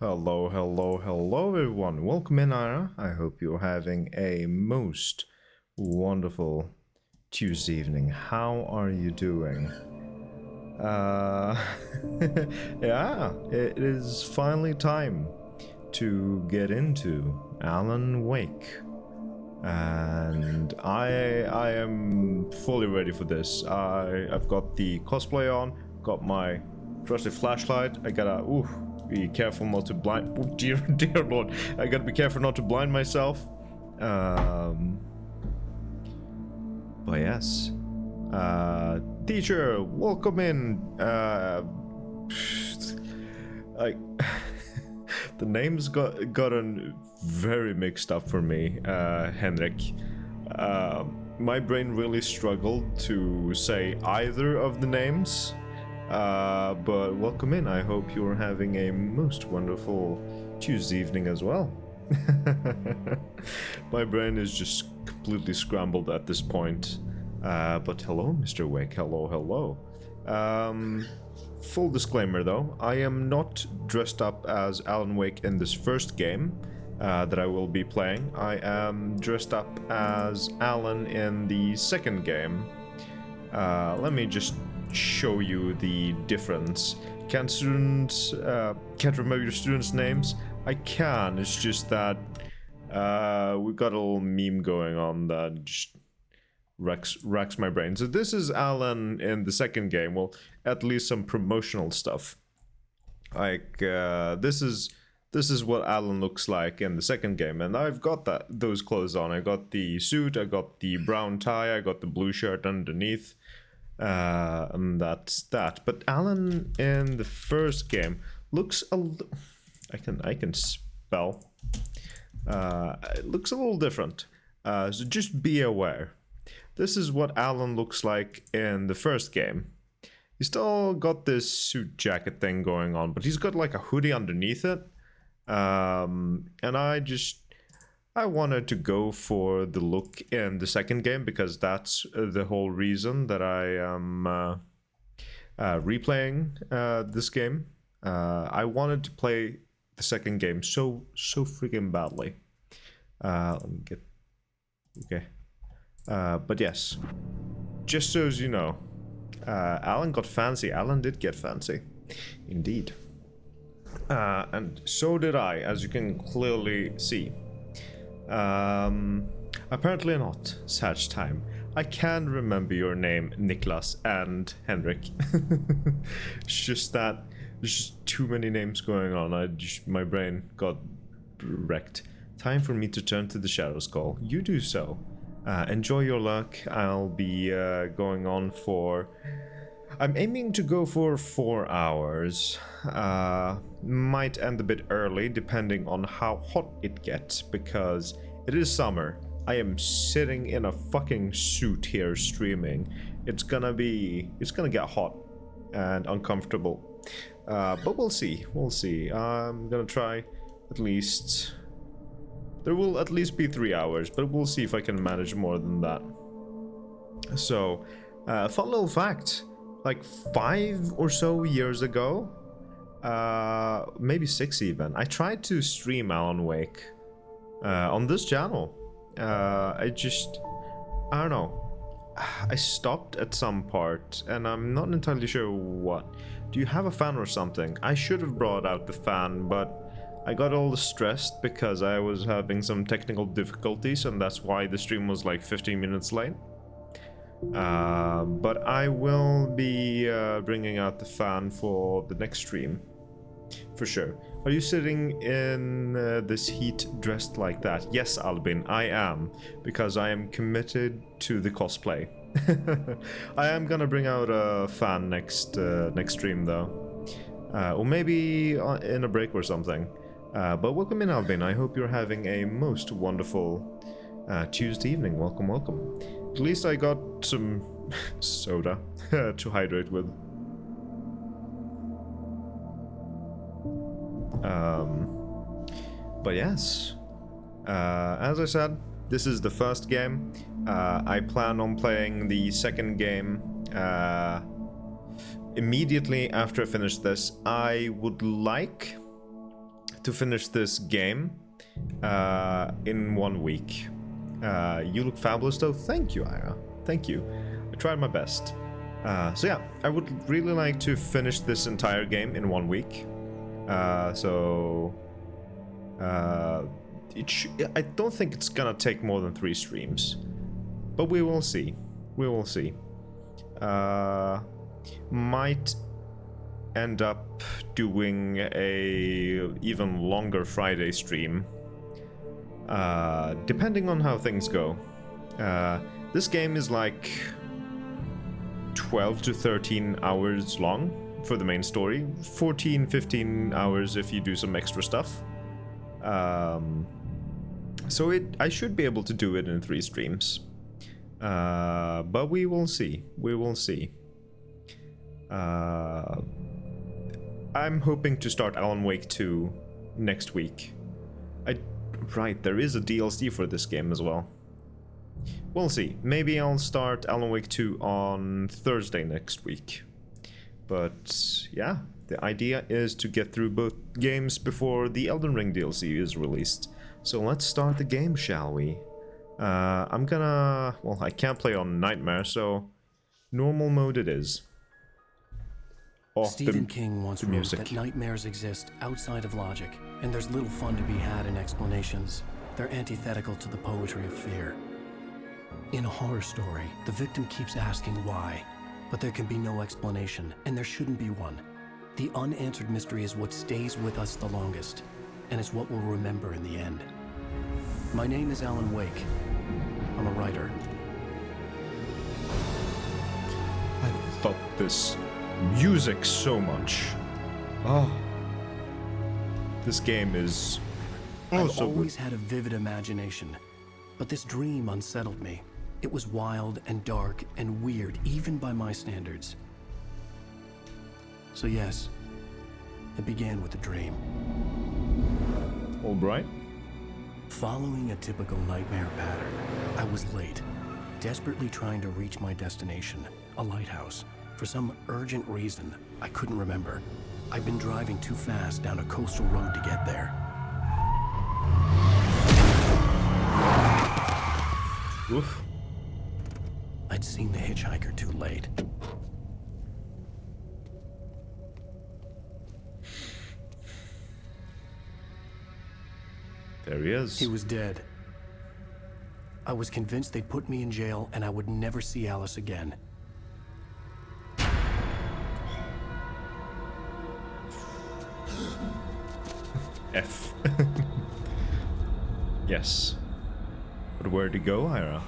Hello, hello, hello, everyone. Welcome in, Ira. I hope you're having a most wonderful Tuesday evening. How are you doing? Uh, yeah, it is finally time to get into Alan Wake. And I am fully ready for this. I've got the cosplay on, got my trusty flashlight. I gotta be careful not to blind. Oh, dear dear lord, I gotta be careful not to blind myself. Um, but yes, teacher, welcome in. I the names gotten very mixed up for me, Henrik. My brain really struggled to say either of the names. But welcome in. I hope you're having a most wonderful Tuesday evening as well. My brain is just completely scrambled at this point. But hello, Mr. Wake. Hello, hello. Full disclaimer though, I am not dressed up as Alan Wake in this first game that I will be playing. I am dressed up as Alan in the second game. Let me just show you the difference. Can students can't remember your students' names? I can. It's just that we got a little meme going on that just racks my brain. So this is Alan in the second game. Well, at least some promotional stuff. Like this is what Alan looks like in the second game, and I've got those clothes on. I got the suit, I got the brown tie, I got the blue shirt underneath. And that's that. But Alan in the first game looks I can spell. It looks a little different. So just be aware. This is what Alan looks like in the first game. He's still got this suit jacket thing going on, but he's got like a hoodie underneath it. And I wanted to go for the look in the second game because that's the whole reason that I am replaying this game. I wanted to play the second game so freaking badly. Let me get okay. But yes, just so as you know, Alan got fancy. Alan did get fancy, indeed. And so did I, as you can clearly see. Apparently not, such time. I can remember your name, Niklas and Henrik. It's just that there's just too many names going on. My brain got wrecked. Time for me to turn to the Shadow Skull. You do so. Enjoy your luck. I'll be going on for... I'm aiming to go for 4 hours. Might end a bit early depending on how hot it gets because it is summer. I am sitting in a fucking suit here streaming. It's gonna get hot and uncomfortable. But we'll see. I'm gonna try at least... There will at least be 3 hours, but we'll see if I can manage more than that. So, fun little fact. Like 5 or so years ago, maybe 6 even, I tried to stream Alan Wake on this channel. I don't know. I stopped at some part, and I'm not entirely sure what. Do you have a fan or something? I should have brought out the fan, but I got all stressed because I was having some technical difficulties, and that's why the stream was like 15 minutes late. But I will be bringing out the fan for the next stream, for sure. Are you sitting in this heat dressed like that? Yes, Albin, I am, because I am committed to the cosplay. I am gonna bring out a fan next stream though, or maybe in a break or something. But welcome in, Albin. I hope you're having a most wonderful Tuesday evening. Welcome. At least I got some soda to hydrate with. But yes, as I said, this is the first game. I plan on playing the second game immediately after I finish this. I would like to finish this game in 1 week. You look fabulous though. Thank you, Ira. Thank you. I tried my best. So yeah, I would really like to finish this entire game in 1 week. I don't think it's gonna take more than 3 streams, but we will see. We will see. Might end up doing a even longer Friday stream, depending on how things go. This game is like 12 to 13 hours long for the main story, 14-15 hours if you do some extra stuff. So I should be able to do it in 3 streams, but we will see. We will see. I'm hoping to start Alan Wake 2 next week. Right, there is a DLC for this game as well. We'll see. Maybe I'll start Alan Wake 2 on Thursday next week. But yeah, the idea is to get through both games before the Elden Ring DLC is released. So let's start the game, shall we? Well, I can't play on Nightmare, so normal mode it is. Oh, Stephen King once wrote that nightmares exist outside of logic, and there's little fun to be had in explanations. They're antithetical to the poetry of fear. In a horror story, the victim keeps asking why, but there can be no explanation, and there shouldn't be one. The unanswered mystery is what stays with us the longest, and it's what we'll remember in the end. My name is Alan Wake. I'm a writer. I thought this music so much. Oh, this game is I've always had a vivid imagination, but this dream unsettled me. It was wild and dark and weird, even by my standards. So yes, it began with a dream. All right. Following a typical nightmare pattern, I was late, desperately trying to reach my destination, a lighthouse. For some urgent reason, I couldn't remember. I'd been driving too fast down a coastal road to get there. Oof. I'd seen the hitchhiker too late. There he is. He was dead. I was convinced they'd put me in jail and I would never see Alice again. F. Yes. But where'd he go, Ira?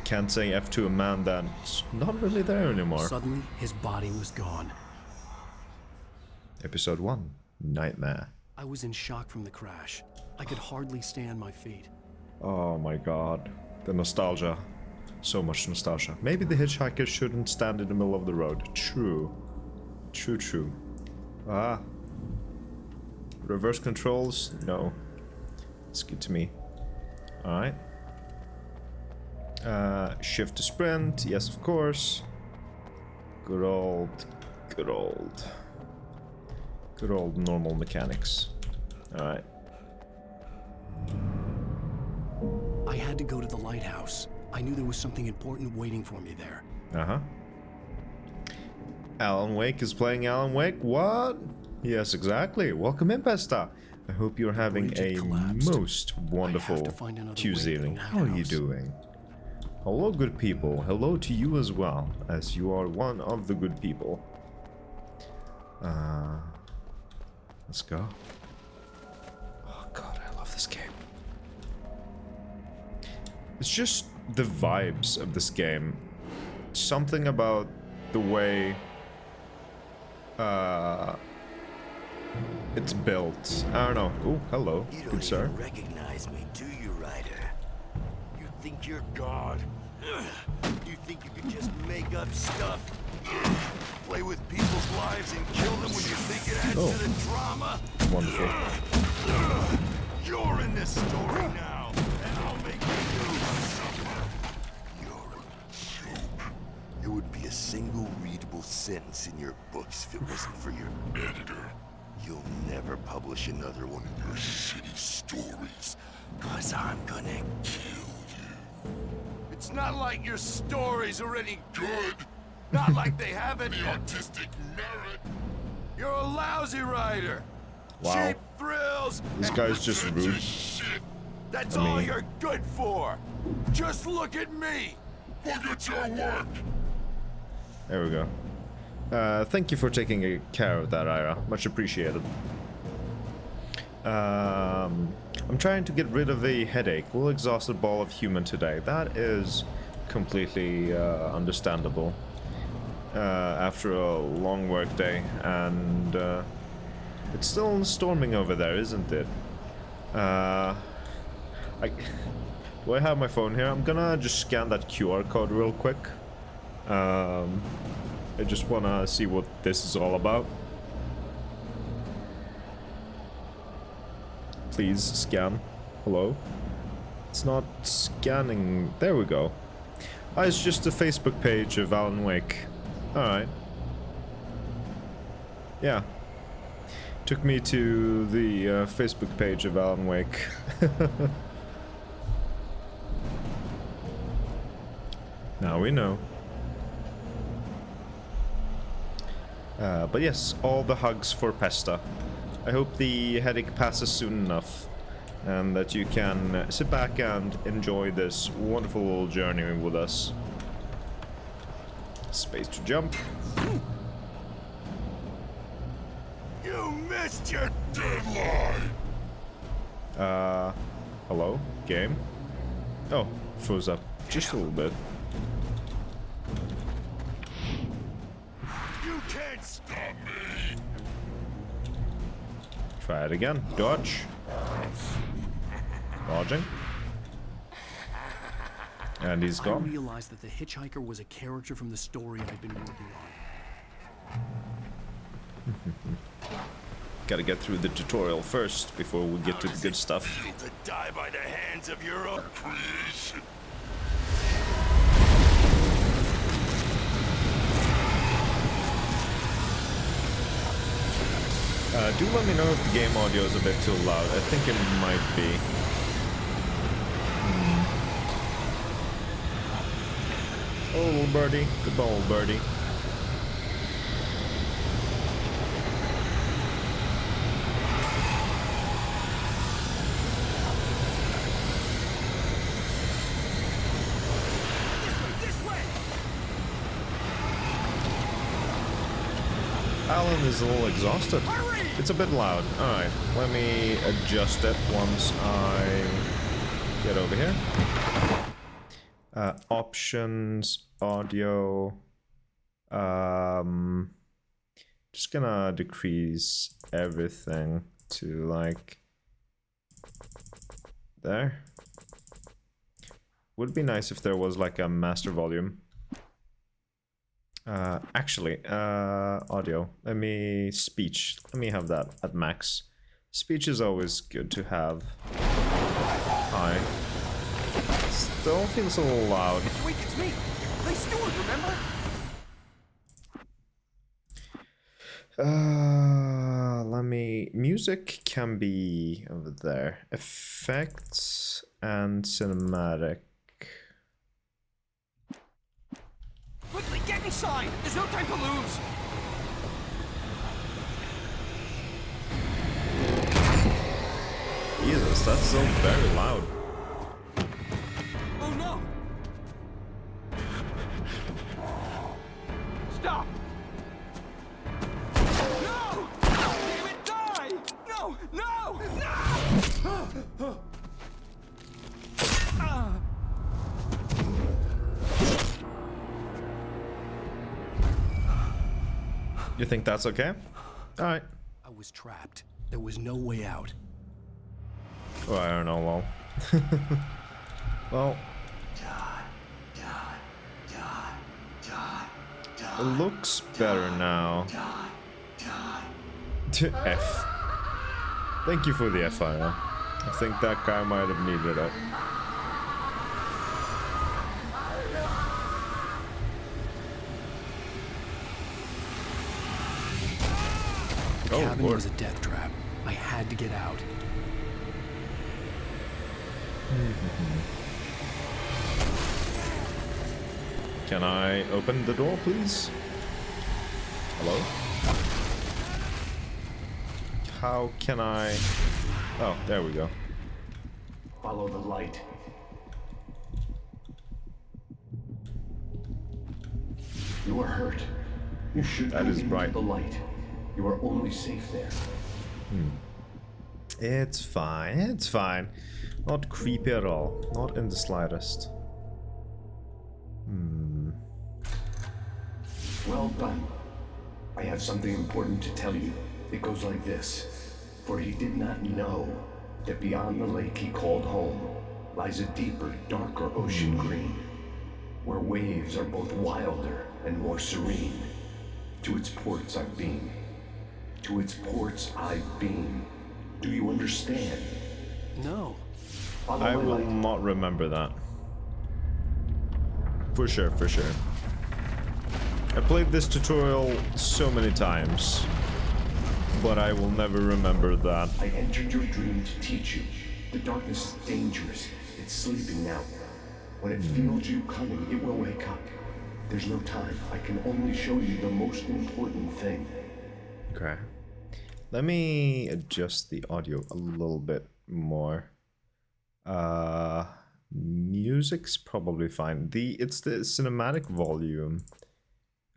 Can't say F to a man that's not really there anymore. Suddenly, his body was gone. Episode 1, Nightmare. I was in shock from the crash. I could hardly stay on my feet. Oh my god. The nostalgia. So much nostalgia. Maybe the hitchhiker shouldn't stand in the middle of the road. True. True, true. Ah. Reverse controls? No. It's good to me. Alright. Shift to sprint. Yes, of course. Good old normal mechanics. Alright. I had to go to the lighthouse. I knew there was something important waiting for me there. Uh-huh. Alan Wake is playing Alan Wake? What? Yes, exactly. Welcome in, Pesta. I hope you're having a most wonderful Tuesday evening. How are you doing? Hello, good people. Hello to you as well, as you are one of the good people. Let's go. Oh god, I love this game. It's just the vibes of this game. Something about the way it's built. I don't know. Oh, hello, good sir. You don't recognize me, do you, Ryder? You think you're God? You think you can just make up stuff? Play with people's lives and kill them when you think it adds to the drama? Wonderful. You're in this story now, and I'll make you suffer. You're a joke. There would be a single readable sentence in your books if it wasn't for your editor. You'll never publish another one of your shitty stories, 'cause I'm gonna kill you. It's not like your stories are any good. Not like they have any artistic merit. You're a lousy writer. Wow. Cheap thrills. This and guy's just rude. shit. That's I all mean- you're good for. Just look at me. Look at your work. There we go. Thank you for taking care of that, Ira. Much appreciated. I'm trying to get rid of a headache. Will exhausted ball of human today. That is completely understandable. After a long work day, and it's still storming over there, isn't it? Do I have my phone here? I'm gonna just scan that QR code real quick. I just wanna see what this is all about. Please scan. Hello? It's not scanning. There we go. Oh, it's just the Facebook page of Alan Wake. Alright. Yeah. Took me to the Facebook page of Alan Wake. Now we know. But yes, all the hugs for Pesta. I hope the headache passes soon enough, and that you can sit back and enjoy this wonderful little journey with us. Space to jump. You missed your deadline. Hello? Game? Oh, froze up just a little bit. You can't stop me. Try it again. Dodge. Dodging. And he's I gone. realized that the hitchhiker was a character from the story I'd been working on. Gotta get through the tutorial first before we get to the good stuff. Feel to die by the hands of your own creation. Do let me know if the game audio is a bit too loud. I think it might be. Oh, little birdie. Goodbye, little birdie. Alan is a little exhausted. It's a bit loud. Alright, let me adjust it once I get over here. Options, audio. Just gonna decrease everything to like there. Would be nice if there was like a master volume. Actually, audio. Let me have that at max. Speech is always good to have. Hi. Still feels a little loud. Wait, it's me! Clay Stewart, remember? Let me... Music can be over there. Effects and cinematic. Quickly, get inside! There's no time to lose! Jesus, that's so very loud. Oh no! Stop! No! Damn it, die! No! No! No! You think that's okay? Alright. I was trapped. There was no way out. Well, I don't know, lol. Well. It looks better now. F. Thank you for the F, Ira. I think that guy might have needed it. The Oh, cabin Lord. was a death trap. I had to get out. Can I open the door, please? Hello? How can I... Oh, there we go. Follow the light. You are hurt. You should That go is into bright. the light. You are only safe there. It's fine, it's fine. Not creepy at all. Not in the slightest. Well done. I have something important to tell you. It goes like this. For he did not know that beyond the lake he called home lies a deeper, darker ocean green, where waves are both wilder and more serene. To its ports I've been. To its ports I've been. Do you understand? No. Follow I my will light. not remember that. For sure, for sure. I played this tutorial so many times, but I will never remember that. I entered your dream to teach you. The darkness is dangerous. It's sleeping now. When it feels you coming, it will wake up. There's no time. I can only show you the most important thing. Okay. Let me adjust the audio a little bit more. Music's probably fine. It's the cinematic volume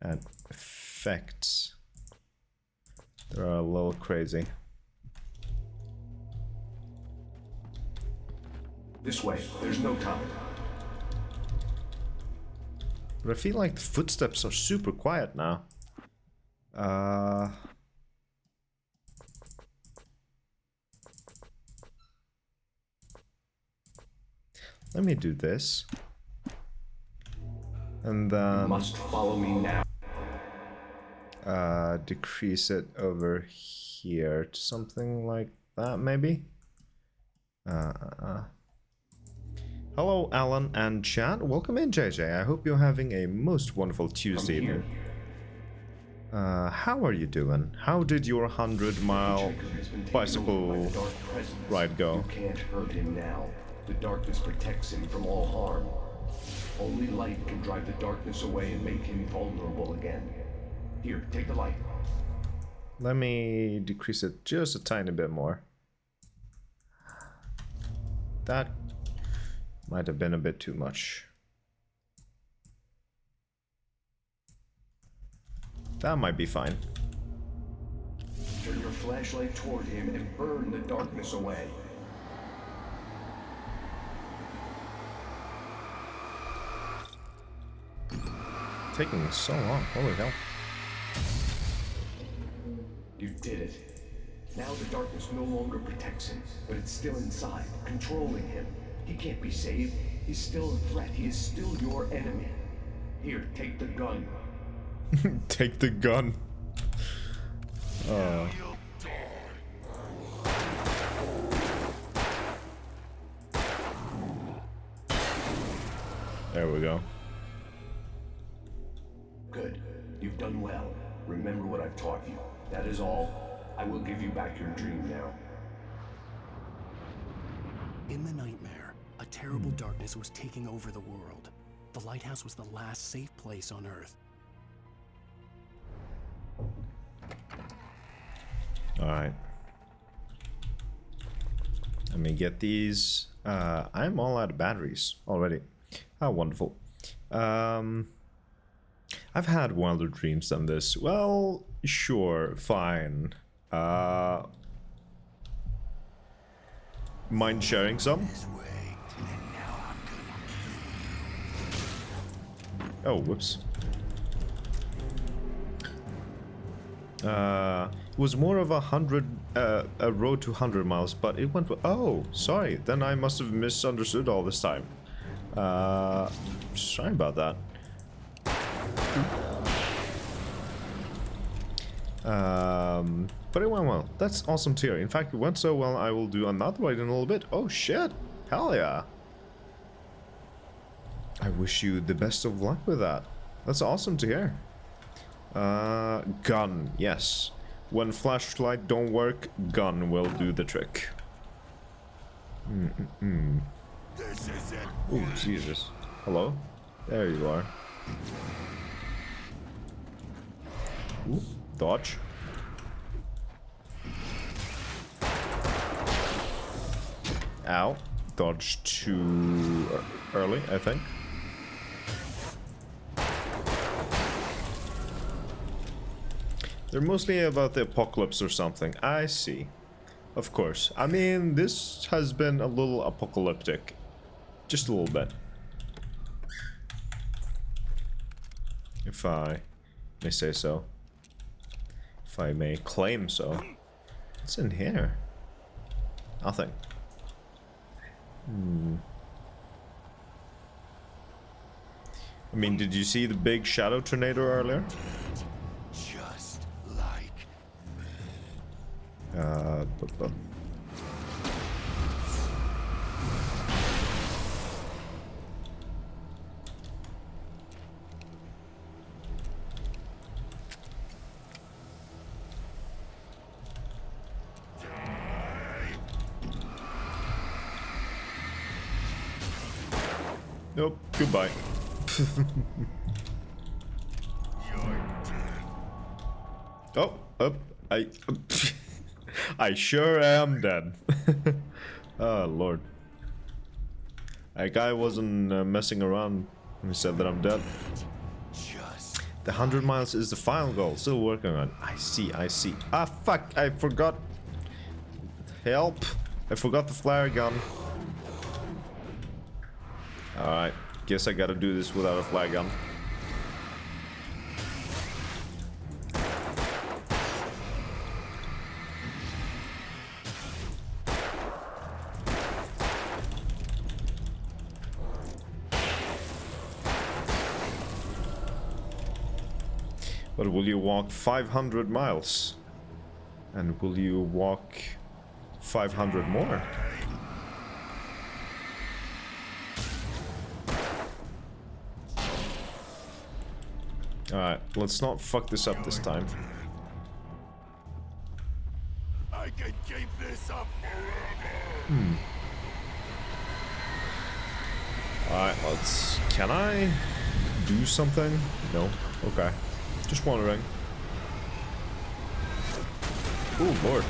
and effects. They're a little crazy. This way. There's no time. But I feel like the footsteps are super quiet now. Let me do this. And You then must follow me now. decrease it over here to something like that, maybe? Hello, Alan and chat. Welcome in, JJ. I hope you're having a most wonderful Tuesday From here. evening. How are you doing? How did your 100-mile Jacob has been taken over by bicycle the dark presence. ride go? You can't hurt him now. The darkness protects him from all harm. Only light can drive the darkness away and make him vulnerable again. Here, take the light. Let me decrease it just a tiny bit more. That might have been a bit too much. That might be fine. Turn your flashlight toward him and burn the darkness away. Taking so long. Holy hell. You did it. Now the darkness no longer protects him, but it's still inside, controlling him. He can't be saved. He's still a threat. He is still your enemy. Here, take the gun. Take the gun. There we go. Good. You've done well. Remember what I've taught you. That is all. I will give you back your dream now. In the nightmare, a terrible darkness was taking over the world. The lighthouse was the last safe place on Earth. Alright. Let me get these. I'm all out of batteries already. How wonderful. I've had wilder dreams than this. Well, sure, fine. Mind sharing some? Oh, whoops. It was more of a road to 100 miles, but it went. Oh, sorry. Then I must have misunderstood all this time. Sorry about that. But it went well. That's awesome to hear. In fact, it went so well, I will do another ride in a little bit. Oh shit! Hell yeah! I wish you the best of luck with that. That's awesome to hear. Gun, yes. When flashlight don't work, gun will do the trick. This is it. Oh, Jesus. Hello? There you are. Ooh, dodge. Ow. Dodge too early, I think. They're mostly about the apocalypse or something. I see. Of course. I mean, this has been a little apocalyptic. Just a little bit. If I may say so. If I may claim so. What's in here? Nothing. I mean, did you see the big shadow tornado earlier? Just like But. Nope, goodbye. Oh, up. I sure am dead. Oh, Lord. That guy wasn't messing around when he said that I'm dead. The 100 miles is the final goal. Still working on it. I see. Ah, fuck. I forgot. Help. I forgot the flare gun. Alright. Guess I gotta do this without a flare gun. But will you walk 500 miles? And will you walk 500 more? Alright, let's not fuck this up this time. I can keep this up forever. Alright, let's... Can I do something? No? Okay. Just wondering. Oh, Lord.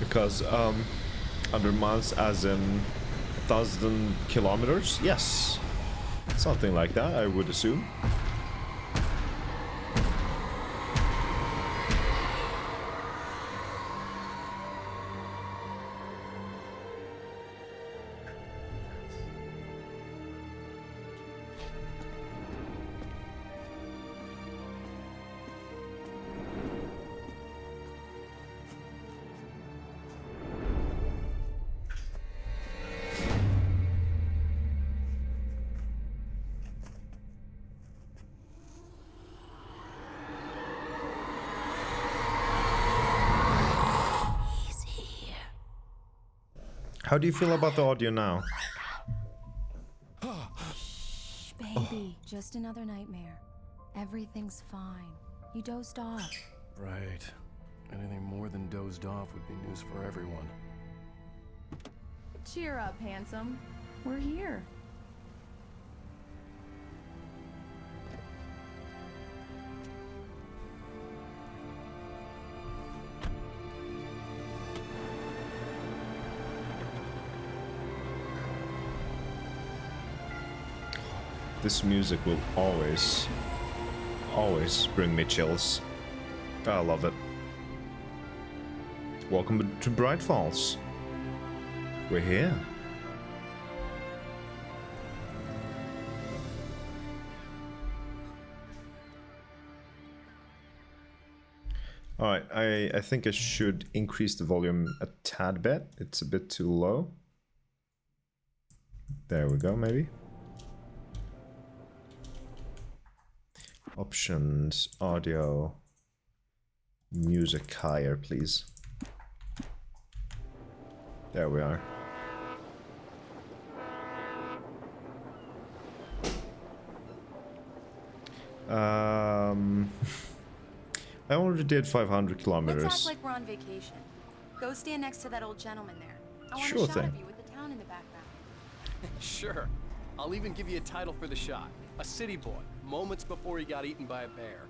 Because, 100 miles as in 1,000 kilometers? Yes. Something like that, I would assume. How do you feel about the audio now? Baby, just another nightmare. Everything's fine. You dozed off. Right. Anything more than dozed off would be news for everyone. Cheer up, handsome. We're here. This music will always bring me chills. I love it. Welcome to Bright Falls. We're here. Alright, I think I should increase the volume a tad bit. It's a bit too low. There we go, maybe. Options, audio, music higher, please. There we are. I already did 500 kilometers. Let's act like we're on vacation. Go stand next to that old gentleman there. I want Sure a shot thing. of you with the town in the background. Sure. I'll even give you a title for the shot. A city boy, moments before he got eaten by a bear.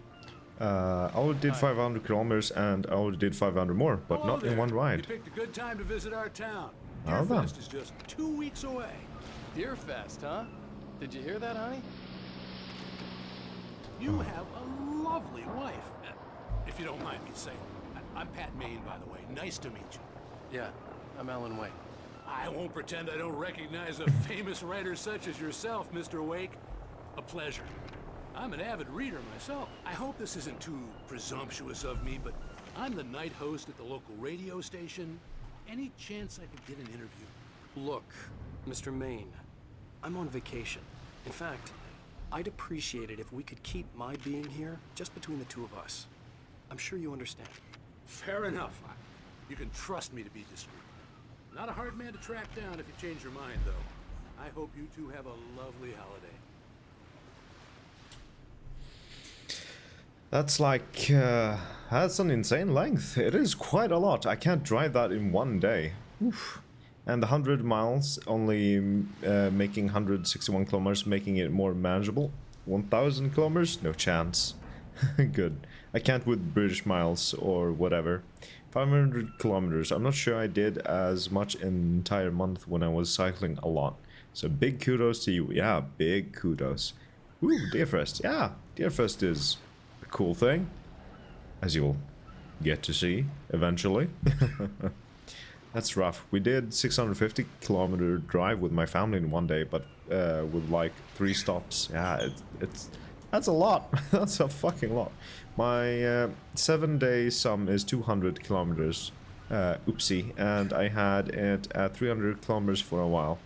I already did 500 kilometers and I already did 500 more, but Hello not in there. one You ride. picked a good time to visit our town. Well done. Deerfest is just 2 weeks away. Deerfest, huh? Did you hear that, honey? You have a lovely wife. If you don't mind me saying. I'm Pat Maine, by the way. Nice to meet you. Yeah, I'm Alan Wake. I won't pretend I don't recognize a famous writer such as yourself, Mr. Wake. A pleasure. I'm an avid reader myself. I hope this isn't too presumptuous of me, but I'm the night host at the local radio station. Any chance I could get an interview? Look, Mr. Maine, I'm on vacation. In fact, I'd appreciate it if we could keep my being here just between the two of us. I'm sure you understand. Fair enough. You can trust me to be discreet. Not a hard man to track down if you change your mind, though. I hope you two have a lovely holiday. That's like, that's an insane length. It is quite a lot. I can't drive that in one day. Oof. And the 100 miles only making 161 kilometers, making it more manageable. 1,000 kilometers? No chance. Good. I can't with British miles or whatever. 500 kilometers. I'm not sure I did as much in an entire month when I was cycling a lot. So big kudos to you. Yeah, big kudos. Ooh, Deerfest. Yeah, Deerfest is a cool thing, as you'll get to see eventually. That's rough. We did 650 kilometer drive with my family in one day, but with like 3 stops. Yeah, that's a lot. That's a fucking lot. My 7-day sum is 200 kilometers. Oopsie. And I had it at 300 kilometers for a while.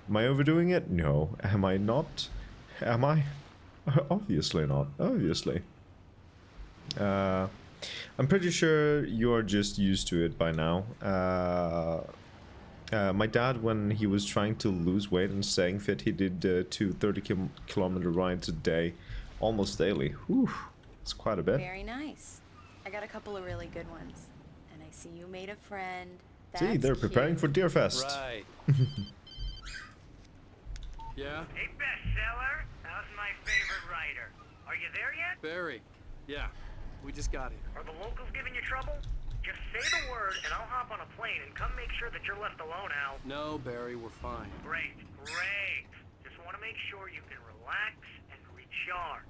Am I overdoing it? No. Am I not? Am I? Obviously not. Obviously. I'm pretty sure you're just used to it by now. My dad, when he was trying to lose weight and staying fit, he did 2 30-kilometer rides a day, almost daily. Whew, it's quite a bit. Very nice. I got a couple of really good ones. And I see you made a friend. See, That's they're preparing cute. for Deerfest. Right. Yeah? Hey, bestseller, how's my favorite writer? Are you there yet? Barry. Yeah. We just got here. Are the locals giving you trouble? Just say the word and I'll hop on a plane and come make sure that you're left alone, Al. No, Barry, we're fine. Great, great. Just want to make sure you can relax and recharge.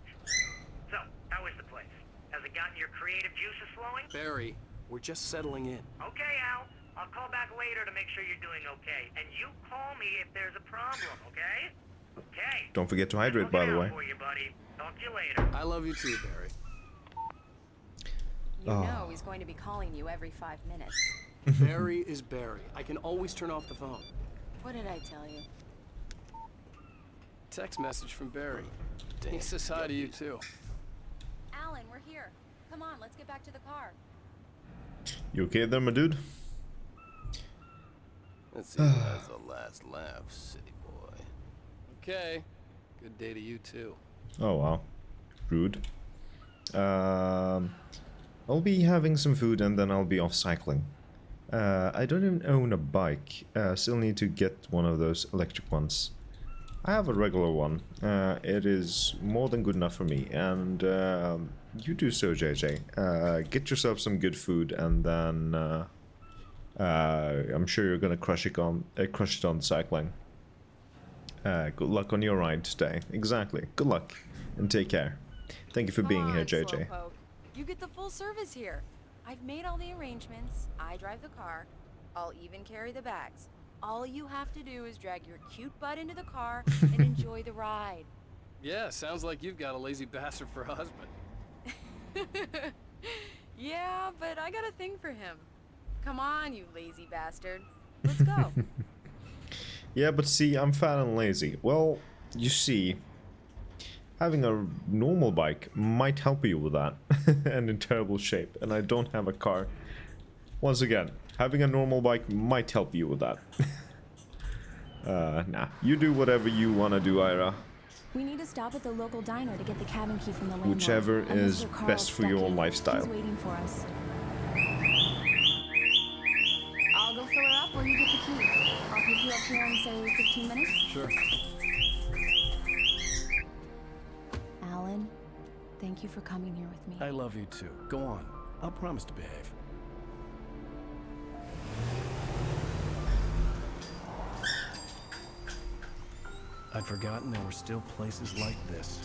So, how is the place? Has it gotten your creative juices flowing? Barry, we're just settling in. Okay, Al. I'll call back later to make sure you're doing okay. And you call me if there's a problem, okay? Okay. Don't forget to hydrate, by the way. For you, buddy. Talk to you later. I love you too, Barry. You know he's going to be calling you every 5 minutes. Barry is Barry. I can always turn off the phone. What did I tell you? Text message from Barry. He says hi to you too. Alan, we're here. Come on, let's get back to the car. You okay there, my dude? Let's see who has the last laugh, city boy. Okay. Good day to you too. Oh wow, rude. I'll be having some food and then I'll be off cycling. I don't even own a bike. Still need to get one of those electric ones. I have a regular one. It is more than good enough for me. And you do so, JJ. Get yourself some good food and then I'm sure you're gonna crush it on cycling. Good luck on your ride today. Exactly. Good luck and take care. Thank you for being here, JJ. Slowpoke. You get the full service here. I've made all the arrangements. I drive the car. I'll even carry the bags. All you have to do is drag your cute butt into the car and enjoy the ride. Yeah, sounds like you've got a lazy bastard for a husband. Yeah, but I got a thing for him. Come on, you lazy bastard. Let's go. Yeah, but see, I'm fat and lazy. Well, you see, having a normal bike might help you with that. And in terrible shape, and I don't have a car. Once again, having a normal bike might help you with that. Nah, you do whatever you want to do, Ira. We need to stop at the local diner to get the cabin key from the landlord. Whichever And is Mr. Carl best for your Stuckey. lifestyle. He's waiting for us. I'll go fill her up while you get the key. I'll pick you up here in, say, 15 minutes? Sure. Alan, thank you for coming here with me. I love you too. Go on. I'll promise to behave. I'd forgotten there were still places like this.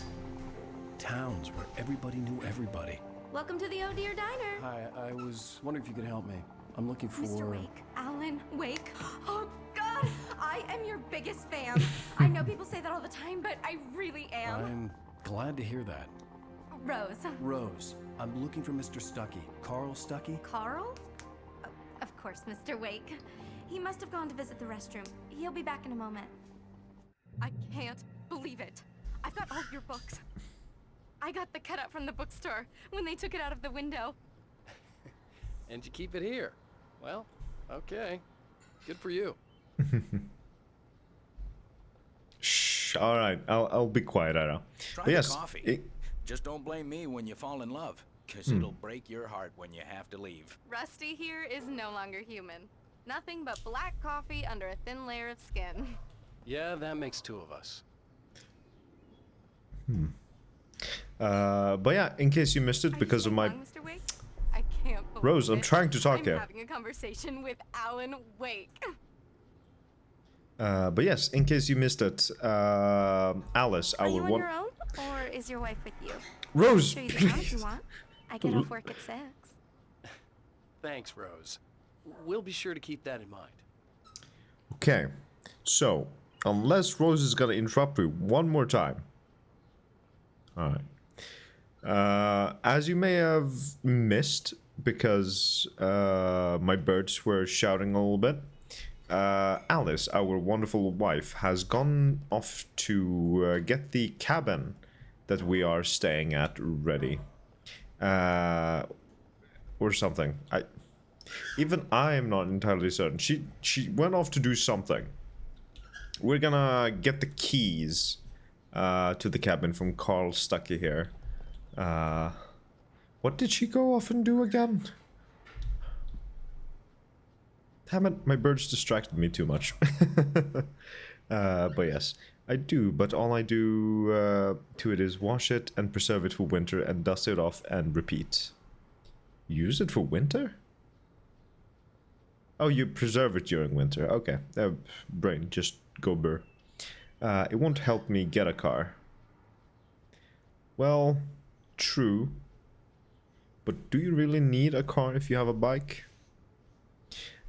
Towns where everybody knew everybody. Welcome to the Oh Dear Diner. Hi, I was wondering if you could help me. I'm looking for... Mr. Wake. Alan Wake. Oh, God! I am your biggest fan. I know people say that all the time, but I really am. I'm glad to hear that. Rose. Rose, I'm looking for Mr. Stuckey. Carl Stuckey? Carl? Of course, Mr. Wake. He must have gone to visit the restroom. He'll be back in a moment. I can't believe it. I've got all your books. I got the cutout from the bookstore when they took it out of the window. And you keep it here. Well, okay. Good for you. Shh. All right, I'll be quiet, Ira. Try But the yes, coffee. Just don't blame me when you fall in love, because it'll break your heart when you have to leave. Rusty here is no longer human. Nothing but black coffee under a thin layer of skin. Yeah, that makes two of us. But yeah, in case you missed it, because of my... Mr. Wake? I can't believe Rose, I'm it. trying to talk I'm here. having a conversation with Alan Wake. But yes, in case you missed it, Alice, Are our you on one... your own, or is your wife with you? Rose, Show you the town if you want. I get off work at 6. Thanks, Rose. We'll be sure to keep that in mind. Okay, so, unless Rose is gonna interrupt me one more time. Alright. As you may have missed, because my birds were shouting a little bit, Alice, our wonderful wife, has gone off to get the cabin that we are staying at ready. Or something. Even I am not entirely certain. She went off to do something. We're gonna get the keys to the cabin from Carl Stuckey here. What did she go off and do again? Damn it, my birds distracted me too much. But yes, I do, but all I do to it is wash it and preserve it for winter and dust it off and repeat. Use it for winter? Oh, you preserve it during winter. Okay, brain, just go burr. It won't help me get a car. Well, true. But do you really need a car if you have a bike?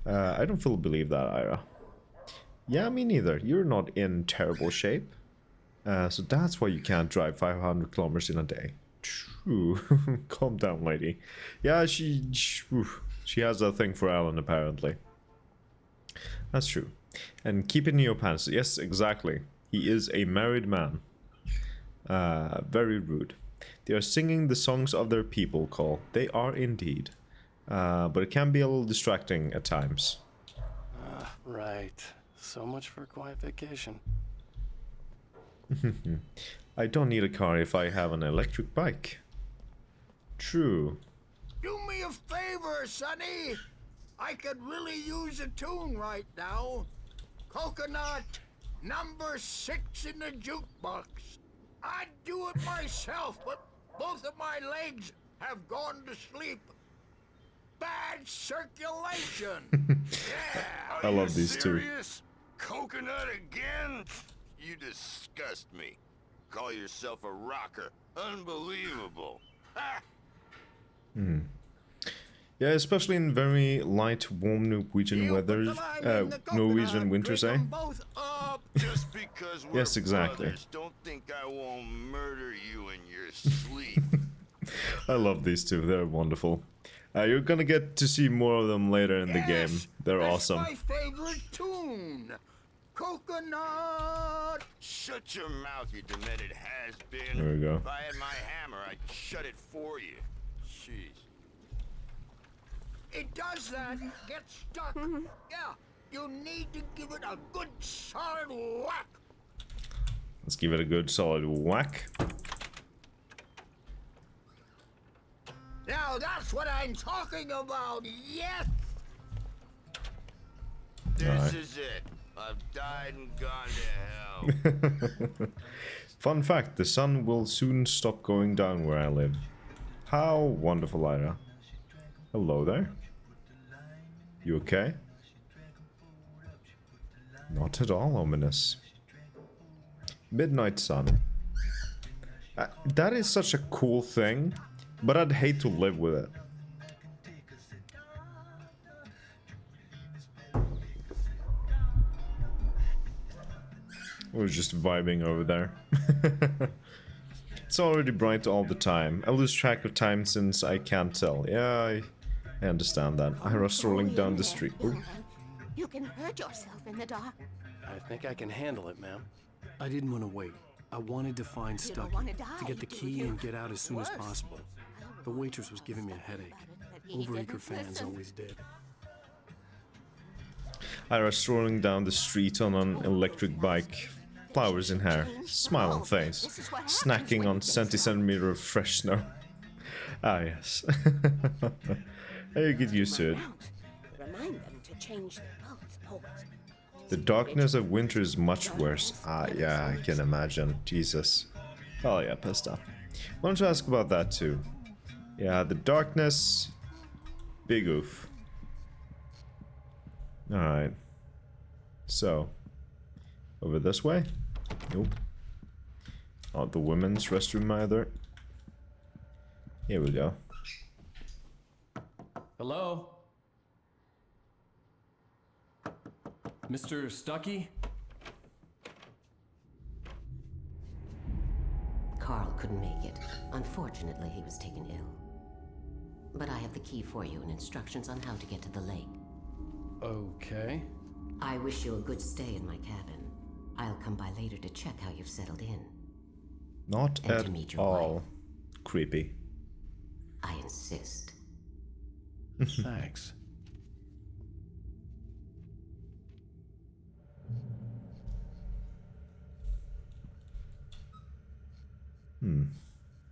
I don't fully believe that, Ira. Yeah, me neither. You're not in terrible shape. So that's why you can't drive 500 kilometers in a day. True. Calm down, lady. Yeah, she has a thing for Alan, apparently. That's true. And keep it in your pants. Yes, exactly. He is a married man. Very rude. They are singing the songs of their people, Cole. They are indeed. But it can be a little distracting at times. Right. So much for a quiet vacation. I don't need a car if I have an electric bike. True. Do me a favor, Sonny. I could really use a tune right now. Coconut, number 6 in the jukebox. I'd do it myself, but both of my legs have gone to sleep. Bad circulation. Yeah. I love these two. Serious? Coconut again? You disgust me. Call yourself a rocker. Unbelievable. Ha! Yeah, especially in very light, warm Norwegian weather, Norwegian winters, eh? Just because we're Yes, exactly. brothers, don't think I won't murder you in your sleep. I love these two. They're wonderful. You're gonna get to see more of them later in the game. They're awesome. My favorite tune. Coconut! Shut your mouth, you demented has-been. There we go. If I had my hammer, I'd shut it for you. Jeez. It does that. Get stuck. Yeah. You need to give it a good solid whack. Let's give it a good solid whack. Now that's what I'm talking about. Yes. This is it. I've died and gone to hell. Fun fact, the sun will soon stop going down where I live. How wonderful, Ira. Hello there. You okay? Not at all ominous. Midnight sun. That is such a cool thing, but I'd hate to live with it. We're just vibing over there. It's already bright all the time. I lose track of time since I can't tell. Yeah, I understand that. Ira strolling down the street. Ooh. You can hurt yourself in the dark. I think I can handle it, ma'am. I didn't want to wait. I wanted to find You don't Stucky, wanna die, to get the do key you? and get out as soon as possible. The waitress was giving me a headache. Overeager fans always did. Ira strolling down the street on an electric bike. Flowers in hair, smile on face, snacking on centimeter of fresh snow. Ah, yes. You get used to it. Remind them to change their boats always. The darkness of winter is much worse. Ah, yeah, I can imagine. Jesus. Oh, yeah, Pesta. Why don't you ask about that too? Yeah, the darkness. Big oof. Alright. So. Over this way? Nope. Not the women's restroom either. Here we go. Hello? Mr. Stucky? Carl couldn't make it. Unfortunately, he was taken ill. But I have the key for you and instructions on how to get to the lake. Okay. I wish you a good stay in my cabin. I'll come by later to check how you've settled in. Not And at to meet your all wife. creepy. I insist. Thanks.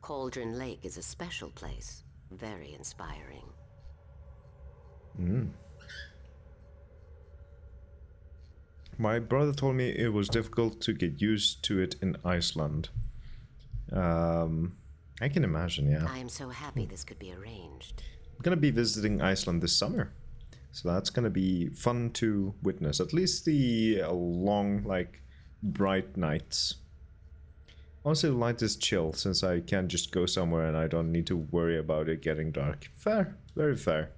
Cauldron Lake is a special place. Very inspiring. My brother told me it was difficult to get used to it in Iceland. I can imagine, yeah. I am so happy this could be arranged. I'm gonna be visiting Iceland this summer, so that's gonna be fun to witness. At least the long, like, bright nights. Honestly, the light is chill since I can just go somewhere and I don't need to worry about it getting dark. Fair, very fair.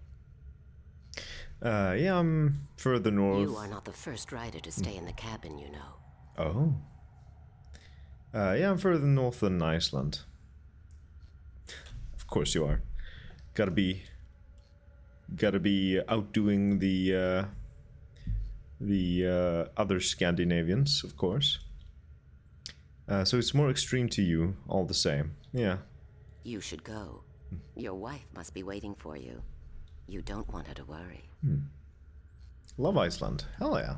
Yeah, I'm further north. You are not the first rider to stay in the cabin, you know. Oh. Yeah, I'm further north than Iceland. Of course you are. Gotta be outdoing the other Scandinavians, of course. So it's more extreme to you, all the same. Yeah. You should go. Your wife must be waiting for you. You don't want her to worry. Love Iceland. Hell yeah.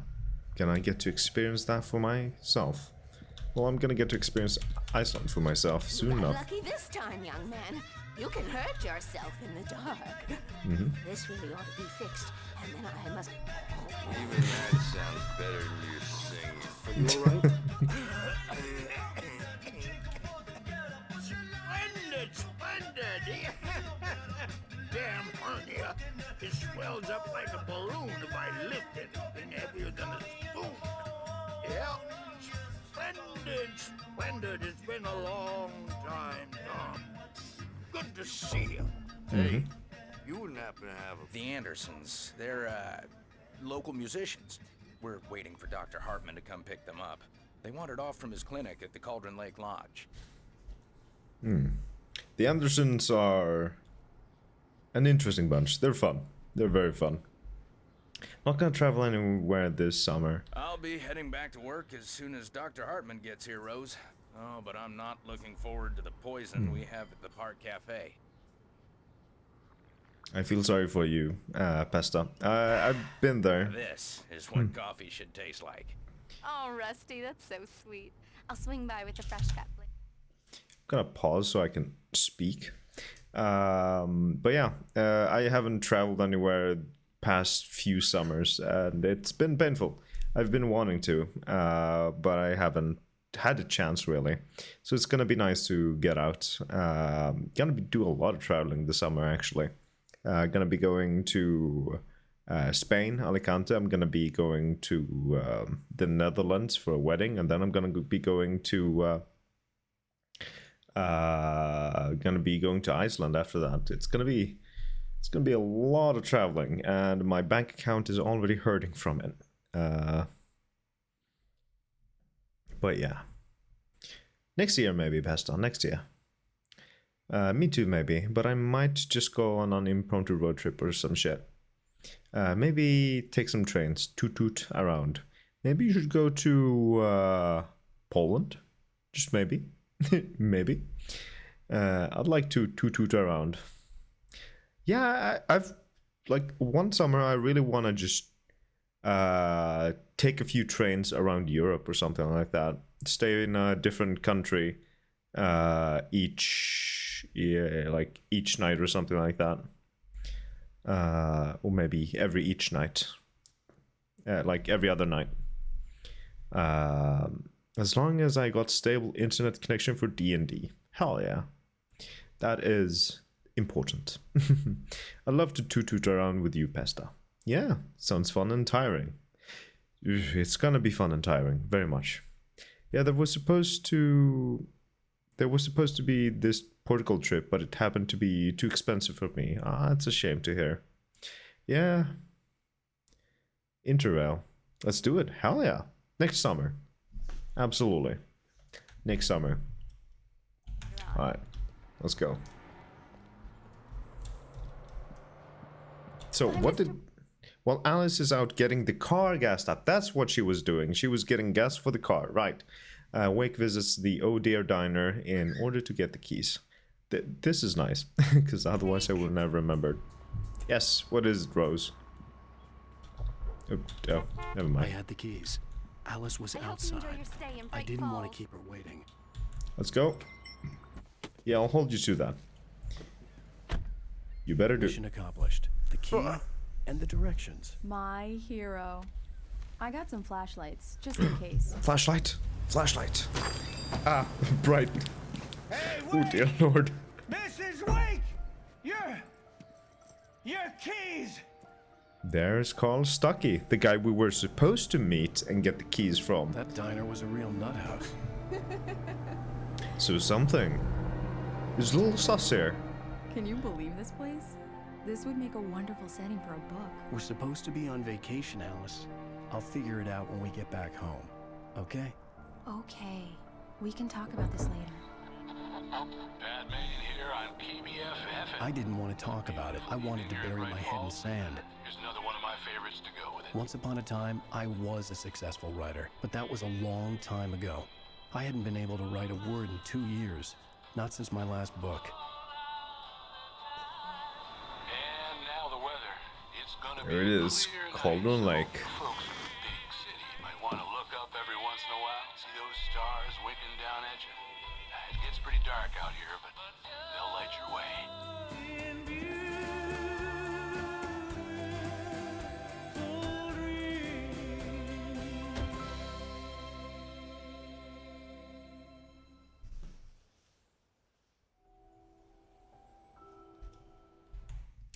Can I get to experience that for myself? Well, I'm gonna get to experience Iceland for myself soon You got enough. lucky this time, young man. You can hurt yourself in the dark. This really ought to be fixed, and then I must... Even that sounds better than your singing. Are you alright? Splendid! Damn hernia. It swells up like a balloon if I lift anything heavier than a spoon. Yeah, splendid. It's been a long time, Tom. Good to see you. Hey, you wouldn't happen to have a... The Andersons, they're, local musicians. We're waiting for Dr. Hartman to come pick them up. They wandered off from his clinic at the Cauldron Lake Lodge. The Andersons are an interesting bunch. They're fun. They're very fun. Not gonna travel anywhere this summer. I'll be heading back to work as soon as Dr. Hartman gets here, Rose. Oh, but I'm not looking forward to the poison we have at the Park Cafe. I feel sorry for you, Pesta. I've been there. This is what coffee should taste like. Oh, Rusty, that's so sweet. I'll swing by with the fresh cut. I'm gonna pause so I can speak. But yeah, I haven't traveled anywhere past few summers, and it's been painful. I've been wanting to, but I haven't had a chance really. So it's gonna be nice to get out. Do a lot of traveling this summer actually. Gonna be going to Spain, Alicante. I'm gonna be going to the Netherlands for a wedding, and then I'm gonna be going to Iceland after that. It's gonna be a lot of traveling, and my bank account is already hurting from it. But yeah, next year maybe, Pesta. Next year. Me too, maybe, but I might just go on an impromptu road trip or some shit. Maybe take some trains, toot around. Maybe you should go to Poland, just maybe, maybe. I'd like to toot around. Yeah, I've like one summer I really want to just take a few trains around Europe or something like that. Stay in a different country each night or something like that. Or maybe each night. Like every other night. As long as I got stable internet connection for D&D. Hell yeah. That is important. I'd love to toot around with you, Pesta. Yeah, sounds fun and tiring. It's gonna be fun and tiring, very much. Yeah, there was supposed to be this Portugal trip, but it happened to be too expensive for me. It's a shame to hear. Yeah. Interrail. Let's do it. Hell yeah. Next summer. Absolutely. Next summer. Alright. Let's go. So what did... Well, Alice is out getting the car gassed up. That's what she was doing. She was getting gas for the car. Right. Wake visits the Oh Dear Diner in order to get the keys. This is nice, because otherwise I would never remembered. Yes, what is it, Rose? Oh, never mind. I had the keys. Alice was outside. I didn't want to keep her waiting. Let's go. Yeah, I'll hold you to that. You better do. Mission accomplished. The key and the directions. My hero. I got some flashlights, just in case. Flashlight. Flashlight. Ah, bright. Hey, oh dear Lord. Mrs. Wake! Your keys! There's Carl Stuckey, the guy we were supposed to meet and get the keys from. That diner was a real nut house. So something is a little sus here. Can you believe this place? This would make a wonderful setting for a book. We're supposed to be on vacation, Alice. I'll figure it out when we get back home. Okay? Okay. We can talk about this later. Batman here on PBFF. I didn't want to talk about it. I wanted to bury my head in sand. Here's another one of my favorites to go with it. Once upon a time, I was a successful writer, but that was a long time ago. I hadn't been able to write a word in 2 years. Not since my last book. And now the weather. It's gonna There it is, Cauldron Lake. Folks in the big city might want to look up every once in a while, see those stars winking down at you. It gets pretty dark out here, but they'll light your way.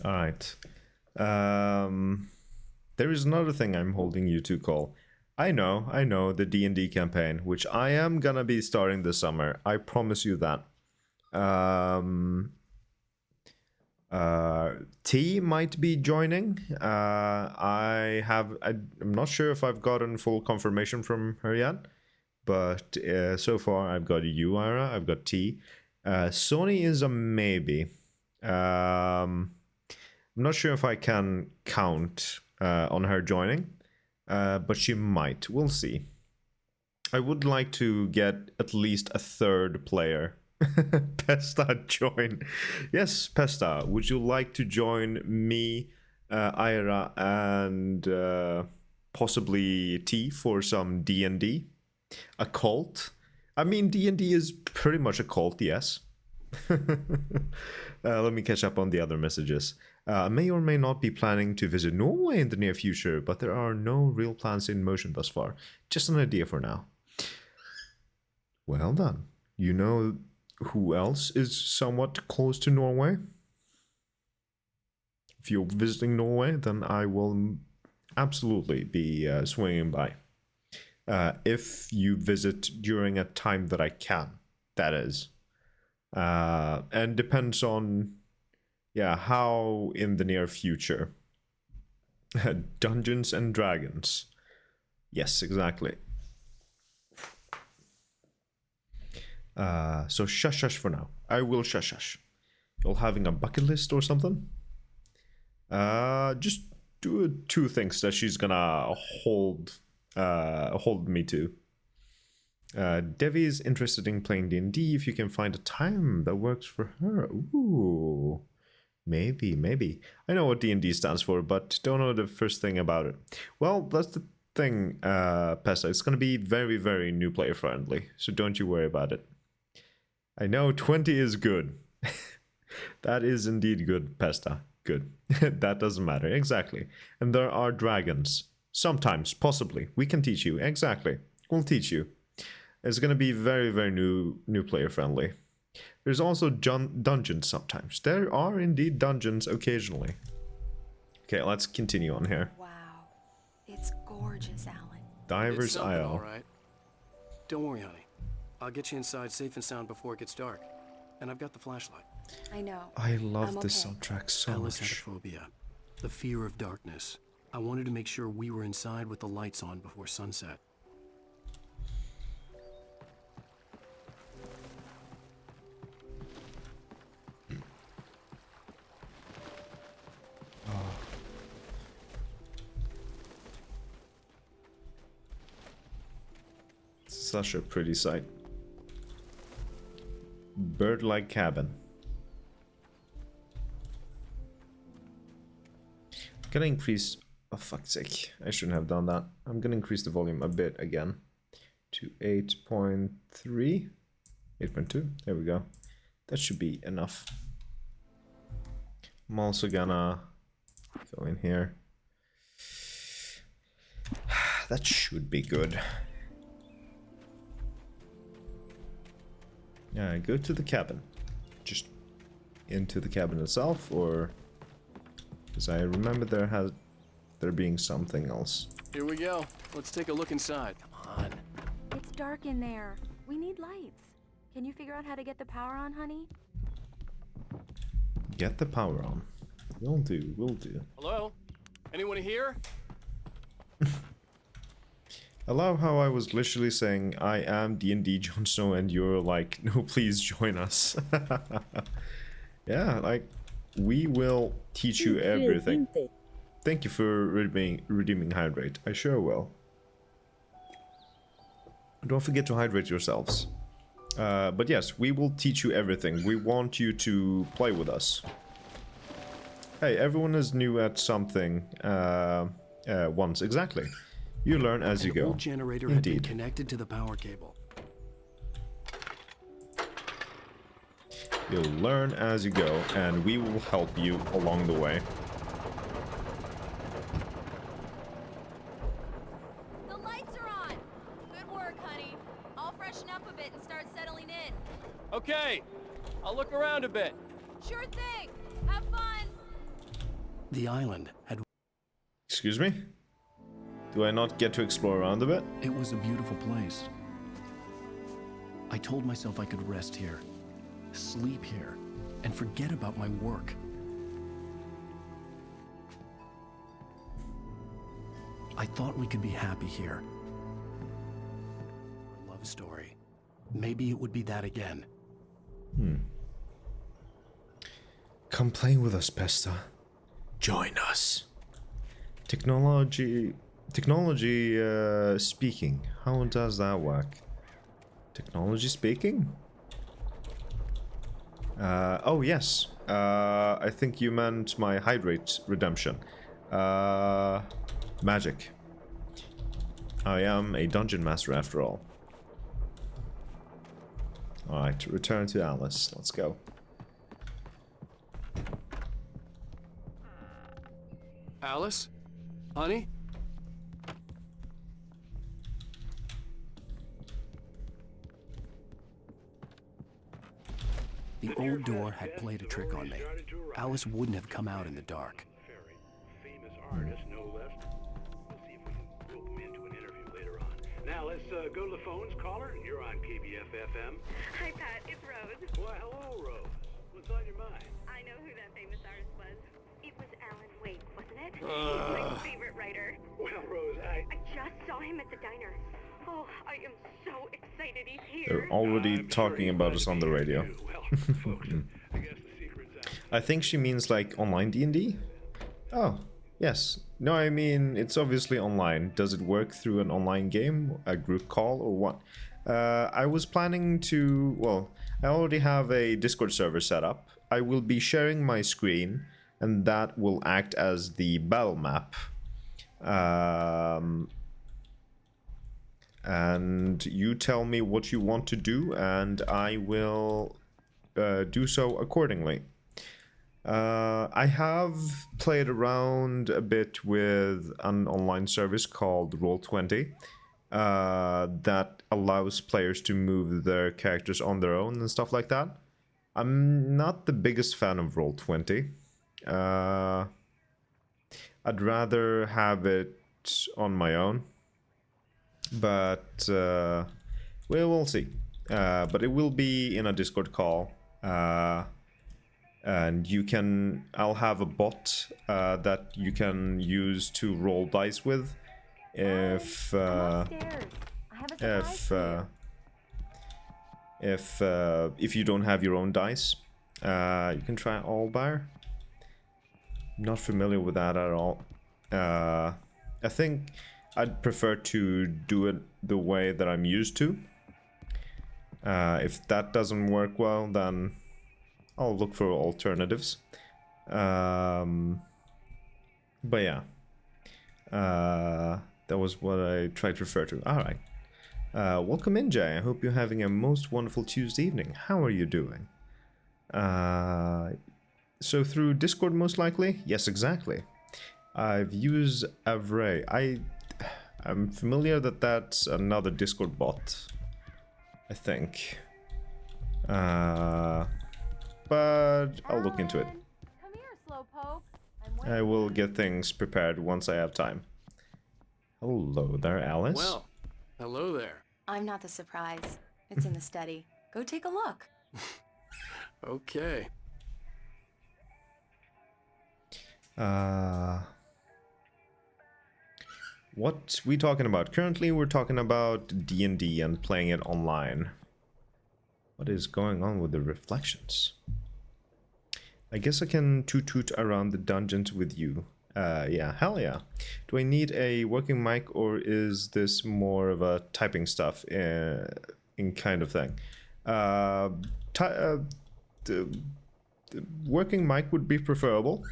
All right. There is another thing I'm holding you to, Cole. I know, the D&D campaign, which I am gonna be starting this summer. I promise you that. T might be joining. I'm not sure if I've gotten full confirmation from her yet, but so far I've got you, Ira, I've got T. Sony is a maybe. I'm not sure if I can count on her joining, but she might. We'll see. I would like to get at least a third player. Pesta, join. Yes, Pesta, would you like to join me, Ira, and possibly T for some D&D? A cult? I mean, D&D is pretty much a cult, yes. Let me catch up on the other messages. May or may not be planning to visit Norway in the near future, but there are no real plans in motion thus far. Just an idea for now. Well done. You know who else is somewhat close to Norway? If you're visiting Norway, then I will absolutely be swinging by. If you visit during a time that I can, that is. And depends on, yeah, how in the near future. Dungeons and Dragons. Yes, exactly. So shush for now. I will shush. You're having a bucket list or something? Just do 2 things that she's gonna hold me to. Devi's interested in playing D&D if you can find a time that works for her. Ooh. Maybe. I know what D&D stands for, but don't know the first thing about it. Well, that's the thing, Pesta. It's gonna be very, very new player friendly, so don't you worry about it. I know 20 is good. That is indeed good, Pesta. Good. That doesn't matter. Exactly. And there are dragons. Sometimes, possibly. We can teach you. Exactly. We'll teach you. It's going to be very, very new player friendly. There's also dungeons sometimes. There are indeed dungeons occasionally. Okay, let's continue on here. Wow. It's gorgeous, Alan. Diver's Isle. All right. Don't worry, honey. I'll get you inside safe and sound before it gets dark. And I've got the flashlight. I know. I love this soundtrack so Alice much. had a phobia. The fear of darkness. I wanted to make sure we were inside with the lights on before sunset. Such a pretty sight. Bird-like cabin. Gonna increase... Oh, fuck's sake. I shouldn't have done that. I'm gonna increase the volume a bit again. To 8.3. 8.2. There we go. That should be enough. I'm also gonna go in here. That should be good. Yeah, go to the cabin. Just into the cabin itself, or... Because I remember there being something else. Here we go. Let's take a look inside. Come on. It's dark in there. We need lights. Can you figure out how to get the power on, honey? Get the power on. Will do. Hello? Anyone here? I love how I was literally saying, I am D&D Jon Snow, and you're like, no, please join us. Yeah, like, we will teach you everything. Thank you for redeeming hydrate. I sure will. Don't forget to hydrate yourselves. But yes, we will teach you everything. We want you to play with us. Hey, everyone is new at something once. Exactly. You learn as you go. The old generator had been connected to the power cable. You'll learn as you go, and we will help you along the way. The lights are on! Good work, honey. I'll freshen up a bit and start settling in. Okay, I'll look around a bit. Sure thing! Have fun! The island had... Excuse me? Do I not get to explore around a bit? It was a beautiful place. I told myself I could rest here, sleep here, and forget about my work. I thought we could be happy here. A love story. Maybe it would be that again. Come play with us, Pesta. Join us. Technology speaking. How does that work? Technology speaking? Oh yes. I think you meant my hydrate redemption. Magic. I am a dungeon master after all. Alright, return to Alice. Let's go. Alice? Honey? The old door had played a trick on me. Alice wouldn't have come out in the dark. Famous artist, no less. We'll see if we can rope him into an interview later on. Now let's go to the phones. Caller, you're on KBF FM. Hi, Pat. It's Rose. Why, hello, Rose. What's on your mind? I know who that famous artist was. It was Alan Wake, wasn't it? He's my favorite writer. Well, Rose, I just saw him at the diner. Oh, I am so excited he's here. They're already talking about us on the radio. I think she means like online D&D? Oh, yes. No, I mean, it's obviously online. Does it work through an online game, a group call, or what? I was planning to... Well, I already have a Discord server set up. I will be sharing my screen, and that will act as the battle map. And you tell me what you want to do, and I will do so accordingly. I have played around a bit with an online service called Roll20 that allows players to move their characters on their own and stuff like that. I'm not the biggest fan of Roll20. I'd rather have it on my own. But we'll see. But it will be in a Discord call, and you can. I'll have a bot that you can use to roll dice with, if you don't have your own dice. You can try Allbear. Not familiar with that at all. I think I'd prefer to do it the way that I'm used to. If that doesn't work well, then I'll look for alternatives. But yeah. That was what I tried to refer to. Alright. Welcome in, Jay. I hope you're having a most wonderful Tuesday evening. How are you doing? So through Discord most likely? Yes, exactly. I've used Avray. I'm familiar that that's another Discord bot, I think. But I'll look into it. Come here, Slowpoke. I will get things prepared once I have time. Hello there, Alice. Well, hello there. I'm not the surprise. It's in the study. Go take a look. Okay. What we talking about? Currently, we're talking about D&D and playing it online. What is going on with the reflections? I guess I can toot around the dungeons with you. Yeah, hell yeah. Do I need a working mic, or is this more of a typing stuff in kind of thing? The working mic would be preferable.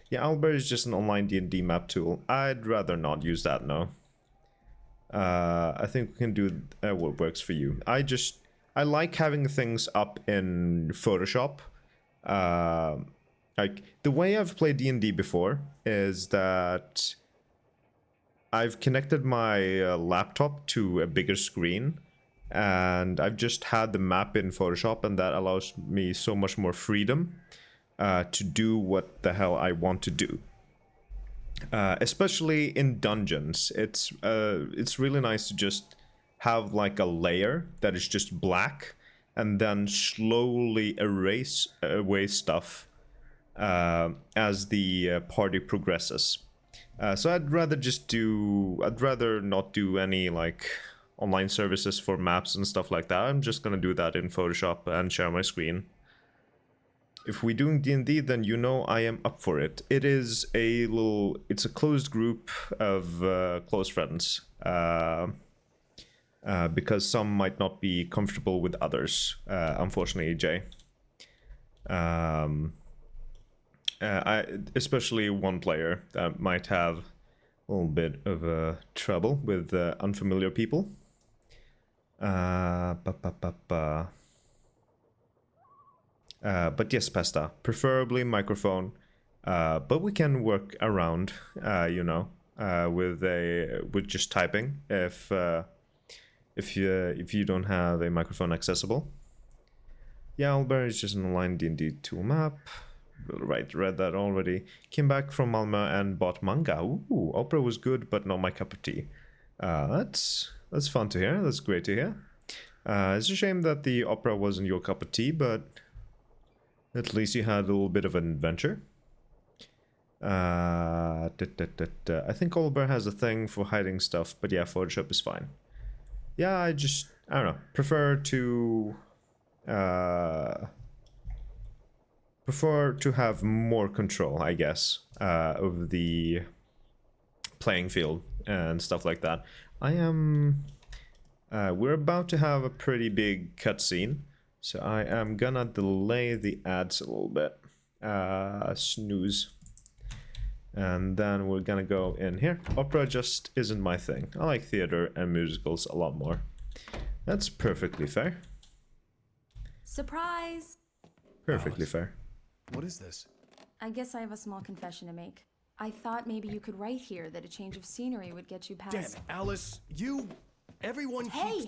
Yeah, Owlbear is just an online D&D map tool. I'd rather not use that, no. I think we can do what works for you. I like having things up in Photoshop. Like, the way I've played D&D before is that I've connected my laptop to a bigger screen, and I've just had the map in Photoshop, and that allows me so much more freedom to do what the hell I want to do. Especially in dungeons, it's really nice to just have like a layer that is just black, and then slowly erase away stuff as the party progresses. So I'd rather not do any like online services for maps and stuff like that. I'm just gonna do that in Photoshop and share my screen. if we're doing D&D, then you know I am up for it. It's a closed group of close friends. Because some might not be comfortable with others, unfortunately, Jay. Especially one player that might have a little bit of trouble with unfamiliar people. But yes, Pesta, preferably microphone. But we can work around, with just typing if you don't have a microphone accessible. Yeah, Albert is just an online D&D tool map. Right, read that already. Came back from Malmö and bought manga. Ooh, opera was good, but not my cup of tea. That's fun to hear. That's great to hear. It's a shame that the opera wasn't your cup of tea, but at least you had a little bit of an adventure. I think Albert has a thing for hiding stuff, but yeah, Photoshop is fine. Yeah, I don't know, prefer to have more control, I guess, over the playing field and stuff like that. We're about to have a pretty big cutscene, so I am gonna delay the ads a little bit. Snooze. And then we're gonna go in here. Opera just isn't my thing. I like theater and musicals a lot more. That's perfectly fair. Surprise! Perfectly fair. What is this? I guess I have a small confession to make. I thought maybe you could write here that a change of scenery would get you past... Damn it, Alice, everyone Hey,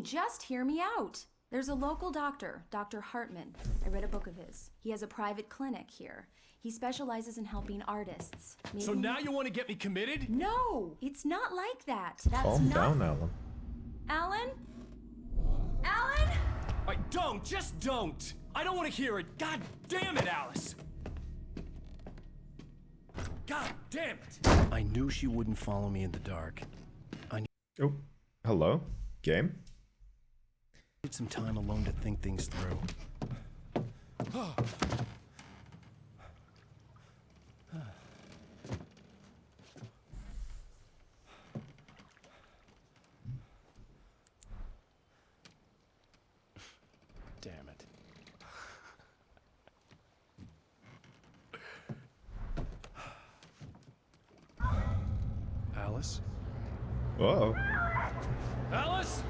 just hear me out. There's a local doctor, Dr. Hartman. I read a book of his. He has a private clinic here. He specializes in helping artists. Maybe So now you want to get me committed? No, it's not like that. That's Calm not... down, Alan. Alan? Alan? Just don't! I don't want to hear it! God damn it, Alice! God damn it! I knew she wouldn't follow me in the dark. Oh, hello, game. I need some time alone to think things through. Damn it. Alice? Whoa. Alice?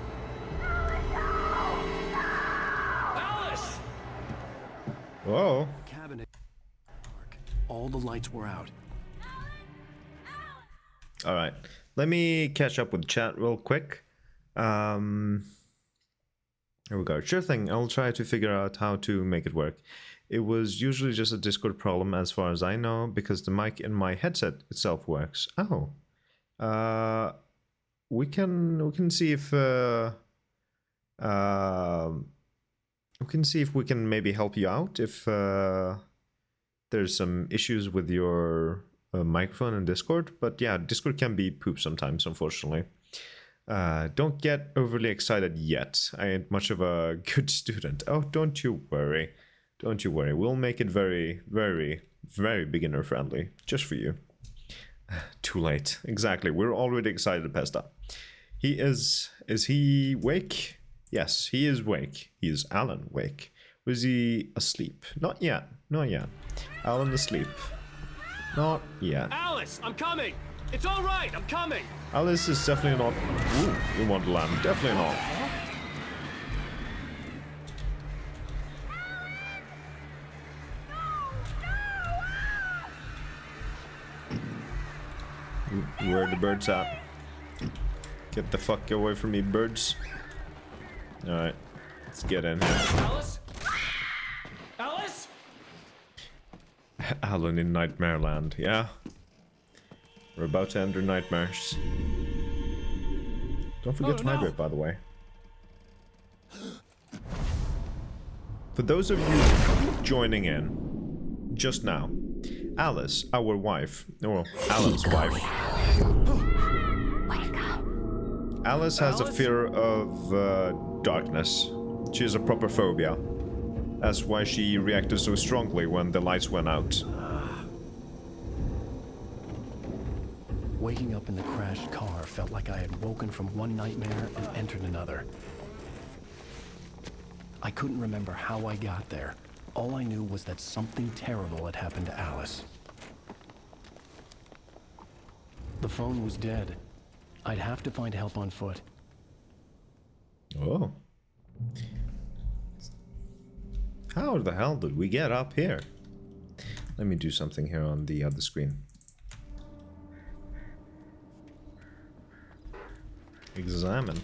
Alice! Whoa. Cabinet. All the lights were out. All right. Let me catch up with chat real quick. Here we go. Sure thing. I'll try to figure out how to make it work. It was usually just a Discord problem as far as I know, because the mic in my headset itself works. Oh. We can see if we can maybe help you out if there's some issues with your microphone in Discord. But yeah, Discord can be poop sometimes, unfortunately. Don't get overly excited yet. I ain't much of a good student. Oh, don't you worry. Don't you worry. We'll make it very, very, very beginner friendly. Just for you. Too late. Exactly. We're already excited, Pesta. Is he Wake? Yes, he is Wake. He is Alan Wake. Was he asleep? Not yet. Not yet. Alan asleep. Not yet. Alice, I'm coming! It's all right, I'm coming! Alice is definitely not in Wonderland. Definitely not. Where are the birds at? Get the fuck away from me, birds. Alright, let's get in here. Alice? Alice? Alan in Nightmare Land, yeah? We're about to enter nightmares. Don't forget to vibrate, by the way. For those of you joining in just now, Alice, our wife, or Alan's wife. Alice has a fear of darkness. She has a proper phobia. That's why she reacted so strongly when the lights went out. Waking up in the crashed car felt like I had woken from one nightmare and entered another. I couldn't remember how I got there. All I knew was that something terrible had happened to Alice. The phone was dead. I'd have to find help on foot. Oh. How the hell did we get up here? Let me do something here on the other screen. Examine.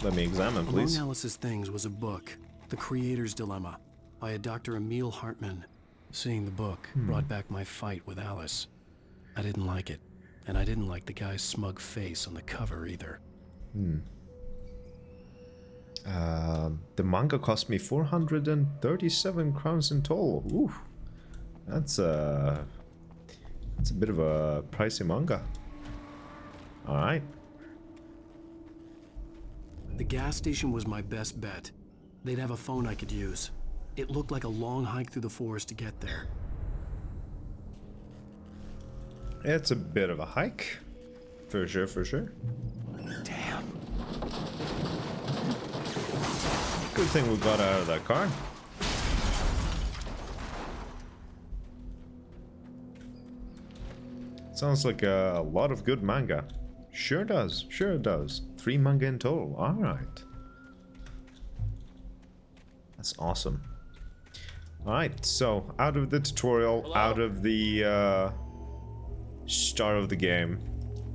Let me examine, please. Among Alice's things was a book, The Creator's Dilemma, by a Dr. Emil Hartman. Seeing the book brought back my fight with Alice. I didn't like it, and I didn't like the guy's smug face on the cover either. The manga cost me 437 crowns in total. Ooh, that's a bit of a pricey manga. All right. The gas station was my best bet. They'd have a phone I could use. It looked like a long hike through the forest to get there. It's a bit of a hike. For sure, for sure. Damn. Good thing we got out of that car. Sounds like a lot of good manga. Sure does, sure it does. 3 manga in total, alright. That's awesome. Alright, so out of the tutorial, Hello? out of the start of the game,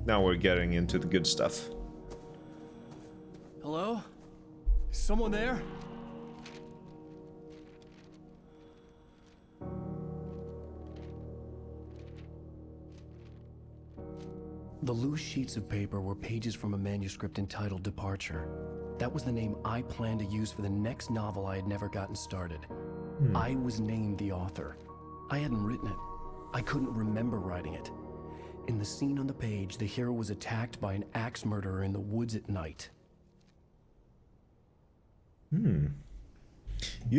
now we're getting into the good stuff. Hello? Is someone there? The loose sheets of paper were pages from a manuscript entitled Departure. That was the name I planned to use for the next novel I had never gotten started. I was named the author. I hadn't written it. I couldn't remember writing it. In the scene on the page, the hero was attacked by an axe murderer in the woods at night. You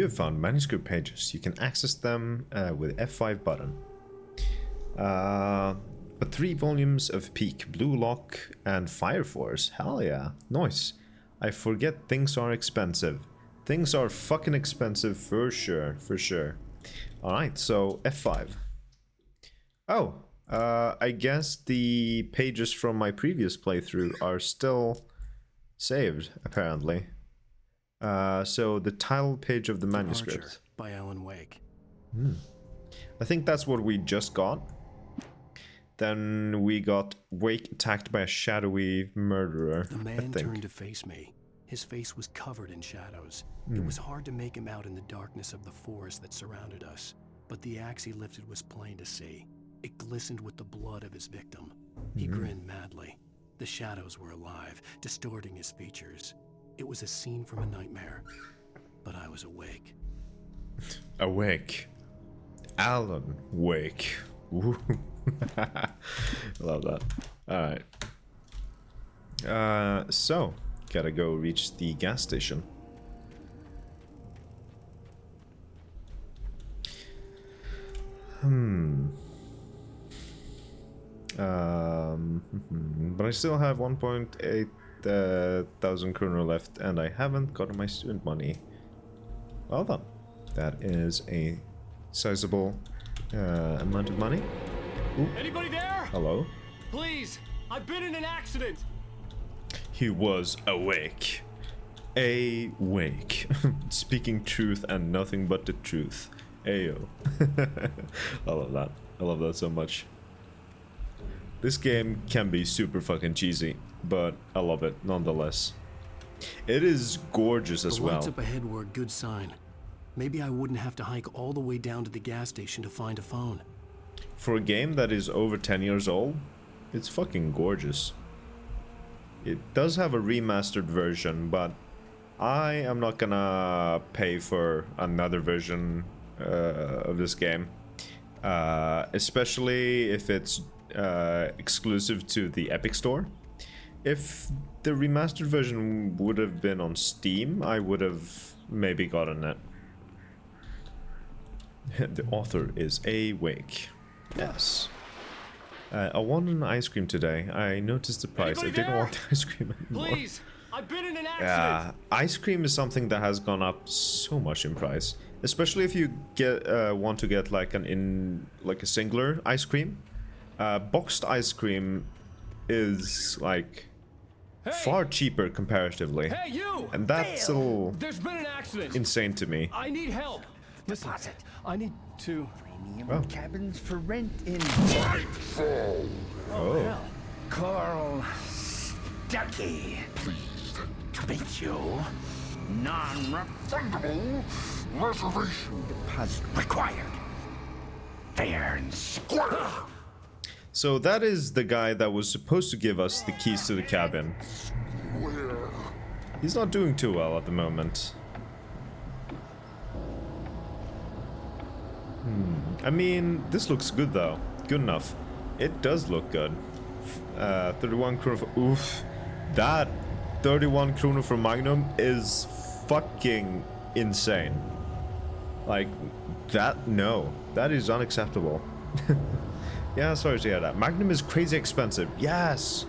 have found manuscript pages. You can access them with F5 button. But 3 volumes of Peak, Blue Lock, and Fire Force. Hell yeah. Nice. I forget things are expensive. Things are fucking expensive for sure, for sure. Alright, so F5. Oh, I guess the pages from my previous playthrough are still saved, apparently. So the title page of the manuscript. Departure by Alan Wake. I think that's what we just got. Then we got Wake attacked by a shadowy murderer. The man turned to face me. His face was covered in shadows. It was hard to make him out in the darkness of the forest that surrounded us, but the axe he lifted was plain to see. It glistened with the blood of his victim. He grinned madly. The shadows were alive, distorting his features. It was a scene from a nightmare, but I was awake. Awake. Alan Wake. Ooh. Love that. Alright. So, gotta go reach the gas station. But I still have 1.8 thousand kroner left, and I haven't gotten my student money. Well done. That is a sizable amount of money. Ooh. Anybody there? Hello? Please, I've been in an accident. He was awake. Awake. Speaking truth and nothing but the truth. Ayo. I love that. I love that so much. This game can be super fucking cheesy, but I love it nonetheless. It is gorgeous as The well. lights up ahead were a good sign. Maybe I wouldn't have to hike all the way down to the gas station to find a phone. For a game that is over 10 years old, it's fucking gorgeous. It does have a remastered version, but I am not gonna pay for another version of this game. Especially if it's exclusive to the Epic Store. If the remastered version would have been on Steam, I would have maybe gotten it. The author is A. Wake. Yes. I wanted an ice cream today. I noticed the price. Anybody I didn't there? want ice cream anymore. Please, I've been in an accident. Yeah, ice cream is something that has gone up so much in price, especially if you want to get like a singular ice cream. Boxed ice cream is like far cheaper comparatively, Hey, you! and that's a little There's been an accident. insane to me. I need help. Listen, I need to. Oh. Cabins for rent in Oh. Hell. Carl Stuckey. Pleased to meet you. Non-refundable reservation deposit required. Fair and square. So that is the guy that was supposed to give us the keys to the cabin. He's not doing too well at the moment. I mean, this looks good though. Good enough. It does look good. 31 kroner for... Oof. That 31 kroner for Magnum is fucking insane. Like, that... No. That is unacceptable. Yeah, sorry to hear that. Magnum is crazy expensive. Yes!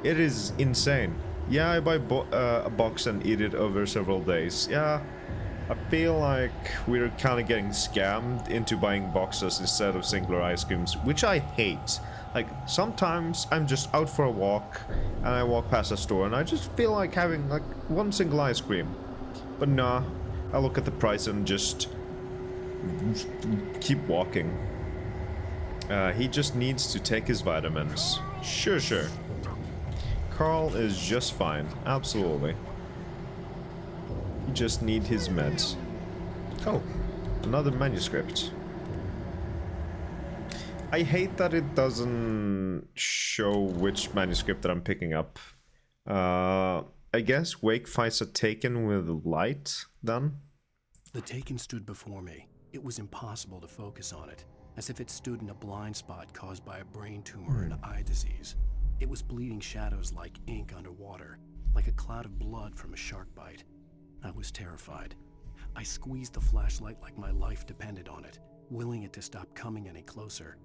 It is insane. Yeah, I buy a box and eat it over several days. Yeah. I feel like we're kind of getting scammed into buying boxes instead of singular ice creams, which I hate. Like, sometimes I'm just out for a walk and I walk past a store and I just feel like having like one single ice cream. But nah, I look at the price and just keep walking. He just needs to take his vitamins. Sure. Carl is just fine. Absolutely. You just need his meds. Oh, another manuscript. I hate that it doesn't show which manuscript that I'm picking up. I guess Wake fights a Taken with light, then? The Taken stood before me. It was impossible to focus on it, as if it stood in a blind spot caused by a brain tumor and eye disease. It was bleeding shadows like ink underwater, like a cloud of blood from a shark bite. I was terrified. I squeezed the flashlight like my life depended on it, willing it to stop coming any closer.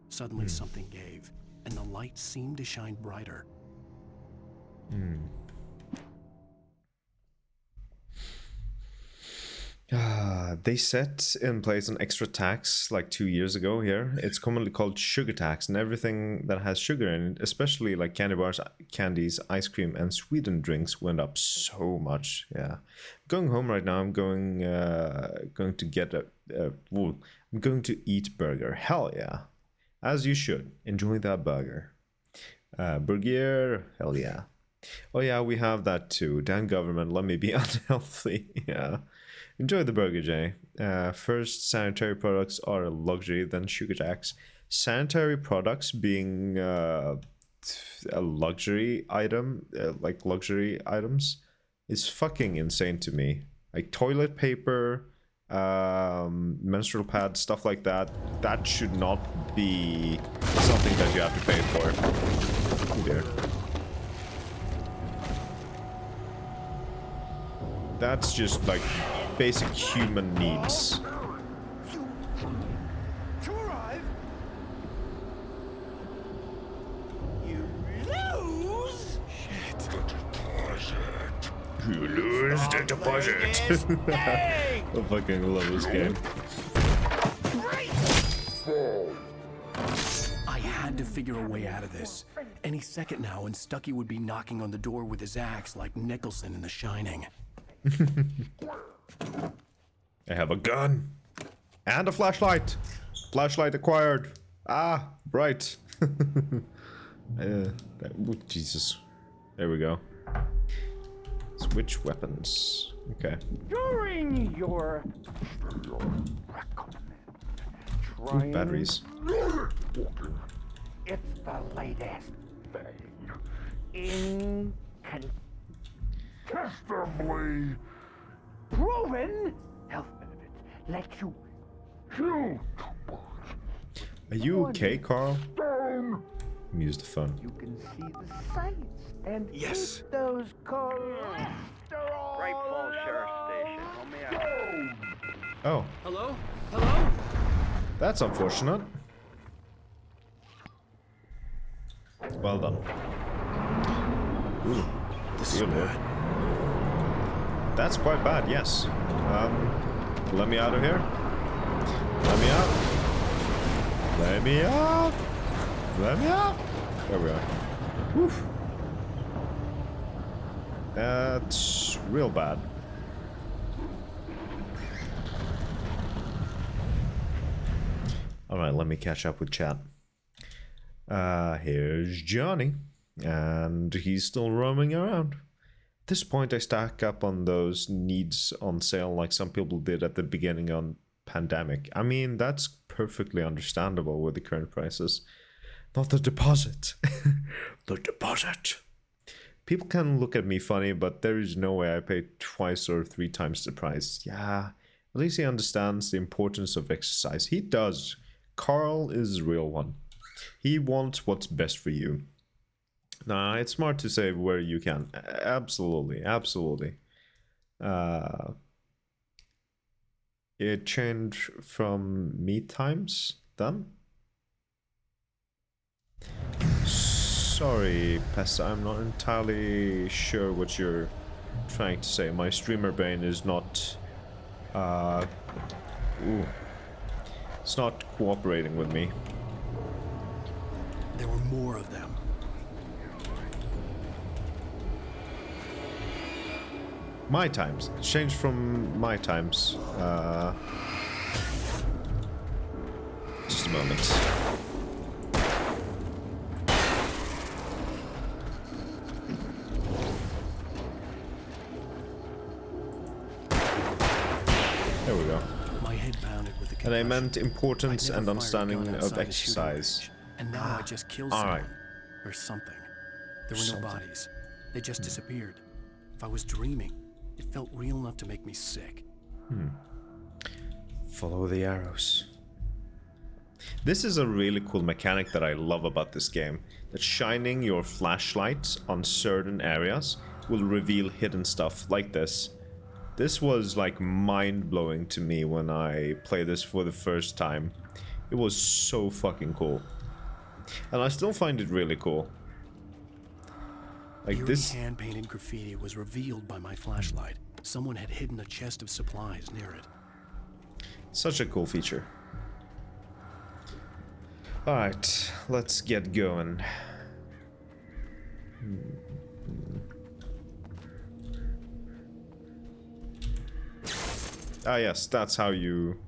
Suddenly something gave, and the light seemed to shine brighter. They set in place an extra tax like 2 years ago here. It's commonly called sugar tax, and everything that has sugar in it, especially like candy bars, candies, ice cream, and sweetened drinks went up so much. Yeah, going home right now. I'm going to get I'm going to eat burger. Hell yeah, as you should. Enjoy that burger. Burger. Hell yeah. Oh yeah, we have that too. Damn government, let me be unhealthy. Yeah. Enjoy the burger, Jay. First, sanitary products are a luxury, then sugar tax. Sanitary products being a luxury item, like luxury items, is fucking insane to me. Like toilet paper, menstrual pads, stuff like that. That should not be something that you have to pay for. Oh dear. That's just like basic human needs. To arrive, you lose. Shit. You lose the deposit. I fucking love this game. I had to figure a way out of this. Any second now, and Stuckey would be knocking on the door with his axe like Nicholson in The Shining. I have a gun and a flashlight. Flashlight acquired. Ah, bright. Jesus. There we go. Switch weapons. Okay. During your Ooh, batteries. It's the latest thing. Incontestably proven health benefits let you kill. Are you okay, Carl? Stone. Let me use the phone. You can see the sights and Yes. eat those cholesterol. Great Falls Sheriff Station. How may Oh, Hello? Hello? that's unfortunate. Well done. Ooh, This is dear Lord. bad. That's quite bad, yes. Let me out of here. Let me out. Let me out. Let me out. There we are. Woof. That's real bad. Alright, let me catch up with chat. Here's Johnny. And he's still roaming around. At this point, I stack up on those needs on sale like some people did at the beginning on pandemic. I mean, that's perfectly understandable with the current prices. Not the deposit. The deposit. People can look at me funny, but there is no way I pay twice or 3 times the price. Yeah, at least he understands the importance of exercise. He does. Carl is a real one. He wants what's best for you. Nah, it's smart to save where you can. Absolutely, absolutely. It changed from meet times then? Sorry, Pesta, I'm not entirely sure what you're trying to say. My streamer brain is not... it's not cooperating with me. There were more of them. My times. It's changed from my times. Just a moment. There we go. My head pounded with the And I concussion. meant importance I'd never and fired a understanding gun of outside a shooting exercise. range, and now I just killed All someone. right. Or something. There were no bodies. They just disappeared. If I was dreaming, it felt real enough to make me sick. Follow the arrows. This is a really cool mechanic that I love about this game. That shining your flashlight on certain areas will reveal hidden stuff like this. This was like mind-blowing to me when I played this for the first time. It was so fucking cool. And I still find it really cool. Like Eerie this... hand-painted graffiti was revealed by my flashlight. Someone had hidden a chest of supplies near it. Such a cool feature. Alright, let's get going. Ah yes, that's how you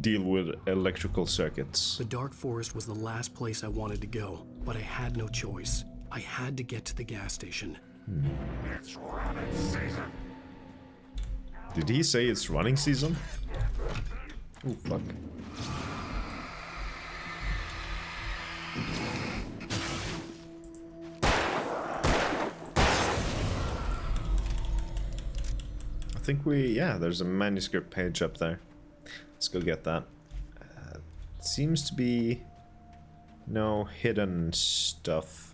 deal with electrical circuits. The Dark Forest was the last place I wanted to go, but I had no choice. I had to get to the gas station. It's rabbit season. Did he say it's running season? Oh fuck. I think yeah, there's a manuscript page up there. Let's go get that. Seems to be no hidden stuff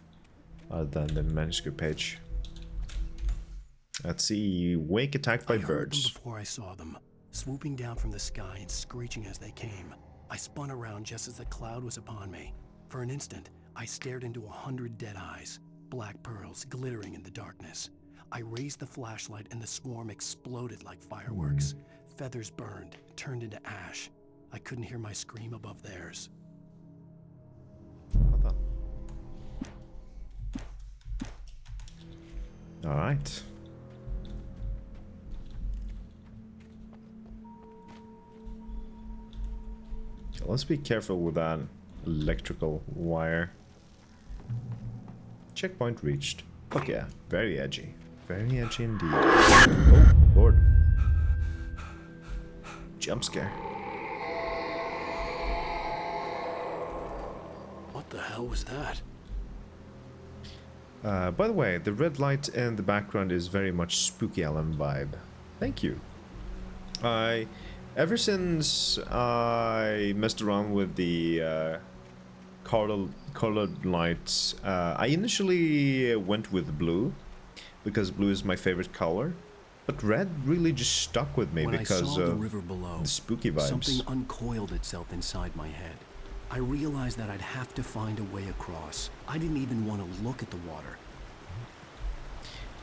other than the manuscript page. Let's see. Wake attacked by I heard birds. them before I saw them, swooping down from the sky and screeching as they came. I spun around just as the cloud was upon me. For an instant, I stared into 100 dead eyes, black pearls glittering in the darkness. I raised the flashlight and the swarm exploded like fireworks. Feathers burned, turned into ash. I couldn't hear my scream above theirs. Hold on. All right. Let's be careful with that electrical wire. Checkpoint reached. Fuck yeah, very edgy. Very edgy indeed. Oh, Lord. Jump scare. What the hell was that? By the way, the red light in the background is very much Spooky Alan vibe. Thank you. Ever since I messed around with the colored lights, I initially went with blue because blue is my favorite color. But red really just stuck with me When because I saw the of river below, the spooky vibes. something uncoiled itself inside my head. I realized that I'd have to find a way across. I didn't even want to look at the water.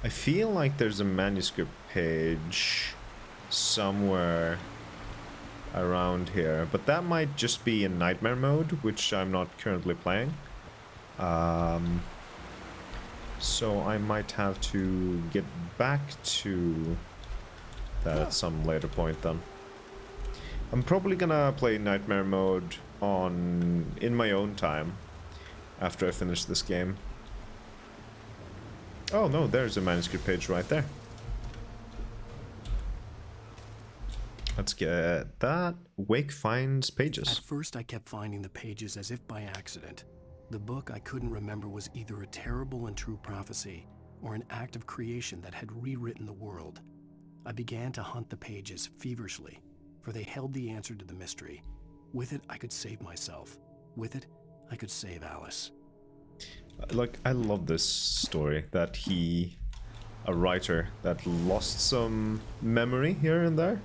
I feel like there's a manuscript page somewhere around here, but that might just be in nightmare mode, which I'm not currently playing. So I might have to get back to that at some later point then. I'm probably gonna play nightmare mode in my own time after I finish this game. Oh no, there's a manuscript page right there. Let's get that. Wake finds pages. At first I kept finding the pages as if by accident. The book I couldn't remember was either a terrible and true prophecy or an act of creation that had rewritten the world. I began to hunt the pages feverishly, for they held the answer to the mystery. With it, I could save myself. With it, I could save Alice. Like, I love this story that a writer that lost some memory here and there,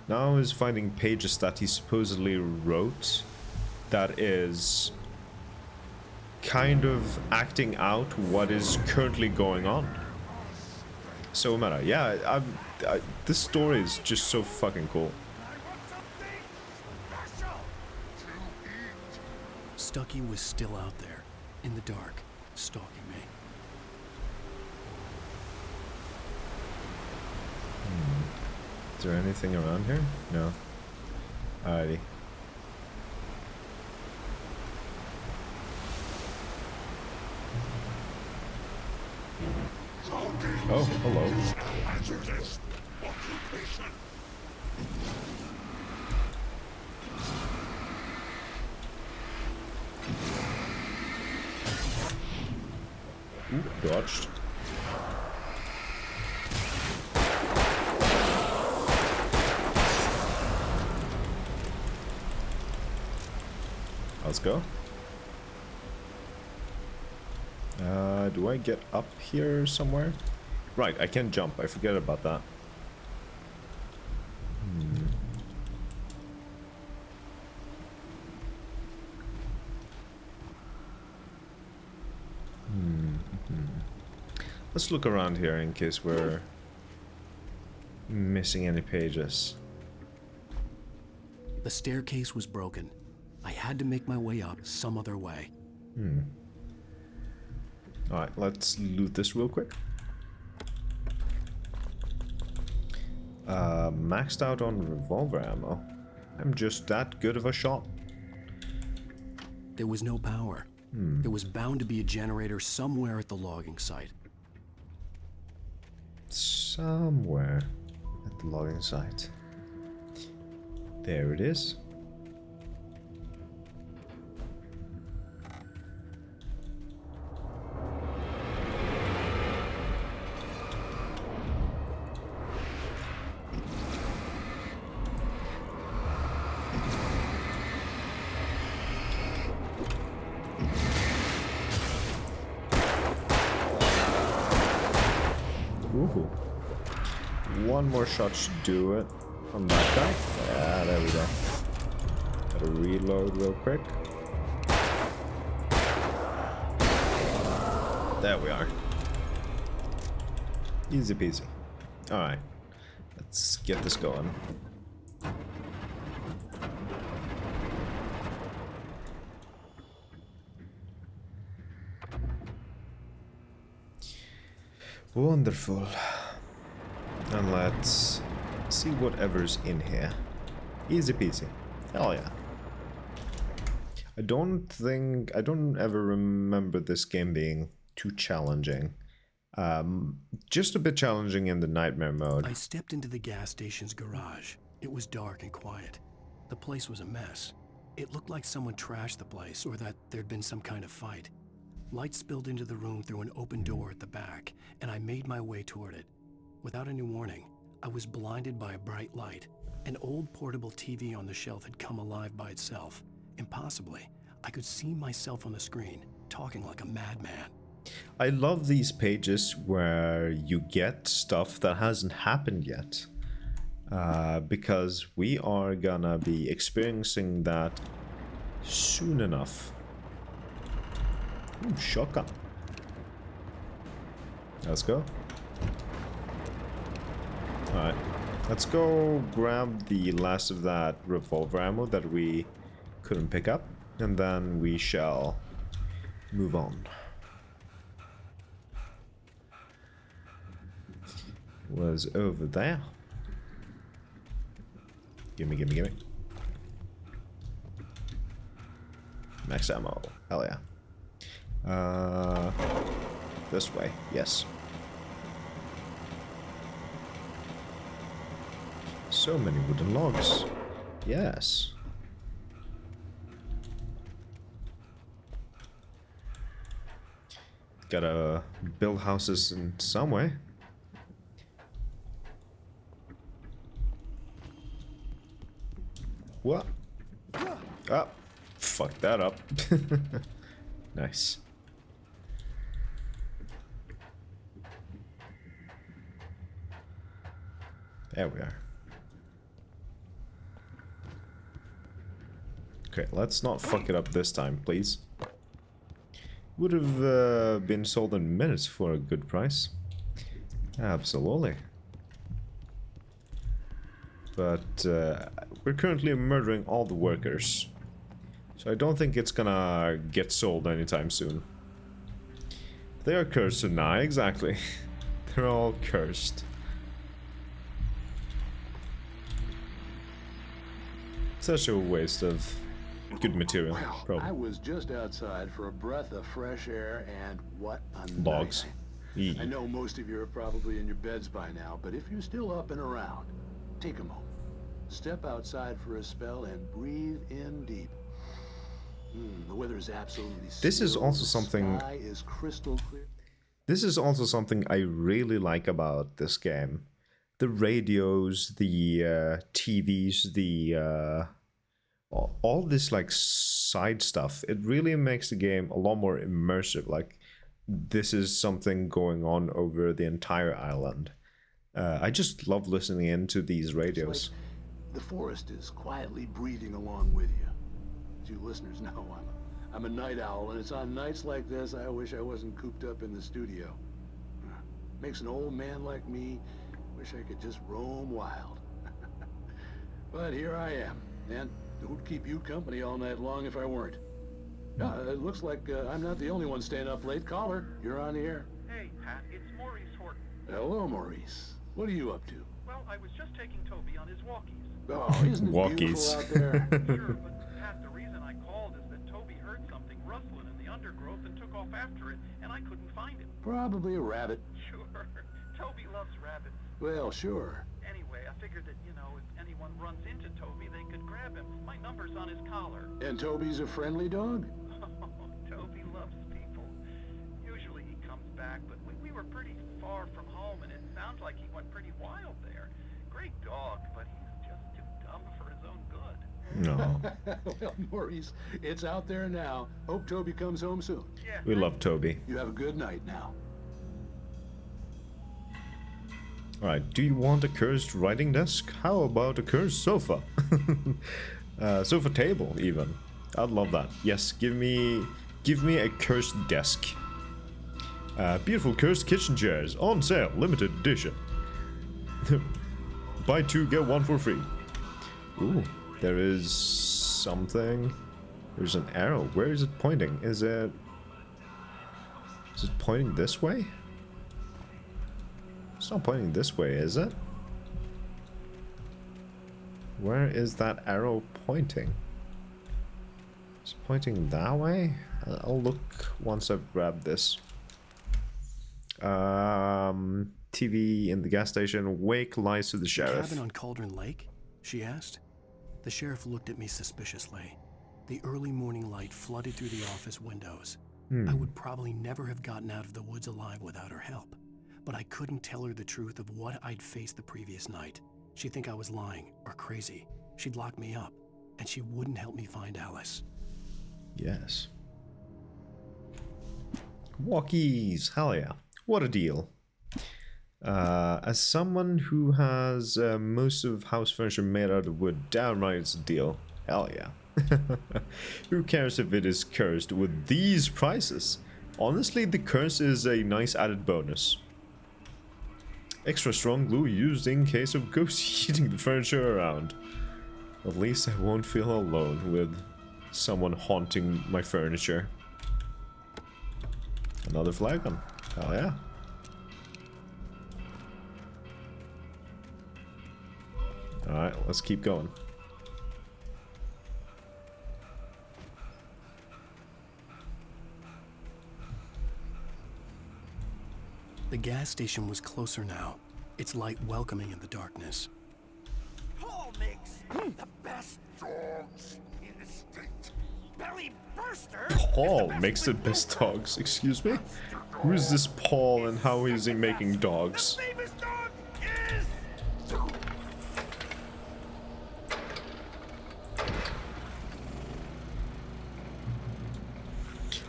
now is finding pages that he supposedly wrote that is kind of acting out what is currently going on. So meta. Yeah, this story is just so fucking cool. Stucky was still out there, in the dark, stalking me. Is there anything around here? No. Alrighty. Oh, hello. Ooh, dodged. Let's go. Do I get up here somewhere? Right, I can jump. I forget about that. Let's look around here in case we're missing any pages. The staircase was broken. I had to make my way up some other way. Alright, let's loot this real quick. Maxed out on revolver ammo. I'm just that good of a shot. There was no power. There was bound to be a generator somewhere at the logging site. Somewhere at the logging site. There it is. Ooh. One more shot should do it on that guy. Yeah, there we go. Gotta reload real quick. There we are. Easy peasy. Alright. Let's get this going. Wonderful. And let's see whatever's in here. Easy peasy. Hell yeah. I don't ever remember this game being too challenging. Just a bit challenging in the nightmare mode. I stepped into the gas station's garage. It was dark and quiet. The place was a mess. It looked like someone trashed the place or that there'd been some kind of fight. Light spilled into the room through an open door at the back, and I made my way toward it. Without any warning, I was blinded by a bright light. An old portable TV on the shelf had come alive by itself. Impossibly, I could see myself on the screen, talking like a madman. I love these pages where you get stuff that hasn't happened yet. Because we are gonna be experiencing that soon enough. Ooh, shotgun. Let's go. Alright. Let's go grab the last of that revolver ammo that we couldn't pick up. And then we shall move on. Was over there. Gimme, gimme, gimme. Max ammo. Hell yeah. This way. Yes. So many wooden logs. Yes. Gotta build houses in some way. What? Oh, fuck that up. Nice. There we are. Okay, let's not fuck it up this time, please. Would have been sold in minutes for a good price. Absolutely. But we're currently murdering all the workers. So I don't think it's gonna get sold anytime soon. They are cursed tonight, exactly. They're all cursed. Such a waste of good material, Well, probably. I was just outside for a breath of fresh air, and what a Logs. night. I know most of you are probably in your beds by now, but if you're still up and around, take a moment. Step outside for a spell and breathe in deep. The weather is absolutely This is still, also the something. sky is crystal clear. This is also something I really like about this game. The radios, the TVs, the all this like side stuff. It really makes the game a lot more immersive. Like this is something going on over the entire island. I just love listening into these radios. The forest is quietly breathing along with you. As you listeners know, I'm a night owl, and it's on nights like this I wish I wasn't cooped up in the studio. Makes an old man like me wish I could just roam wild. But here I am, and it would keep you company all night long if I weren't. It looks like I'm not the only one staying up late. Caller, you're on the air. Hey, Pat, it's Maurice Horton. Hello, Maurice. What are you up to? Well, I was just taking Toby on his walkies. Oh, isn't it beautiful out there? Sure, but Pat, the reason I called is that Toby heard something rustling in the undergrowth and took off after it, and I couldn't find it. Probably a rabbit. Sure. Toby loves rabbits. Well, sure. Anyway, I figured that, you know, if anyone runs into Toby, they could grab him. My number's on his collar. And Toby's a friendly dog? Oh, Toby loves people. Usually he comes back, but we were pretty far from home, and it sounds like he went pretty wild there. Great dog, but he's just too dumb for his own good. No. Well, Maurice, it's out there now. Hope Toby comes home soon. Yeah. We love Toby. You have a good night now. Alright, do you want a cursed writing desk? How about a cursed sofa? Sofa table, even. I'd love that. Yes, give me a cursed desk. Beautiful cursed kitchen chairs, on sale, limited edition. Buy two, get one for free. Ooh, there is something. There's an arrow. Where is it pointing? Is it pointing this way? It's not pointing this way, is it? Where is that arrow pointing? It's pointing that way? I'll look once I've grabbed this. TV in the gas station. Wake lies to the sheriff. Cabin on Cauldron Lake? She asked. The sheriff looked at me suspiciously. The early morning light flooded through the office windows. I would probably never have gotten out of the woods alive without her help. But I couldn't tell her the truth of what I'd faced the previous night. She'd think I was lying or crazy. She'd lock me up, and she wouldn't help me find Alice. Yes. Walkies, hell yeah. What a deal. As someone who has most of house furniture made out of wood, damn right it's a deal. Hell yeah. Who cares if it is cursed with these prices? Honestly, the curse is a nice added bonus. Extra strong glue used in case of ghosts eating the furniture around. At least I won't feel alone with someone haunting my furniture. Another flagon. Hell yeah. Alright, let's keep going. The gas station was closer now, its light welcoming in the darkness. Paul makes the best dogs in the state. Belly burster. Paul makes the best dogs. Excuse me? Who is this Paul and how is he making dogs? Famous dog is.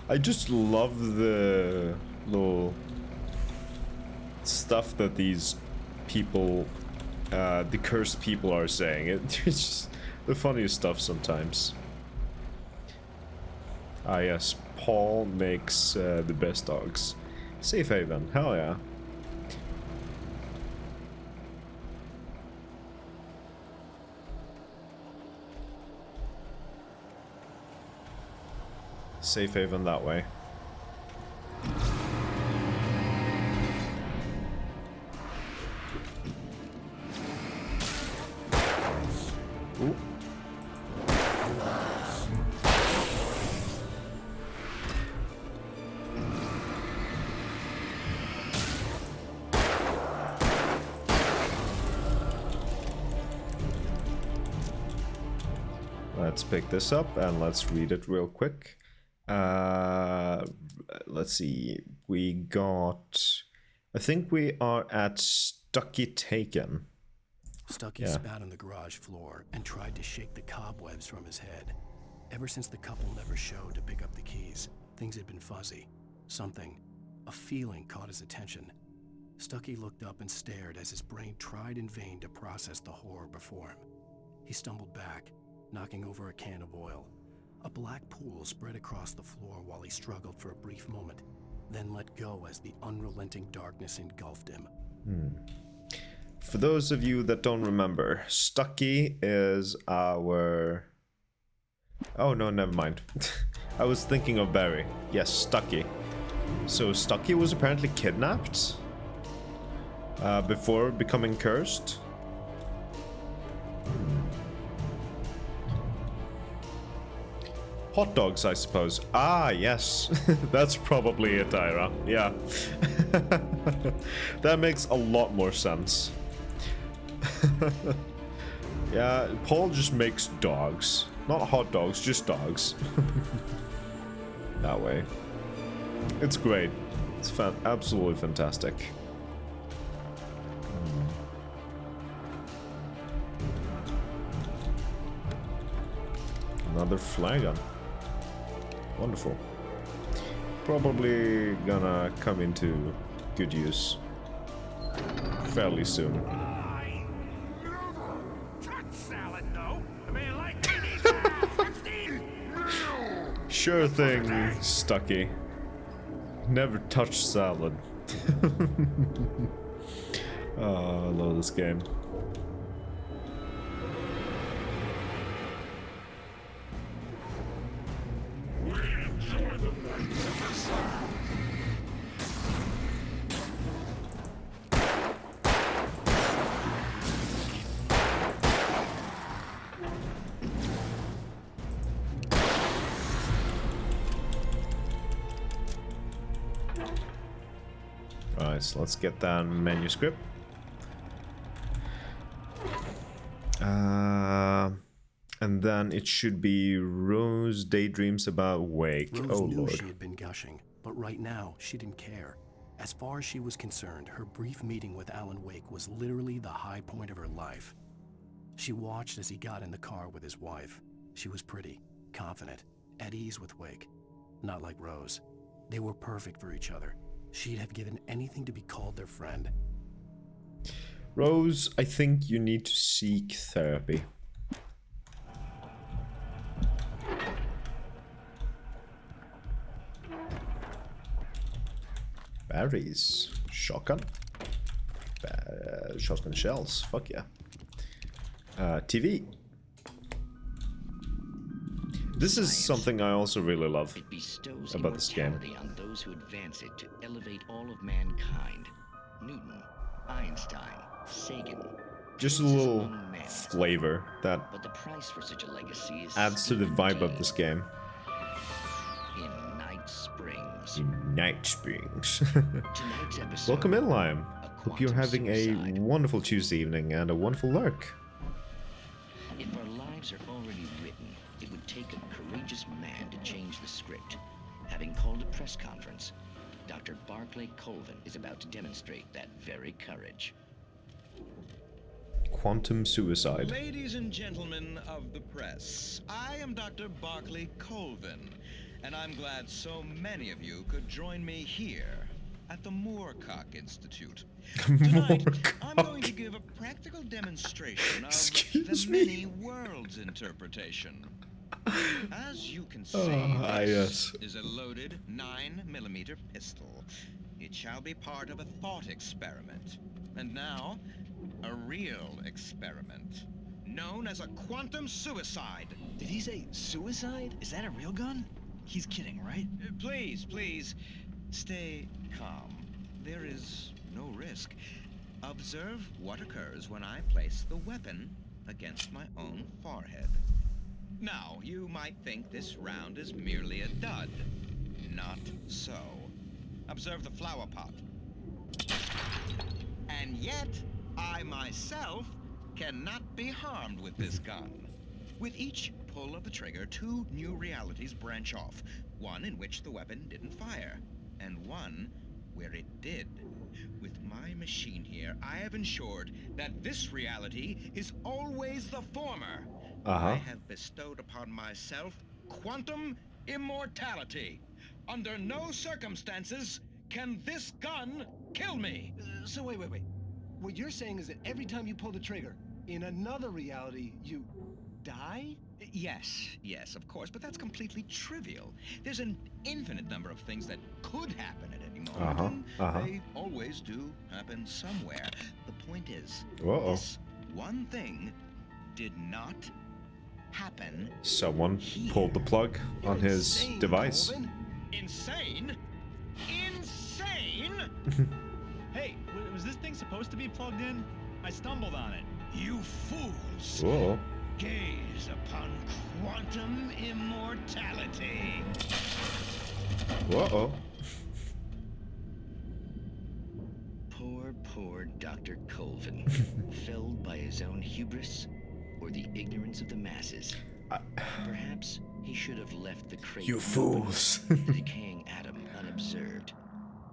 I just love the little stuff that these people, the cursed people are saying. It's just the funniest stuff sometimes. Ah yes, Paul makes the best dogs. Safe haven, hell yeah. Safe haven that way. Ooh. Let's pick this up and let's read it real quick. Let's see. We got... I think we are at Stucky Taken. Stucky spat on the garage floor and tried to shake the cobwebs from his head. Ever since the couple never showed to pick up the keys, things had been fuzzy. Something, a feeling caught his attention. Stucky looked up and stared as his brain tried in vain to process the horror before him. He stumbled back, knocking over a can of oil. A black pool spread across the floor while he struggled for a brief moment, then let go as the unrelenting darkness engulfed him. For those of you that don't remember, Stucky is our... Oh no, never mind. I was thinking of Barry. Yes, Stucky. So Stucky was apparently kidnapped before becoming cursed. Hot dogs, I suppose. Ah, yes. That's probably it, Ira. Yeah. That makes a lot more sense. Yeah, Paul just makes dogs. Not hot dogs, just dogs. That way. It's great. It's absolutely fantastic. Another flagon. Wonderful. Probably gonna come into good use fairly soon. Sure thing, Stucky. Never touch salad. Oh, I love this game. Right, so let's get that manuscript. And then it should be Rose daydreams about Wake. Rose knew Lord. she had been gushing, but right now she didn't care. As far as she was concerned, her brief meeting with Alan Wake was literally the high point of her life. She watched as he got in the car with his wife. She was pretty, confident, at ease with Wake. Not like Rose. They were perfect for each other. She'd have given anything to be called their friend. Rose, I think you need to seek therapy. Berries. Shotgun. Shotgun shells. Fuck yeah. TV. This is something I also really love about this game. On those who advance it to elevate all of mankind. Newton, Einstein, Sagan. Just a little flavor that But the price for such a legacy is adds to the vibe of this game. In Night Springs. In Night Springs. Tonight's episode. Welcome in, Lime. Hope you're having a wonderful Tuesday evening and a wonderful lurk. If our lives are already written, it would take a courageous man to change the script. Having called a press conference, Dr. Barclay Colvin is about to demonstrate that very courage. Quantum suicide. Ladies and gentlemen of the press, I am Dr. Barclay Colvin, and I'm glad so many of you could join me here at the Moorcock Institute. Tonight, I'm going to give a practical demonstration of the many worlds interpretation. As you can see, this is a loaded 9mm pistol. It shall be part of a thought experiment. And now, a real experiment, known as a quantum suicide. Did he say suicide? Is that a real gun? He's kidding, right? Please, stay calm. There is no risk. Observe what occurs when I place the weapon against my own forehead. Now, you might think this round is merely a dud. Not so. Observe the flower pot. And yet, I myself cannot be harmed with this gun. With each pull of the trigger, 2 new realities branch off. One in which the weapon didn't fire, and one where it did. With my machine here, I have ensured that this reality is always the former. I have bestowed upon myself quantum immortality. Under no circumstances can this gun kill me. So wait. What you're saying is that every time you pull the trigger, in another reality, you die? Yes, of course, but that's completely trivial. There's an infinite number of things that could happen at any moment, and they always do happen somewhere. The point is, this one thing did not happen. Someone pulled the plug on his device. Colvin. Insane? Hey, was this thing supposed to be plugged in? I stumbled on it. You fools! Whoa. Gaze upon quantum immortality. Whoa. Poor Dr. Colvin, felled by his own hubris or the ignorance of the masses. Perhaps he should have left the crate. You fools! The decaying atom unobserved.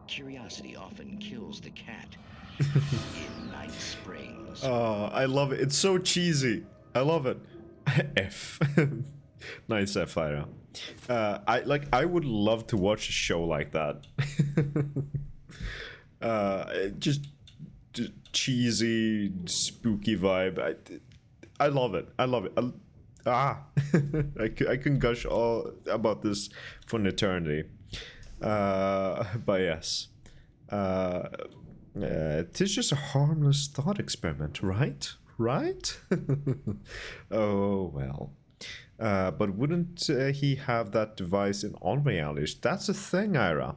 Curiosity often kills the cat. In Night Springs. Oh, I love it. It's so cheesy. I love it. F. Nice F, Ira. I would love to watch a show like that. Just cheesy, spooky vibe. I love it. I can gush all about this for an eternity. But yes. It is just a harmless thought experiment, right? Oh, well. But wouldn't he have that device in all realities? That's the thing, Ira.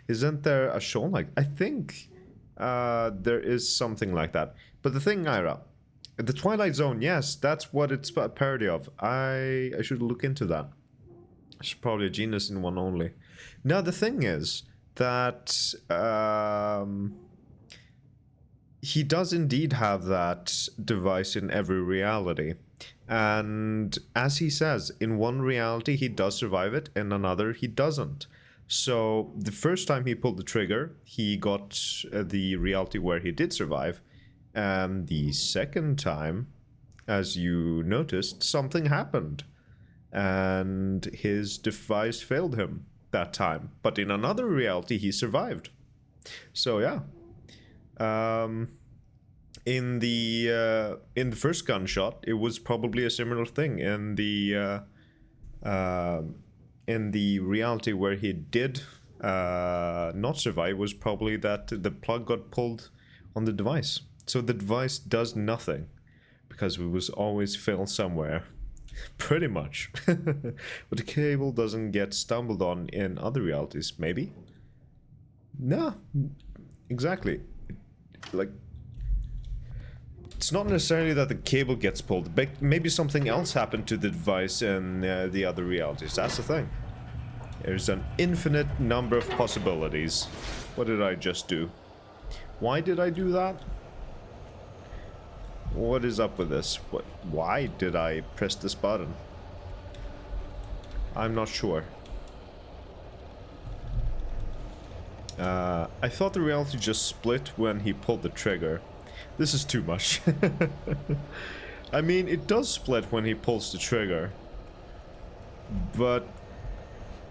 Isn't there a show like... I think there is something like that. But the thing, Ira, the Twilight Zone, yes, that's what it's a parody of. I should look into that. It's probably a Genius in one only. Now, the thing is that... he does indeed have that device in every reality. And as he says, in one reality he does survive it, in another he doesn't. So the first time he pulled the trigger, he got the reality where he did survive. And the second time, as you noticed, something happened. And his device failed him. that time, but in another reality he survived. So yeah, in the first gunshot, it was probably a similar thing. In the reality where he did not survive, was probably that the plug got pulled on the device. So the device does nothing because it was always failed somewhere, pretty much. But the cable doesn't get stumbled on in other realities, maybe? No, exactly. Like, it's not necessarily that the cable gets pulled, but maybe something else happened to the device in the other realities. That's the thing. There's an infinite number of possibilities. What did I just do? Why did I do that? What is up with this? Why did I press this button? I'm not sure. I thought the reality just split when he pulled the trigger. This is too much. I mean, it does split when he pulls the trigger, but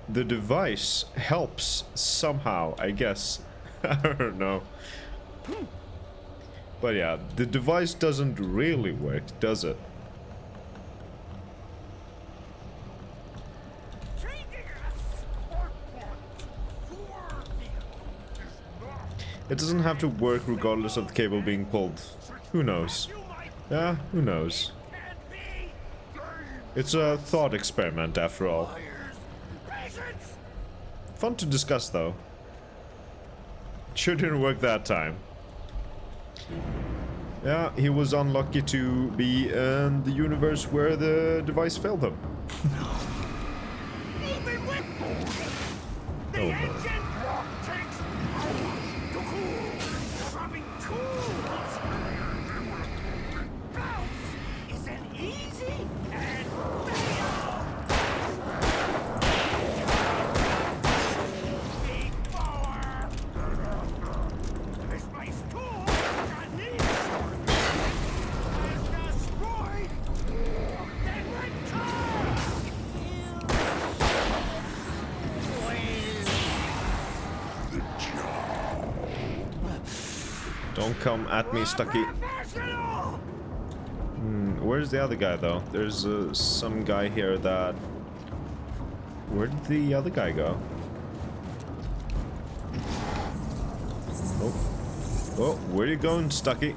the device helps somehow, I guess. I don't know. But yeah, the device doesn't really work, does it? It doesn't have to work regardless of the cable being pulled. Who knows? Yeah, who knows? It's a thought experiment after all. Fun to discuss though. Sure didn't work that time. Yeah, he was unlucky to be in the universe where the device failed him. Oh no. Don't come at me, Stucky. Where's the other guy, though? There's some guy here that... Where did the other guy go? Oh. Oh, where are you going, Stucky?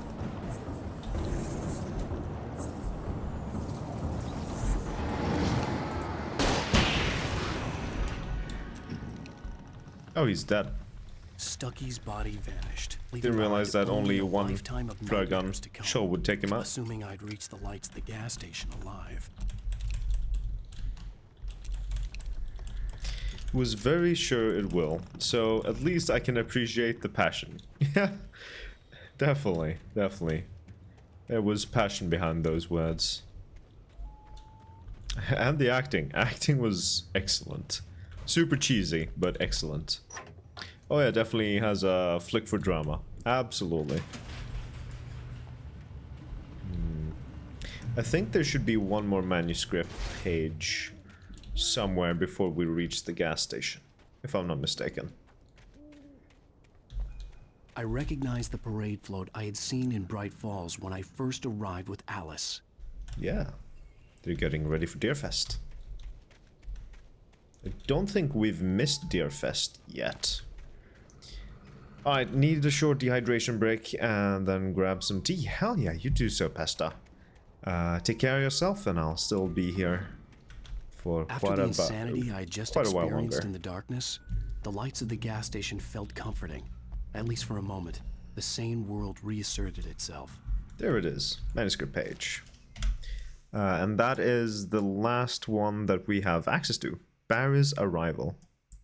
Oh, he's dead. Stucky's body vanished. Didn't realize that only one Dragon show would take him out. Assuming I'd reach the lights of the gas station alive. Was very sure it will, so at least I can appreciate the passion. Yeah, definitely, definitely. There was passion behind those words. And the acting. Acting was excellent. Super cheesy, but excellent. Oh yeah, definitely has a flick for drama. Absolutely. I think there should be one more manuscript page somewhere before we reach the gas station, if I'm not mistaken. I recognized the parade float I had seen in Bright Falls when I first arrived with Alice. Yeah, they're getting ready for Deerfest. I don't think we've missed Deerfest yet. Alright, need a short dehydration break and then grab some tea. Hell yeah, you do so, Pesta. Take care of yourself and I'll still be here for After the insanity I just experienced in the darkness, the lights of the gas station felt comforting. At least for a moment. The sane world reasserted itself. There it is. Manuscript page. And that is the last one that we have access to. Barry's arrival.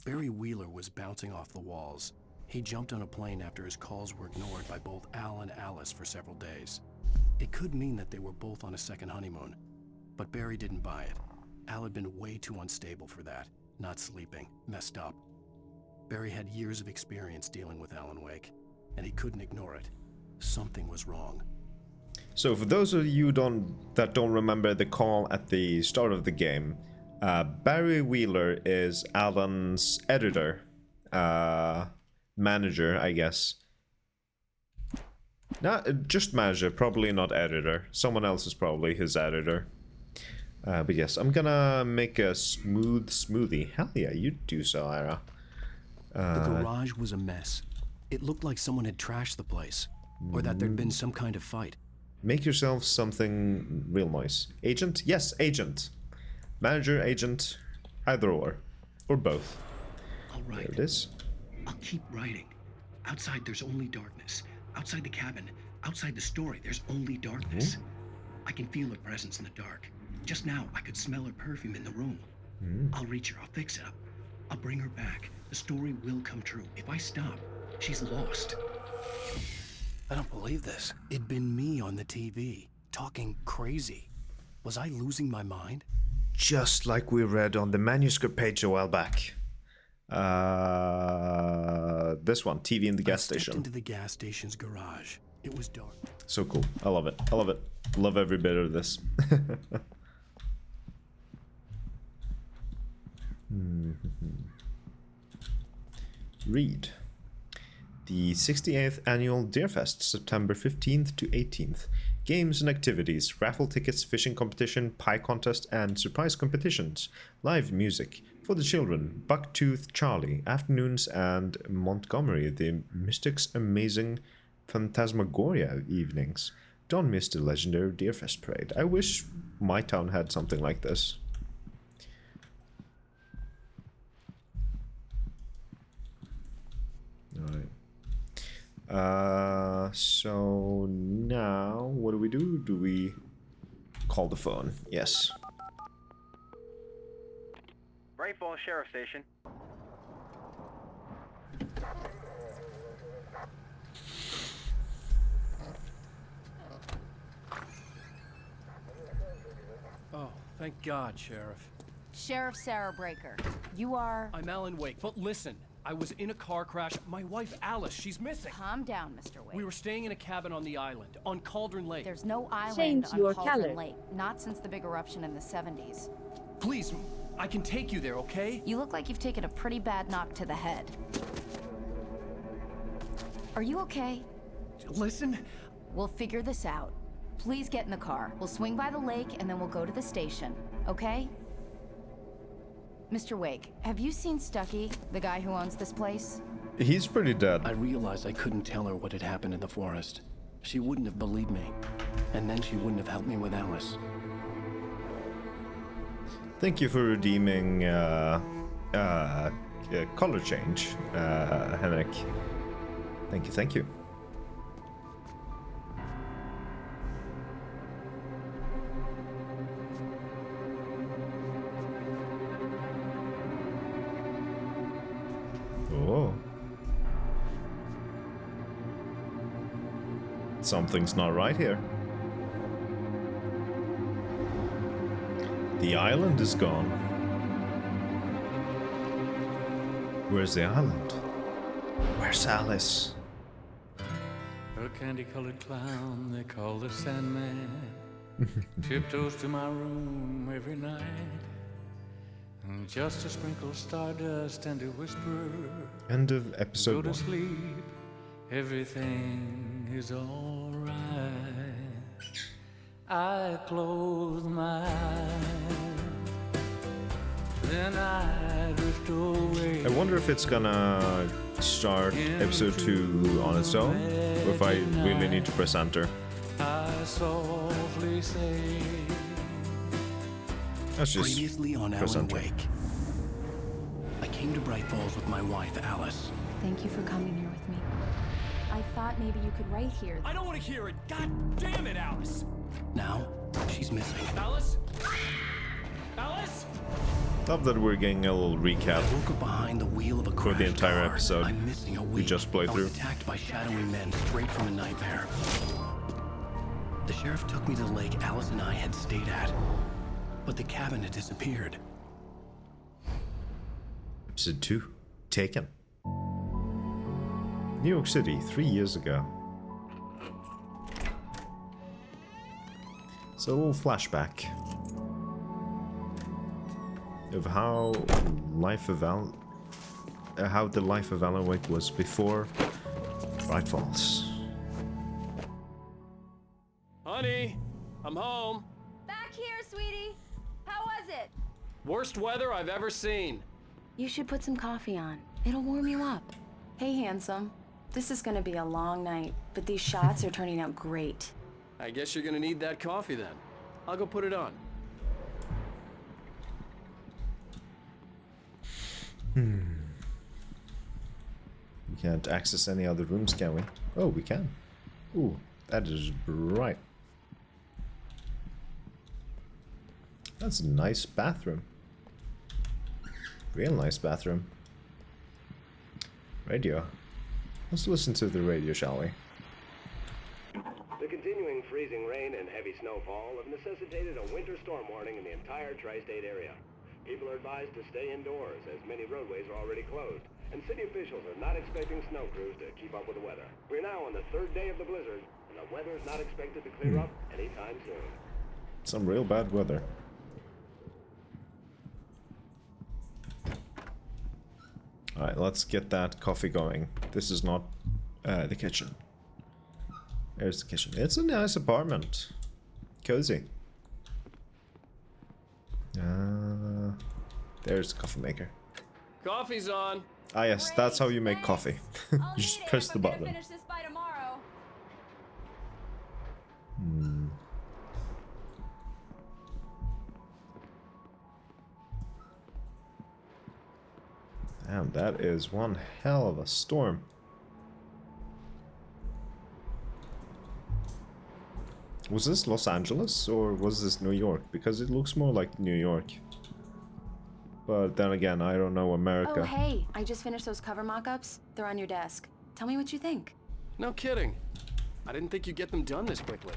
Barry Wheeler was bouncing off the walls. He jumped on a plane after his calls were ignored by both Al and Alice for several days. It could mean that they were both on a second honeymoon. But Barry didn't buy it. Al had been way too unstable for that. Not sleeping. Messed up. Barry had years of experience dealing with Alan Wake, and he couldn't ignore it. Something was wrong. So for those of you that don't remember the call at the start of the game, Barry Wheeler is Alan's editor, manager, I guess. Not just manager, probably not editor. Someone else is probably his editor. But yes, I'm gonna make a smoothie. Hell yeah, you do so, Ira. The garage was a mess. It looked like someone had trashed the place, or that there'd been some kind of fight. Make yourself something real nice. Agent? Yes, agent. Manager, agent, either or both. All right. There it is. I'll keep writing. Outside, there's only darkness. Outside the cabin, outside the story, there's only darkness. I can feel her presence in the dark. Just now, I could smell her perfume in the room. I'll reach her. I'll fix it up. I'll bring her back. The story will come true. If I stop, she's lost. I don't believe this. It'd been me on the TV, talking crazy. Was I losing my mind? Just like we read on the manuscript page a while back. This one, TV in the gas station. Into the gas station's garage. It was dark. So cool. I love it. I love it. Love every bit of this. Read. The 68th Annual Deerfest, September 15th to 18th. Games and activities, raffle tickets, fishing competition, pie contest, and surprise competitions. Live music for the children, Bucktooth Charlie, afternoons, and Montgomery, the Mystics' amazing Phantasmagoria evenings. Don't miss the legendary Deerfest parade. I wish my town had something like this. Alright. So now, what do? Do we call the phone? Yes. Bright Falls Sheriff Station. Oh, thank God, Sheriff. Sheriff Sarah Breaker, you are... I'm Alan Wake, but listen. I was in a car crash. My wife, Alice, she's missing. Calm down, Mr. Wake. We were staying in a cabin on the island, on Cauldron Lake. There's no island on Cauldron Lake. Not since the big eruption in the 70s. Please, I can take you there, okay? You look like you've taken a pretty bad knock to the head. Are you okay? Listen. We'll figure this out. Please get in the car. We'll swing by the lake and then we'll go to the station, okay? Mr. Wake, have you seen Stucky, the guy who owns this place? He's pretty dead. I realized I couldn't tell her what had happened in the forest. She wouldn't have believed me. And then she wouldn't have helped me with Alice. Thank you for redeeming color change, Henrik. Thank you. Oh. Something's not right here. The island is gone. Where's the island? Where's Alice? A candy-colored clown they call the Sandman tiptoes to my room every night. And just to sprinkle stardust and to whisper, End of episode go 1. to sleep, everything is alright. I close my eyes, then I drift away. I wonder if it's gonna start episode 2 on its own, or if I really need to press enter. I softly say, That's just Previously on press Alan enter. Wake. I came to Bright Falls with my wife, Alice. Thank you for coming here with me. I thought maybe you could write here. I don't want to hear it. God damn it, Alice. Now, she's missing. Alice? Alice? Love that we're getting a little recap I woke up behind the wheel of a for the crashed entire car. episode. I'm missing a We week. just played I through. was attacked by shadowy men straight from a nightmare. The sheriff took me to the lake Alice and I had stayed at, but the cabin had disappeared. Episode 2. Taken. New York City, 3 years ago. So a little flashback. of how the life of Alan Wake was before Bright Falls. Honey, I'm home. Back here, sweetie. How was it? Worst weather I've ever seen. You should put some coffee on. It'll warm you up. Hey, handsome. This is gonna be a long night, but these shots are turning out great. I guess you're gonna need that coffee then. I'll go put it on. We can't access any other rooms, can we? Oh, we can. Ooh, that is bright. That's a nice bathroom. Real nice bathroom. Radio. Let's listen to the radio, shall we? The continuing freezing rain and heavy snowfall have necessitated a winter storm warning in the entire tri-state area. People are advised to stay indoors as many roadways are already closed, and city officials are not expecting snow crews to keep up with the weather. We're now on the 3rd day of the blizzard, and the weather is not expected to clear up anytime soon. Some real bad weather. Alright, let's get that coffee going. This is not the kitchen. There's the kitchen. It's a nice apartment. Cozy. There's the coffee maker. Coffee's on. Ah yes, that's how you make coffee. You just press the button. Finish this by tomorrow. Damn, that is one hell of a storm. Was this Los Angeles or was this New York? Because it looks more like New York. But then again, I don't know America. Oh, hey, I just finished those cover mock-ups. They're on your desk. Tell me what you think. No kidding. I didn't think you'd get them done this quickly.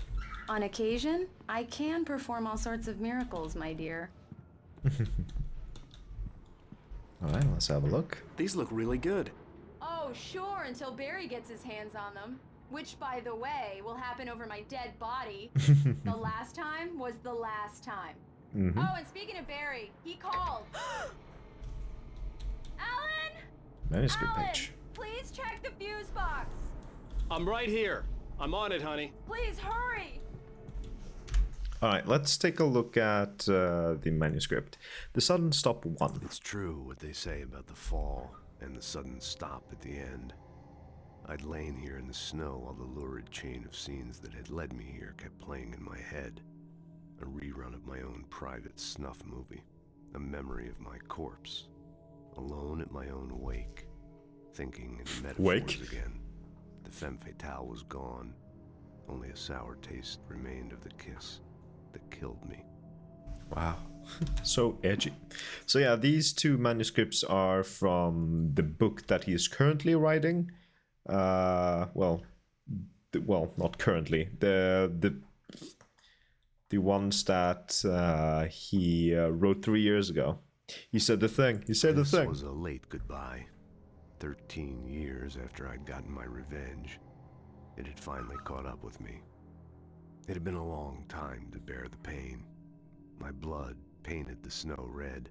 On occasion, I can perform all sorts of miracles, my dear. Alright, let's have a look. These look really good. Oh, sure, until Barry gets his hands on them. Which, by the way, will happen over my dead body. The last time was the last time. Oh, and speaking of Barry, he called. Alan! Manuscript Alan, page. please check the fuse box. I'm right here. I'm on it, honey. Please hurry. Alright, let's take a look at the manuscript. The sudden stop 1. It's true what they say about the fall and the sudden stop at the end. I'd lain here in the snow while the lurid chain of scenes that had led me here kept playing in my head. A rerun of my own private snuff movie. A memory of my corpse. Alone at my own wake. Thinking in metaphors again. The femme fatale was gone. Only a sour taste remained of the kiss that killed me. Wow. So edgy. So yeah, these two manuscripts are from the book that he is currently writing. Well, not currently. The ones that he wrote 3 years ago. He said the thing. He said the thing. This was a late goodbye. 13 years after I'd gotten my revenge, it had finally caught up with me. It had been a long time to bear the pain. My blood painted the snow red.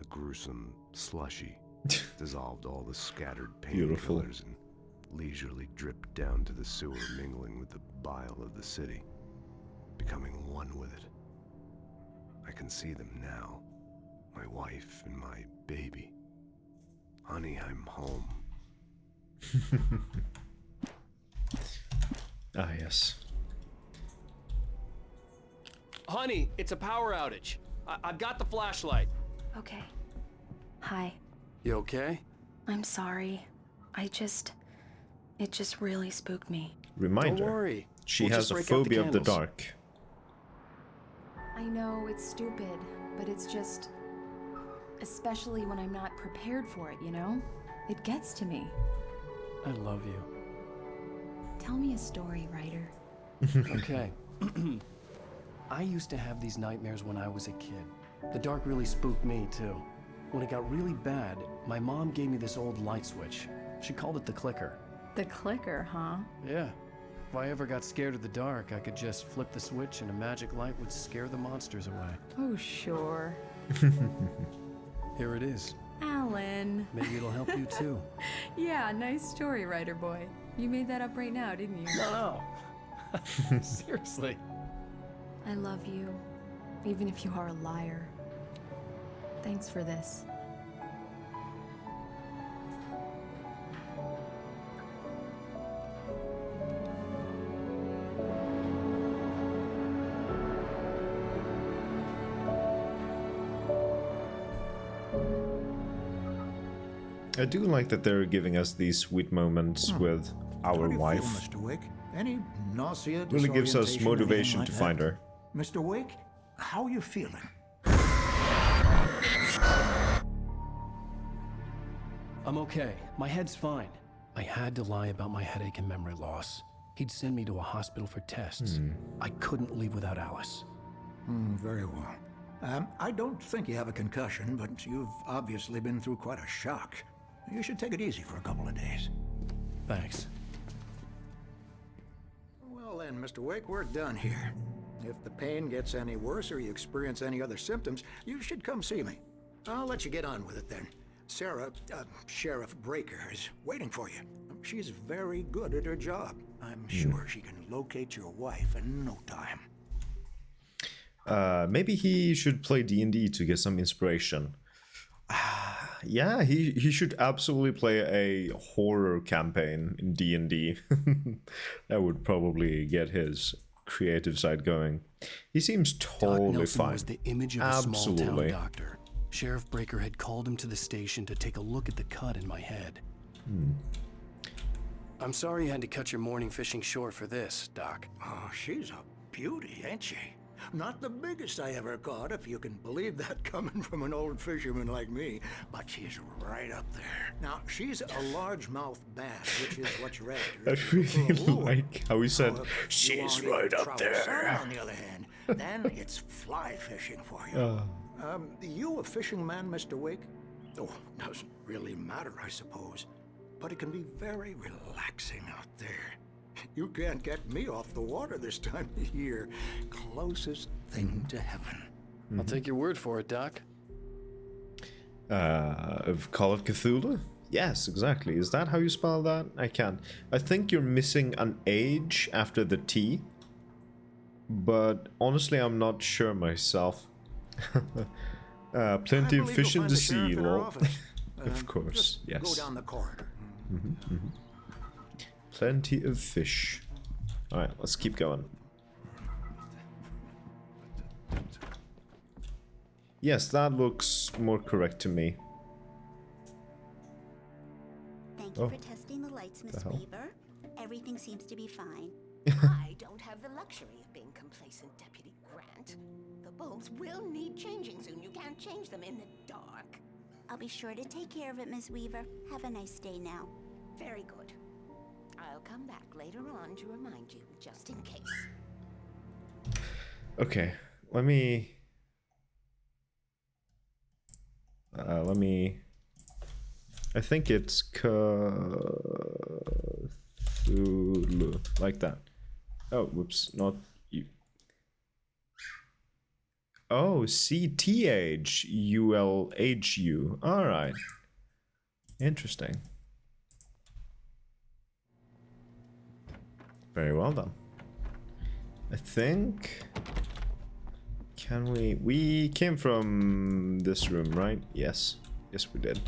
A gruesome slushy dissolved all the scattered painkillers and leisurely dripped down to the sewer, mingling with the bile of the city, becoming one with it. I can see them now, my wife and my baby. Honey, I'm home. Ah, yes. Honey, it's a power outage. I've got the flashlight. Okay. Hi. You okay? I'm sorry. It just really spooked me. Reminder. Don't worry. She We'll has just a break out the phobia of the candles. dark. I know it's stupid, but it's just... Especially when I'm not prepared for it, you know? It gets to me. I love you. Tell me a story, writer. Okay. I used to have these nightmares when I was a kid. The dark really spooked me, too. When it got really bad, my mom gave me this old light switch. She called it the clicker. The clicker, huh? Yeah. If I ever got scared of the dark, I could just flip the switch and a magic light would scare the monsters away. Oh, sure. Here it is. Alan. Maybe it'll help you too. Yeah, nice story, writer boy. You made that up right now, didn't you? No. Seriously. I love you, even if you are a liar. Thanks for this. I do like that they're giving us these sweet moments with our wife. Mr. Wake? Any nausea? Really gives us disorientation, motivation anything to like find that? her. Mr. Wake, how are you feeling? I'm okay. My head's fine. I had to lie about my headache and memory loss. He'd send me to a hospital for tests. I couldn't leave without Alice. Very well. I don't think you have a concussion, but you've obviously been through quite a shock. You should take it easy for a couple of days. Thanks. Well then, Mr. Wake, we're done here. If the pain gets any worse or you experience any other symptoms, you should come see me. I'll let you get on with it then. Sarah, Sheriff Breaker, is waiting for you. She's very good at her job. I'm sure she can locate your wife in no time. Maybe he should play D&D to get some inspiration. Yeah, he should absolutely play a horror campaign in D&D. That would probably get his creative side going. He seems totally Nelson fine. was the image of a small-town doctor. Sheriff Breaker had called him to the station to take a look at the cut in my head. I'm sorry you had to cut your morning fishing short for this, Doc. Oh, she's a beauty, ain't she? Not the biggest I ever caught, if you can believe that coming from an old fisherman like me, but she's right up there. Now, she's a largemouth bass, which is what you're after. I really like how he said, she's right up there. On the other hand, then it's fly fishing for you. You a fishing man, Mr. Wake? Oh, doesn't really matter, I suppose. But it can be very relaxing out there. You can't get me off the water this time of year. Closest thing to heaven. I'll take your word for it, Doc. Of Call of Cthulhu? Yes, exactly. Is that how you spell that? I can't. I think you're missing an H after the T. But honestly, I'm not sure myself. Plenty of fish in the sea, lol. Of course, yes. Go down the corridor. Plenty of fish. Alright, let's keep going. Yes, that looks more correct to me. Thank you for testing the lights, Miss Weaver. Everything seems to be fine. I don't have the luxury of being complacent, Deputy Grant. The bulbs will need changing soon. You can't change them in the dark. I'll be sure to take care of it, Miss Weaver. Have a nice day now. Very good. I'll come back later on to remind you, just in case. Okay, let me... I think it's Cthulhu, like that. Oh, whoops, not you. Oh, CTHULHU. All right. Interesting. Very well done. I think... Can we came from this room, right? Yes. Yes, we did.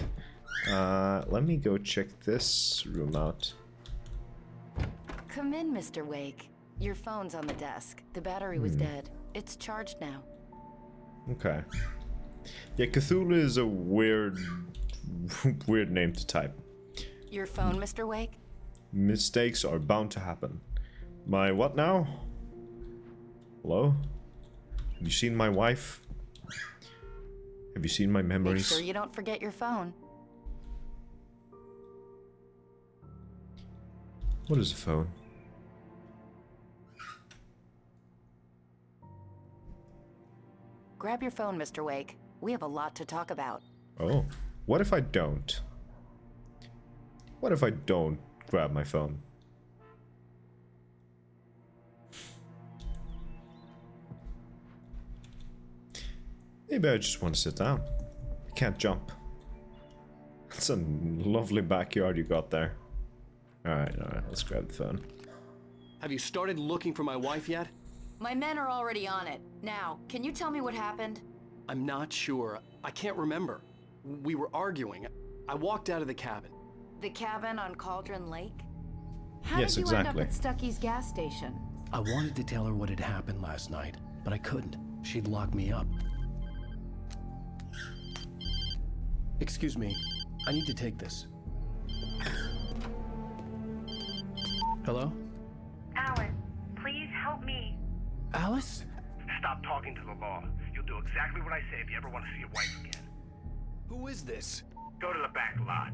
Let me go check this room out. Come in, Mr. Wake. Your phone's on the desk. The battery was dead. It's charged now. Okay. Yeah, Cthulhu is a weird name to type. Your phone, Mr. Wake? Mistakes are bound to happen. My what now? Hello? Have you seen my wife? Have you seen my memories? Make sure you don't forget your phone. What is a phone? Grab your phone, Mr. Wake. We have a lot to talk about. Oh. What if I don't? What if I don't grab my phone? Maybe I just want to sit down. I can't jump. It's a lovely backyard you got there. Alright, let's grab the phone. Have you started looking for my wife yet? My men are already on it. Now, can you tell me what happened? I'm not sure. I can't remember. We were arguing. I walked out of the cabin. The cabin on Cauldron Lake? How Yes, did you end exactly. up at Stucky's gas station? I wanted to tell her what had happened last night, but I couldn't. She'd lock me up. Excuse me. I need to take this. Hello? Alan, please help me. Alice? Stop talking to the law. You'll do exactly what I say if you ever want to see your wife again. Who is this? Go to the back lot.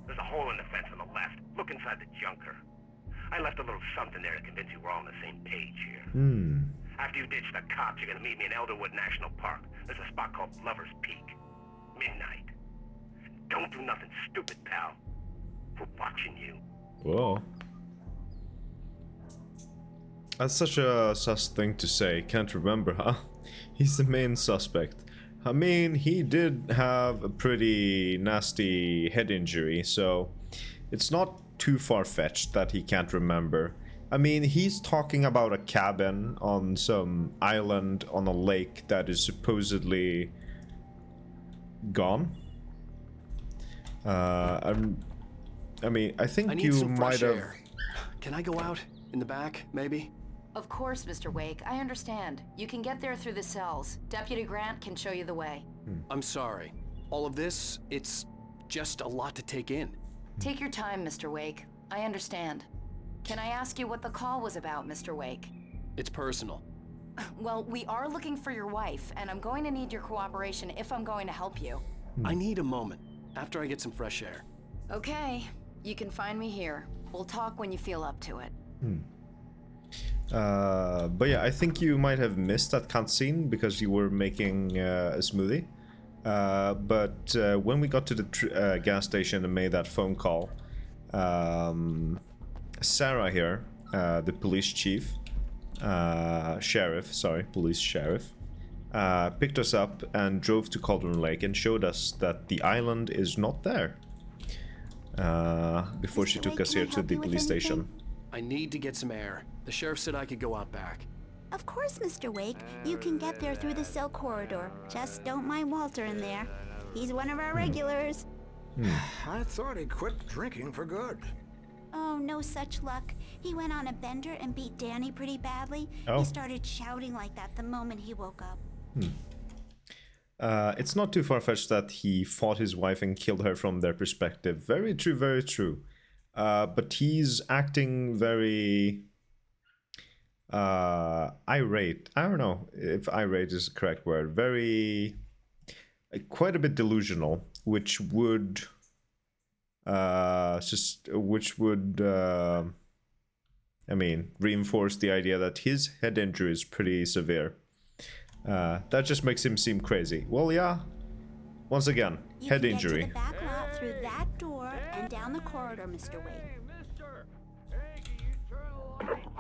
There's a hole in the fence on the left. Look inside the junker. I left a little something there to convince you we're all on the same page here. After you ditch the cops, you're gonna meet me in Elderwood National Park. There's a spot called Lover's Peak. Midnight. Don't do nothing stupid, pal. We're watching you. Whoa. That's such a sus thing to say. Can't remember, huh? He's the main suspect. I mean, he did have a pretty nasty head injury, so it's not too far-fetched that he can't remember. I mean, he's talking about a cabin on some island on a lake that is supposedly gone. I mean, I think I need you some might fresh have... air. Can I go out? In the back, maybe? Of course, Mr. Wake. I understand. You can get there through the cells. Deputy Grant can show you the way. I'm sorry. All of this, it's just a lot to take in. Take your time, Mr. Wake. I understand. Can I ask you what the call was about, Mr. Wake? It's personal. Well, we are looking for your wife, and I'm going to need your cooperation if I'm going to help you. I need a moment, after I get some fresh air. Okay. You can find me here. We'll talk when you feel up to it. But yeah, I think you might have missed that cutscene because you were making a smoothie. But when we got to the gas station and made that phone call, Sarah here, the police chief, police sheriff, picked us up and drove to Cauldron Lake and showed us that the island is not there. Before she took us here to the police station. I need to get some air. The sheriff said I could go out back. Of course, Mr. Wake. You can get there through the cell corridor. Just don't mind Walter in there. He's one of our regulars. I thought he quit drinking for good. Oh, no such luck. He went on a bender and beat Danny pretty badly. Oh. He started shouting like that the moment he woke up. It's not too far-fetched that he fought his wife and killed her from their perspective. Very true, very true. But he's acting very irate. I don't know if irate is the correct word. Very, quite a bit delusional, which would reinforce the idea that his head injury is pretty severe. That just makes him seem crazy. Well, yeah. Once again, head injury. You can get to the back lot through that door and down the corridor, Mr. Wake.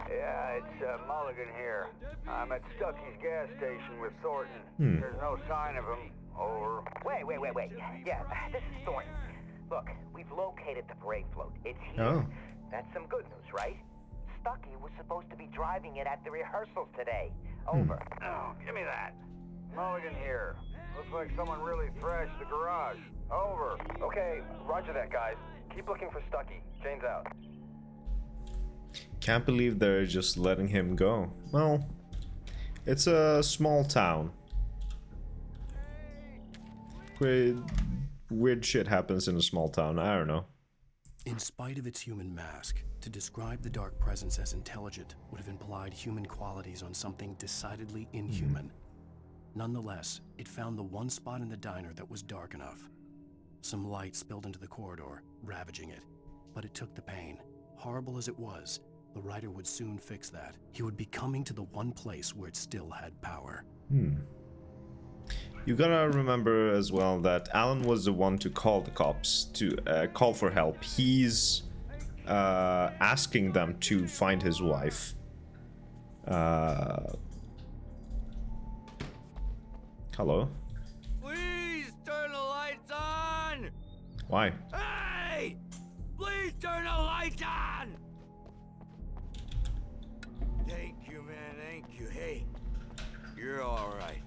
Yeah, it's Mulligan here. I'm at Stucky's gas station with Thornton. There's no sign of him. Over. Wait. Yeah, this is Thornton. Look, we've located the parade float. It's here. Oh. That's some good news, right? Stucky was supposed to be driving it at the rehearsals today. Over. Oh, give me that. Mulligan here. Looks like someone really thrashed the garage. Over. Okay, roger that, guys. Keep looking for Stucky. Jane's out. Can't believe they're just letting him go. Well, it's a small town. Weird shit happens in a small town. I don't know. In spite of its human mask, to describe the Dark Presence as intelligent would have implied human qualities on something decidedly inhuman. Nonetheless, it found the one spot in the diner that was dark enough. Some light spilled into the corridor, ravaging it. But it took the pain. Horrible as it was, the writer would soon fix that. He would be coming to the one place where it still had power. You gotta remember as well that Alan was the one to call the cops, to call for help. He's asking them to find his wife. Hello? Why? Hey! Please turn the lights on! Thank you, man, thank you. Hey, you're alright.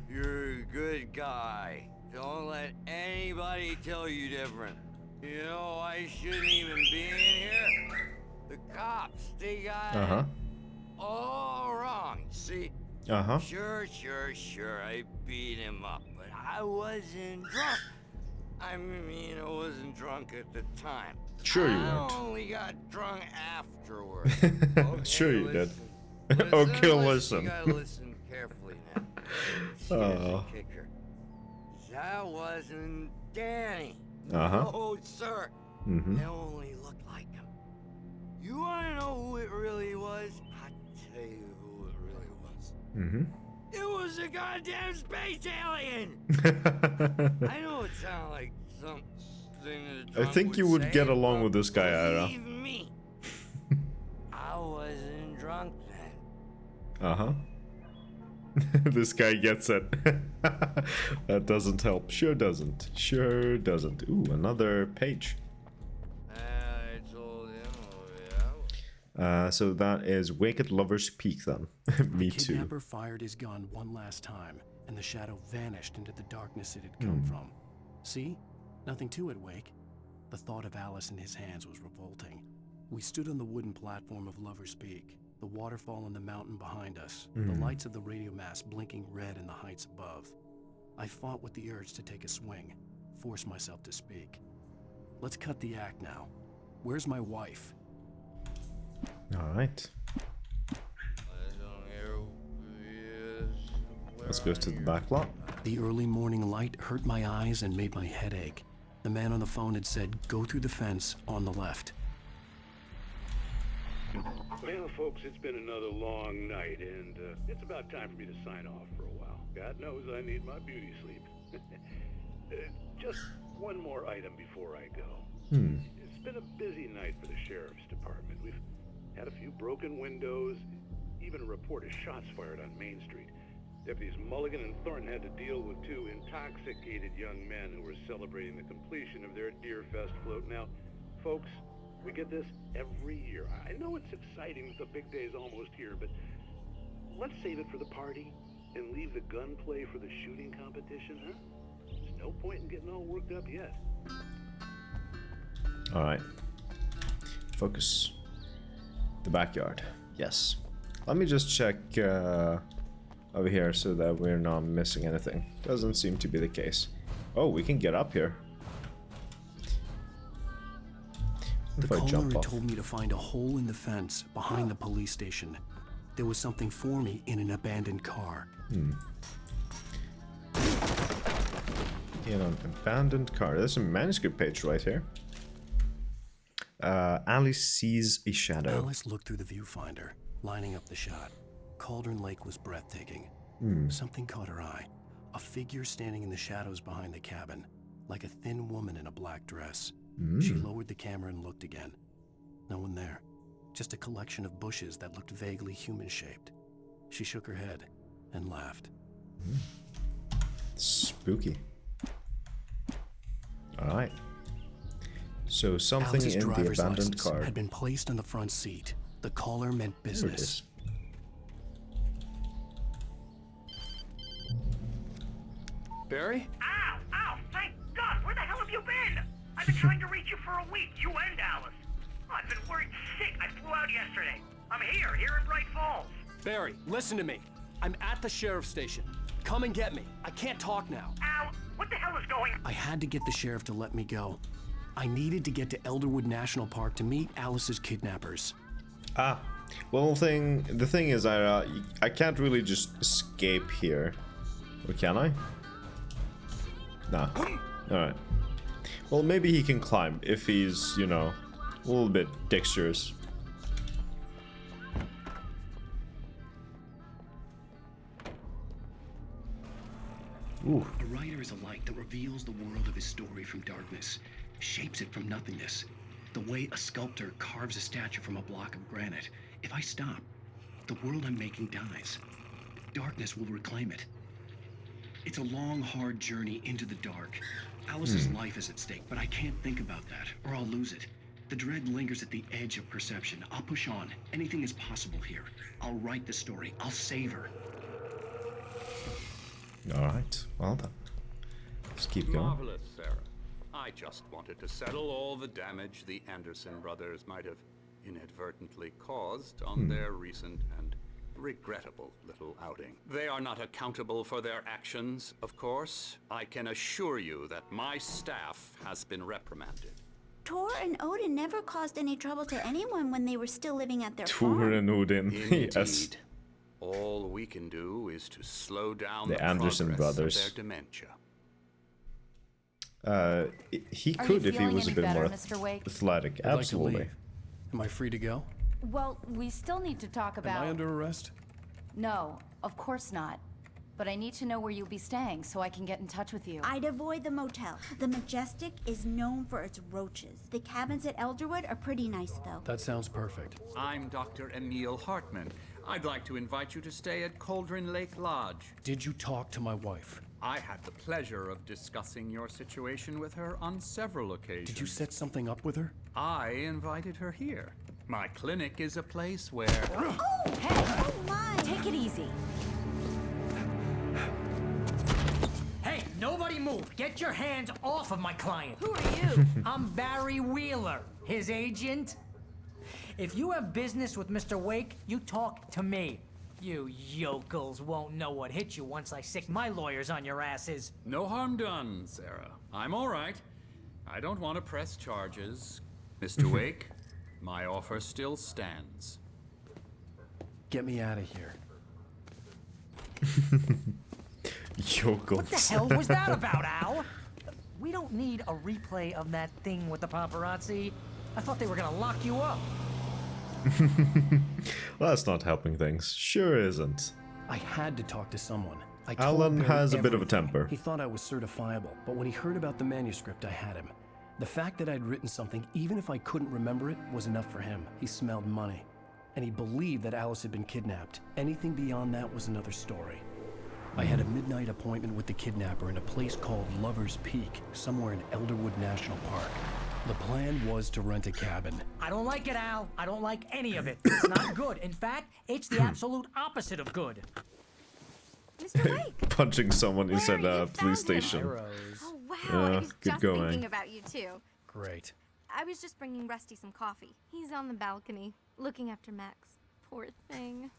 You're a good guy. Don't let anybody tell you different. You know, I shouldn't even be in here. The cops, they got it all wrong. See? Sure, I beat him up, but I wasn't drunk. I mean, I wasn't drunk at the time. Sure you I weren't. only got drunk afterwards. Sure you did. Listen, Okay, You listen. gotta listen carefully now. Here's the kicker. That wasn't Danny. No, sir. It only looked like him. You wanna know who it really was? I'll tell you who it really was. It was a goddamn space alien! I know it sounds like something that I think you would get along with this guy, Ira. believe me, I wasn't drunk then. This guy gets it. That doesn't help. Sure doesn't. Sure doesn't. Ooh, another page. I told him, So that is Wake at Lover's Peak then. Me The too. kidnapper fired his gun one last time, and the shadow vanished into the darkness it had come from. See? Nothing to it, Wake. The thought of Alice in his hands was revolting. We stood on the wooden platform of Lover's Peak, the waterfall and the mountain behind us, the lights of the radio mast blinking red in the heights above. I fought with the urge to take a swing, force myself to speak. Let's cut the act now. Where's my wife? Alright. Let's go to the back lot. The early morning light hurt my eyes and made my head ache. The man on the phone had said, go through the fence on the left. Well, folks, it's been another long night, and it's about time for me to sign off for a while. God knows I need my beauty sleep. Just one more item before I go. It's been a busy night for the Sheriff's Department. We've had a few broken windows, even a report of shots fired on Main Street. Deputies Mulligan and Thornton had to deal with two intoxicated young men who were celebrating the completion of their Deer Fest float. Now, folks, we get this every year. I know it's exciting that the big day's almost here, but let's save it for the party and leave the gunplay for the shooting competition, huh? There's no point in getting all worked up yet. Alright. Focus. The backyard. Yes. Let me just check over here so that we're not missing anything. Doesn't seem to be the case. Oh, we can get up here. The If I caller jump had off. told me to find a hole in the fence behind the police station. There was something for me in an abandoned car. In an abandoned car. There's a manuscript page right here. Alice sees a shadow. Alice looked through the viewfinder, lining up the shot. Cauldron Lake was breathtaking. Something caught her eye. A figure standing in the shadows behind the cabin, like a thin woman in a black dress. She lowered the camera and looked again. No one there. Just a collection of bushes that looked vaguely human-shaped. She shook her head and laughed. Spooky. Alright. So something Alice's in the driver's abandoned license car. had been placed on the front seat. The caller meant business. Barry? Ow! Ow! Thank God! Where the hell have you been? I've been trying to reach you for a week, you and Alice. Oh, I've been worried sick. I flew out yesterday. I'm here in Bright Falls. Barry, listen to me. I'm at the sheriff's station. Come and get me. I can't talk now. Ow! What the hell is going on? I had to get the sheriff to let me go. I needed to get to Elderwood National Park to meet Alice's kidnappers. Ah. Well, the thing is, I can't really just escape here. Or can I? Nah. Alright. Well, maybe he can climb if he's, you know, a little bit dexterous. Ooh. A writer is a light that reveals the world of his story from darkness, shapes it from nothingness. The way a sculptor carves a statue from a block of granite. If I stop, the world I'm making dies. Darkness will reclaim it. It's a long, hard journey into the dark. Alice's life is at stake, but I can't think about that, or I'll lose it. The dread lingers at the edge of perception. I'll push on. Anything is possible here. I'll write the story. I'll save her. Alright, well then. Let's keep going. Marvelous, Sarah. I just wanted to settle all the damage the Anderson brothers might have inadvertently caused on their recent and regrettable little outing. They are not accountable for their actions, of course. I can assure you that my staff has been reprimanded. Tor and Odin never caused any trouble to anyone when they were still living at their Tor farm. and Odin, Indeed. yes. All we can do is to slow down The Anderson progress brothers. of their dementia. He Are could you if he feeling was a any bit better, more Mr. Wake? athletic. I'd like to Absolutely. leave. Am I free to go? Well, we still need to talk about... Am I under arrest? No, of course not. But I need to know where you'll be staying so I can get in touch with you. I'd avoid the motel. The Majestic is known for its roaches. The cabins at Elderwood are pretty nice, though. That sounds perfect. I'm Dr. Emil Hartman. I'd like to invite you to stay at Cauldron Lake Lodge. Did you talk to my wife? I had the pleasure of discussing your situation with her on several occasions. Did you set something up with her? I invited her here. My clinic is a place where... Oh, hey! Oh, my! Take it easy. Hey, nobody move! Get your hands off of my client! Who are you? I'm Barry Wheeler, his agent. If you have business with Mr. Wake, you talk to me. You yokels won't know what hit you once I sick my lawyers on your asses. No harm done, Sarah. I'm all right. I don't want to press charges. Mr. Wake, my offer still stands. Get me out of here. Yokels. What the hell was that about, Al? We don't need a replay of that thing with the paparazzi. I thought they were gonna lock you up. Well, that's not helping things. Sure isn't. I had to talk to someone. I Alan told Barry has a bit of a everything. temper. He thought I was certifiable, but when he heard about the manuscript, I had him. The fact that I'd written something, even if I couldn't remember it, was enough for him. He smelled money. And he believed that Alice had been kidnapped. Anything beyond that was another story. I had a midnight appointment with the kidnapper in a place called Lover's Peak, somewhere in Elderwood National Park. The plan was to rent a cabin. I don't like it, Al. I don't like any of it. It's not good. In fact, it's the absolute opposite of good. Mr. Wake! Punching someone inside a police station. Oh, wow. Yeah, I was good just going. thinking about you, too. Great. I was just bringing Rusty some coffee. He's on the balcony, looking after Max. Poor thing.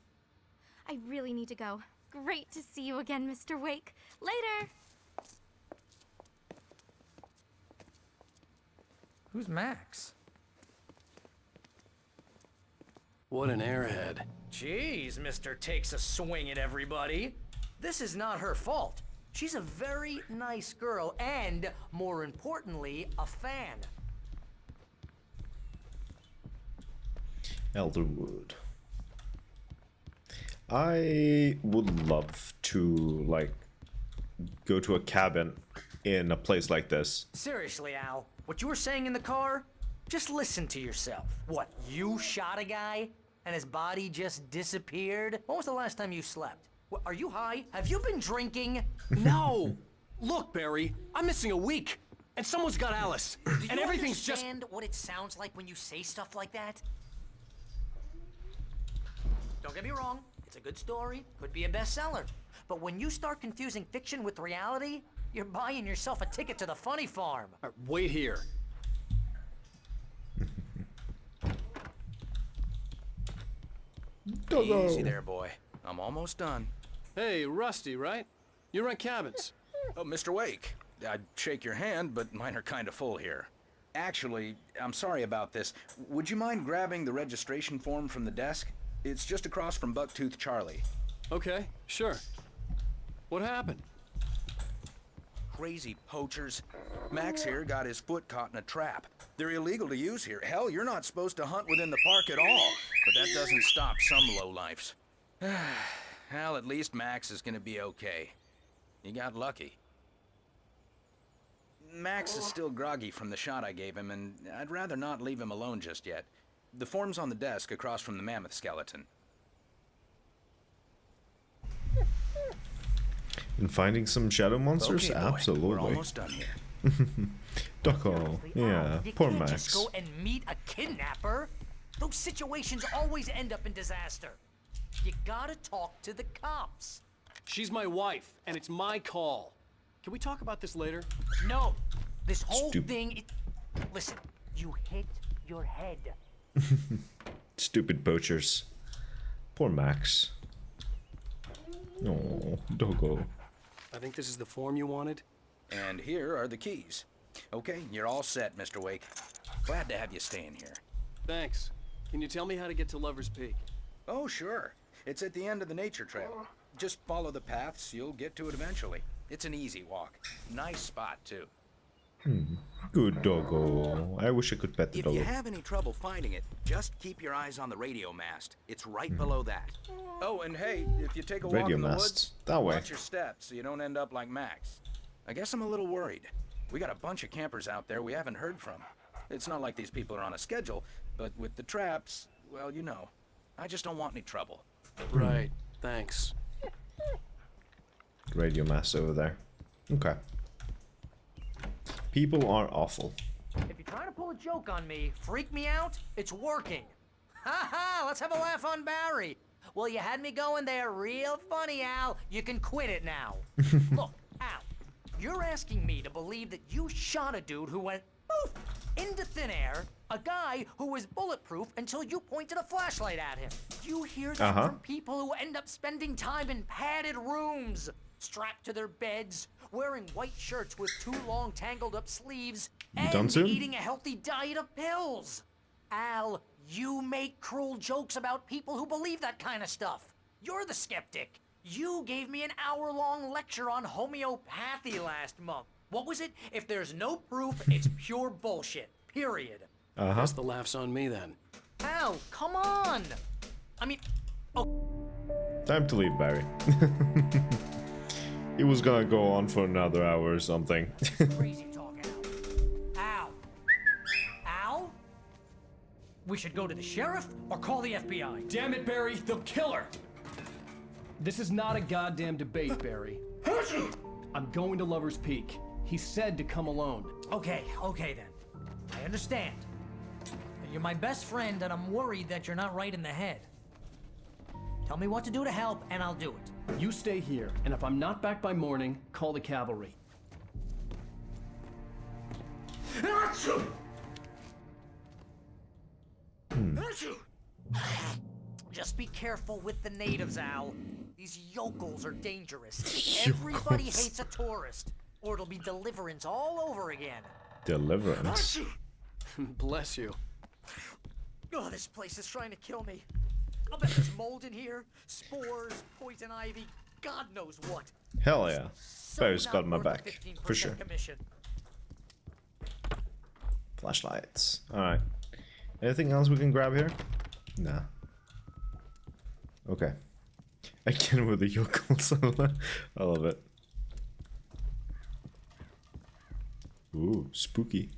I really need to go. Great to see you again, Mr. Wake. Later! Who's Max? What an airhead. Jeez, Mr. Takes a swing at everybody. This is not her fault. She's a very nice girl and, more importantly, a fan. Elderwood. I would love to, like, go to a cabin in a place like this. Seriously, Al, what you were saying in the car? Just listen to yourself. What, you shot a guy and his body just disappeared? When was the last time you slept? What, are you high? Have you been drinking? No! Look, Barry, I'm missing a week, and someone's got Alice, and everything's just... Do you understand what it sounds like when you say stuff like that? Don't get me wrong, it's a good story, could be a bestseller. But when you start confusing fiction with reality, you're buying yourself a ticket to the funny farm. Wait here. Easy there, boy. I'm almost done. Hey, Rusty, right? You rent cabins. Oh, Mr. Wake. I'd shake your hand, but mine are kind of full here. Actually, I'm sorry about this. Would you mind grabbing the registration form from the desk? It's just across from Bucktooth Charlie. Okay, sure. What happened? Crazy poachers. Max here got his foot caught in a trap. They're illegal to use here. Hell, you're not supposed to hunt within the park at all. But that doesn't stop some lowlifes. Well, at least Max is gonna be okay. He got lucky. Max is still groggy from the shot I gave him, and I'd rather not leave him alone just yet. The form's on the desk across from the mammoth skeleton. And finding some shadow monsters? Okay, boy, Absolutely. we're almost done here. Ducko, yeah, You poor can't Max. just go and meet a kidnapper. Those situations always end up in disaster. You gotta talk to the cops. She's my wife, and it's my call. Can we talk about this later? No, this whole Stupid. thing. Listen, you hit your head. Stupid poachers. Poor Max. Oh, Doggo. I think this is the form you wanted. And here are the keys. Okay, you're all set, Mr. Wake. Glad to have you staying here. Thanks. Can you tell me how to get to Lover's Peak? Oh, sure. It's at the end of the nature trail. Just follow the paths, you'll get to it eventually. It's an easy walk. Nice spot, too. Good Doggo. I wish I could pet the If doggo. you have any trouble finding it, just keep your eyes on the radio mast. It's right below that. Oh, and hey, if you take a walk Radio in the masts. woods, That way. watch your steps so you don't end up like Max. I guess I'm a little worried. We got a bunch of campers out there we haven't heard from. It's not like these people are on a schedule, but with the traps, well, you know. I just don't want any trouble. Right. Thanks. Radio mast over there. Okay. People are awful. If you're trying to pull a joke on me, freak me out, it's working. Ha ha! Let's have a laugh on Barry. Well, you had me going there real funny, Al. You can quit it now. Look, Al, you're asking me to believe that you shot a dude who went poof into thin air, a guy who was bulletproof until you pointed a flashlight at him. You hear that from people who end up spending time in padded rooms, strapped to their beds, wearing white shirts with too long tangled up sleeves, Done and soon? eating a healthy diet of pills. Al, you make cruel jokes about people who believe that kind of stuff. You're the skeptic. You gave me an hour-long lecture on homeopathy last month. What was it? If there's no proof, it's pure bullshit. Period. Guess the laugh's on me then. Al, come on. I mean, Time to leave, Barry. It was gonna go on for another hour or something. crazy talk, Al. Al? Al? We should go to the sheriff or call the FBI. Damn it, Barry, they'll kill her! This is not a goddamn debate, Barry. I'm going to Lover's Peak. He said to come alone. Okay then. I understand. You're my best friend, and I'm worried that you're not right in the head. Tell me what to do to help, and I'll do it. You stay here, and if I'm not back by morning, call the cavalry. Just be careful with the natives, Al. These yokels are dangerous. Everybody hates a tourist, or it'll be Deliverance all over again. Deliverance. Bless you. Oh, this place is trying to kill me. I'll bet there's mold in here, spores, poison ivy, God knows what. Hell yeah. So Barry's not got my worth the back. 15% For sure. Commission. Flashlights. Alright. Anything else we can grab here? Nah. Okay. Again with the yokels. I love it. Ooh, spooky.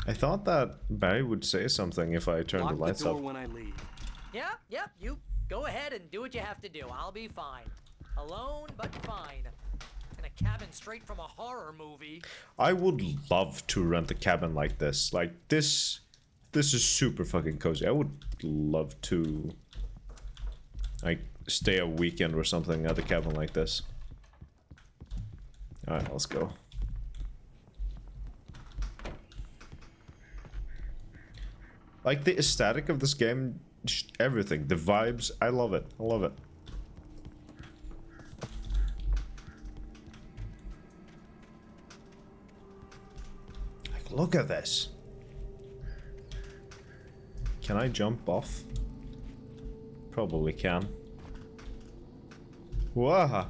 I thought that Barry would say something if I turned the lights up. when I leave. Yep, you go ahead and do what you have to do. I'll be fine. Alone, but fine. In a cabin straight from a horror movie. I would love to rent a cabin like this. Like this is super fucking cozy. I would love to like stay a weekend or something at a cabin like this. Alright, let's go. Like the aesthetic of this game, just everything, the vibes, I love it. I love it. Like, look at this. Can I jump off? Probably can. Wow.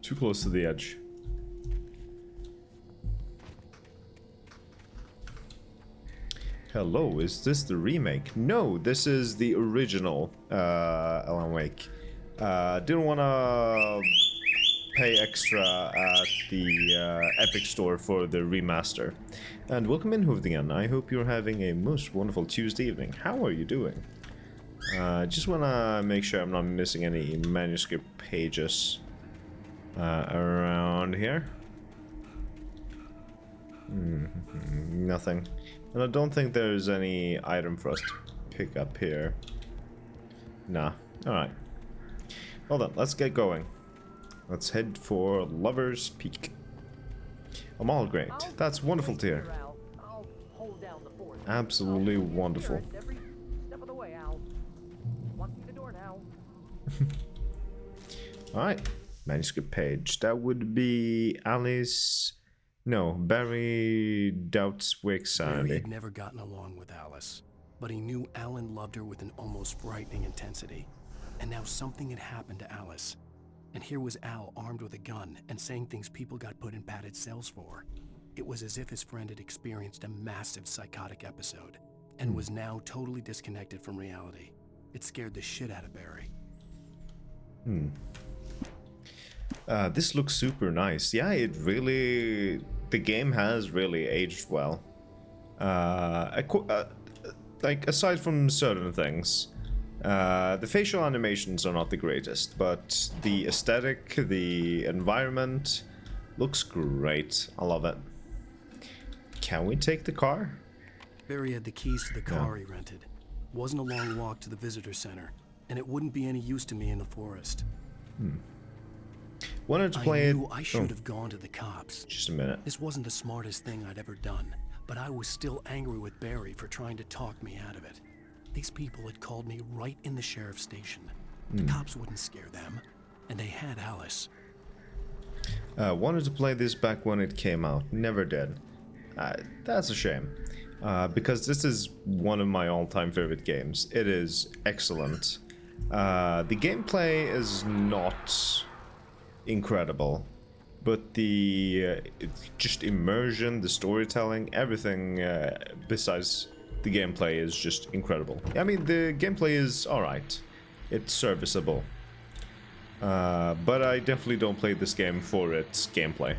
Too close to the edge. Hello, is this the remake? No, this is the original Alan Wake. Didn't wanna pay extra at the Epic Store for the remaster. And welcome in, Hoofdingen. I hope you're having a most wonderful Tuesday evening. How are you doing? Just wanna make sure I'm not missing any manuscript pages around here. Nothing. And I don't think there's any item for us to pick up here. Nah. Alright. Hold on, let's get going. Let's head for Lover's Peak. I'm all great. That's wonderful to hear. Absolutely wonderful. Alright. Manuscript page. That would be Alice... No, Barry doubts Wake's sanity. Barry had never gotten along with Alice, but he knew Alan loved her with an almost frightening intensity. And now something had happened to Alice. And here was Al armed with a gun and saying things people got put in padded cells for. It was as if his friend had experienced a massive psychotic episode and was now totally disconnected from reality. It scared the shit out of Barry. This looks super nice. Yeah, it really... The game has really aged well. Like, aside from certain things, the facial animations are not the greatest, but the aesthetic, the environment looks great. I love it. Can we take the car? Barry had the keys to the car he rented. Wasn't a long walk to the visitor center, and it wouldn't be any use to me in the forest. Wanted to play it. I should have gone to the cops. Just a minute. This wasn't the smartest thing I'd ever done, but I was still angry with Barry for trying to talk me out of it. These people had called me right in the sheriff's station. The cops wouldn't scare them, and they had Alice. Wanted to play this back when it came out. Never did. That's a shame. Because this is one of my all-time favorite games. It is excellent. The gameplay is not incredible, but the just immersion, the storytelling, everything besides the gameplay is just incredible. I mean, the gameplay is alright. It's serviceable. But I definitely don't play this game for its gameplay.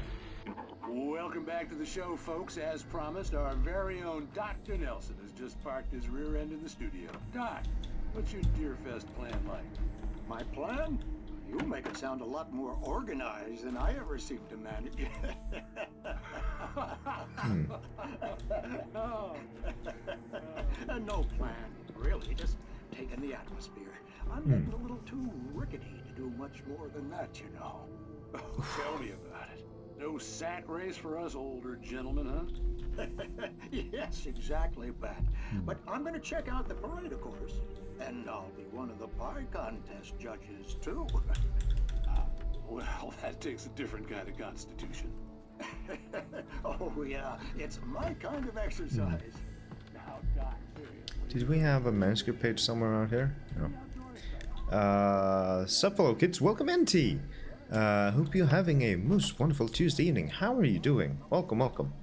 Welcome back to the show, folks. As promised, our very own Dr. Nelson has just parked his rear end in the studio. Doc, what's your Deerfest plan like? My plan? You make it sound a lot more organized than I ever seem to manage. No plan, really. Just taking the atmosphere. I'm getting a little too rickety to do much more than that, you know. Tell me about it. No sack race for us older gentlemen, huh? Yes, exactly, Pat. But I'm gonna check out the parade, of course. And I'll be one of the pie contest judges, too. Well, that takes a different kind of constitution. Oh, yeah. It's my kind of exercise. Now, Doc, seriously. Did we have a manuscript page somewhere around here? No. Sup, fellow kids. Welcome in, T. Hope you're having a most wonderful Tuesday evening. How are you doing? Welcome, welcome.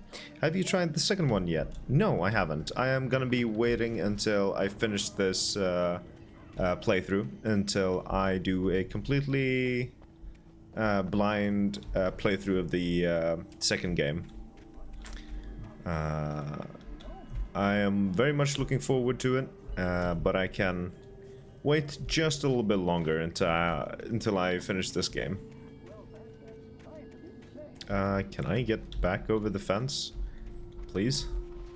Have you tried the second one yet? No, I haven't. I am gonna be waiting until I finish this playthrough, until I do a completely blind playthrough of the second game. I am very much looking forward to it, but I can wait just a little bit longer until I finish this game. Can I get back over the fence? Please?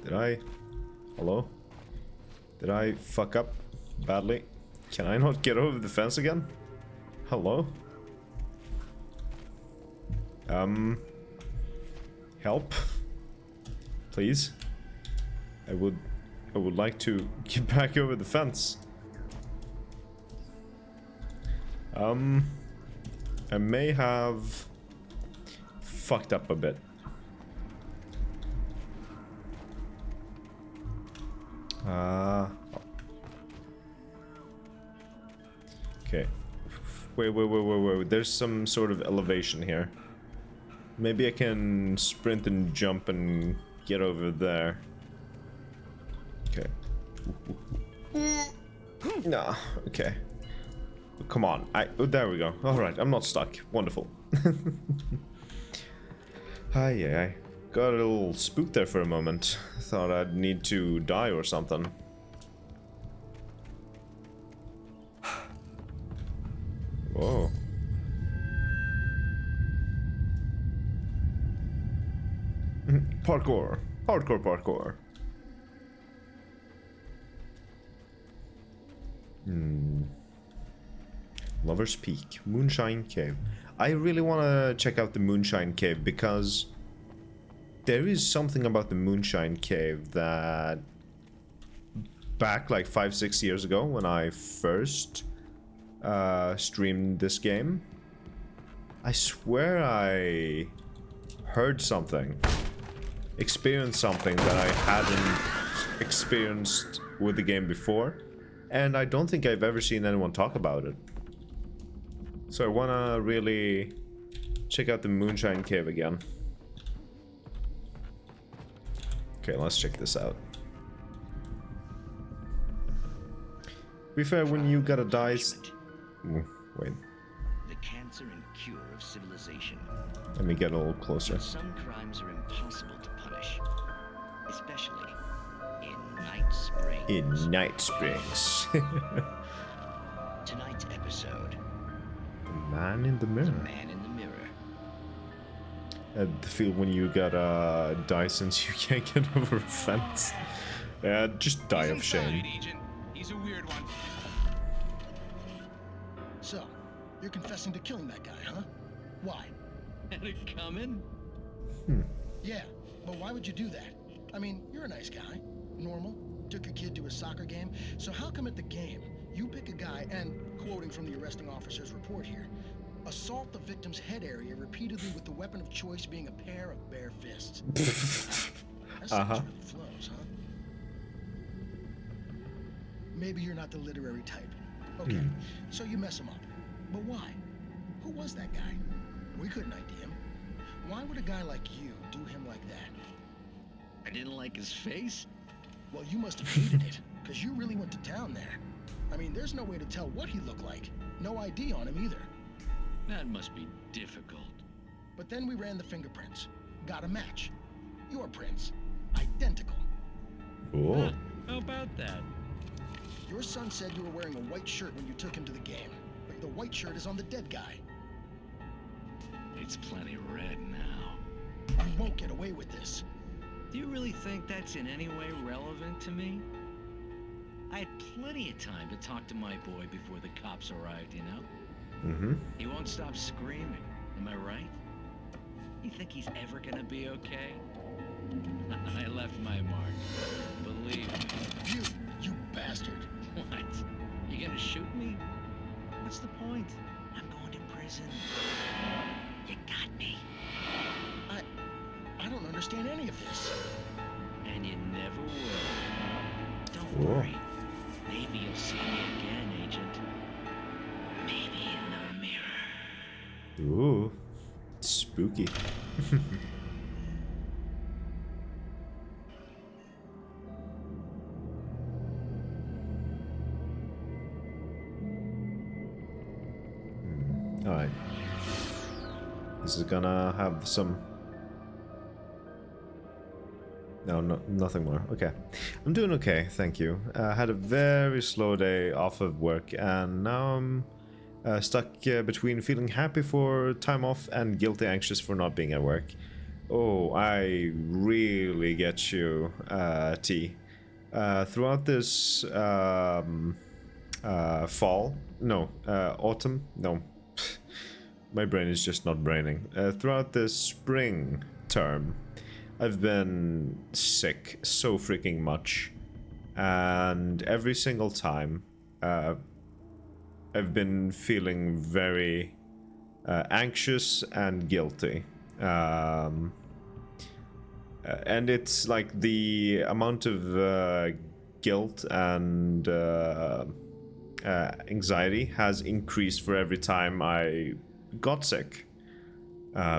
Did I? Hello? Did I fuck up badly? Can I not get over the fence again? Hello? Help? Please? I would like to get back over the fence. I may have fucked up a bit. Okay. Wait. There's some sort of elevation here. Maybe I can sprint and jump and get over there. Okay. Nah, okay. Come on. Oh, there we go. Alright, I'm not stuck. Wonderful. I got a little spooked there for a moment. Thought I'd need to die or something. Whoa. Parkour. Hardcore parkour. Lover's Peak. Moonshine Cave. I really want to check out the Moonshine Cave because there is something about the Moonshine Cave that back like 5-6 years ago when I first streamed this game, I swear I heard something, experienced something that I hadn't experienced with the game before, and I don't think I've ever seen anyone talk about it. So I want to really check out the Moonshine Cave again. Okay, let's check this out. Be fair, when you gotta die... Wait. The cancer and cure of civilization. Let me get a little closer. Some crimes are impossible to punish, especially in Night Springs. In Night Springs. Tonight's episode. The Man in the Mirror. The Man in the Mirror. The feel when you gotta die since you can't get over a fence. Yeah, just die of shame. Agent. He's a weird one. So, you're confessing to killing that guy, huh? Why? Had it coming? Yeah, but why would you do that? I mean, you're a nice guy. Normal. Took your kid to a soccer game. So how come at the game, you pick a guy and, quoting from the arresting officer's report here, assault the victim's head area repeatedly with the weapon of choice being a pair of bare fists? That's Uh-huh. flows, huh? Maybe you're not the literary type. Okay, so you mess him up. But why? Who was that guy? We couldn't ID him. Why would a guy like you do him like that? I didn't like his face. Well, you must have hated it, because you really went to town there. I mean, there's no way to tell what he looked like. No ID on him either. That must be difficult. But then we ran the fingerprints. Got a match. Your prints. Identical. Cool. How about that? Your son said you were wearing a white shirt when you took him to the game. But the white shirt is on the dead guy. It's plenty red now. You won't get away with this. Do you really think that's in any way relevant to me? I had plenty of time to talk to my boy before the cops arrived, you know? Mm-hmm. He won't stop screaming, am I right? You think he's ever gonna be okay? I left my mark. Believe me. You bastard. What? You gonna shoot me? What's the point? I'm going to prison. You got me. I don't understand any of this. And you never will. Don't worry. Maybe you'll see me again, Agent. Maybe in the mirror. Ooh. Spooky. Alright. This is gonna have some... No, nothing more. Okay. I'm doing okay, thank you. Had a very slow day off of work, and now I'm stuck between feeling happy for time off and guilty anxious for not being at work. Oh, I really get you, T. Throughout this autumn, no, my brain is just not braining. Throughout this spring term, I've been sick so freaking much, and every single time I've been feeling very anxious and guilty. And it's like the amount of guilt and anxiety has increased for every time I got sick.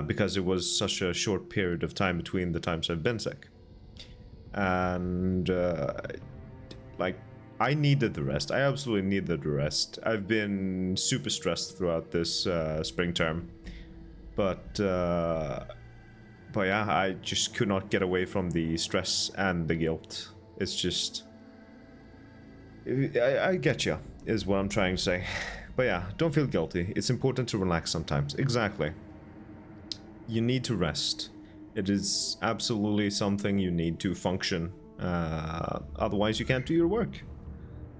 Because it was such a short period of time between the times I've been sick. And, like, I needed the rest. I absolutely needed the rest. I've been super stressed throughout this spring term. But yeah, I just could not get away from the stress and the guilt. It's just... I get you, is what I'm trying to say. But yeah, don't feel guilty. It's important to relax sometimes. Exactly. You need to rest. It is absolutely something you need to function. Otherwise you can't do your work.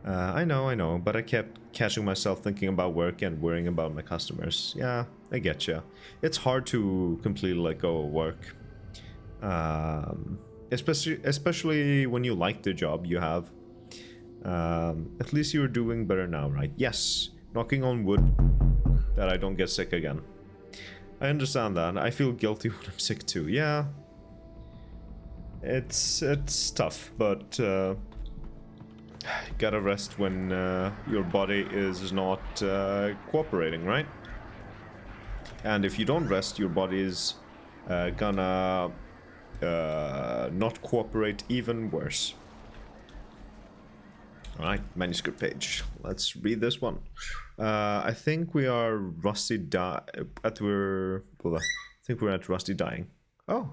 I know, but I kept catching myself thinking about work and worrying about my customers. Yeah, I get you. It's hard to completely let go of work. Especially when you like the job you have. At least you're doing better now, right? Yes, knocking on wood that I don't get sick again. I understand that. I feel guilty when I'm sick too. Yeah, it's tough, but gotta rest when your body is not cooperating, right? And if you don't rest, your body is gonna not cooperate even worse. Alright, manuscript page. Let's read this one. I think we are Rusty we're at Rusty dying. Oh.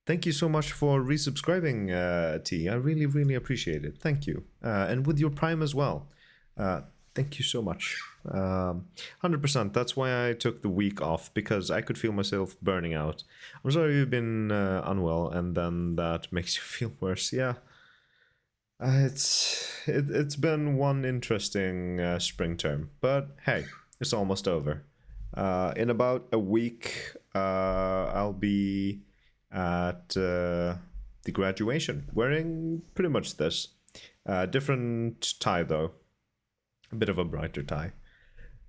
Thank you so much for resubscribing, T. I really, really appreciate it. Thank you. And with your Prime as well. Thank you so much. 100%. That's why I took the week off, because I could feel myself burning out. I'm sorry you've been unwell, and then that makes you feel worse. Yeah. It's been one interesting spring term, but hey, it's almost over. In about a week, I'll be at the graduation, wearing pretty much this. Different tie though, a bit of a brighter tie.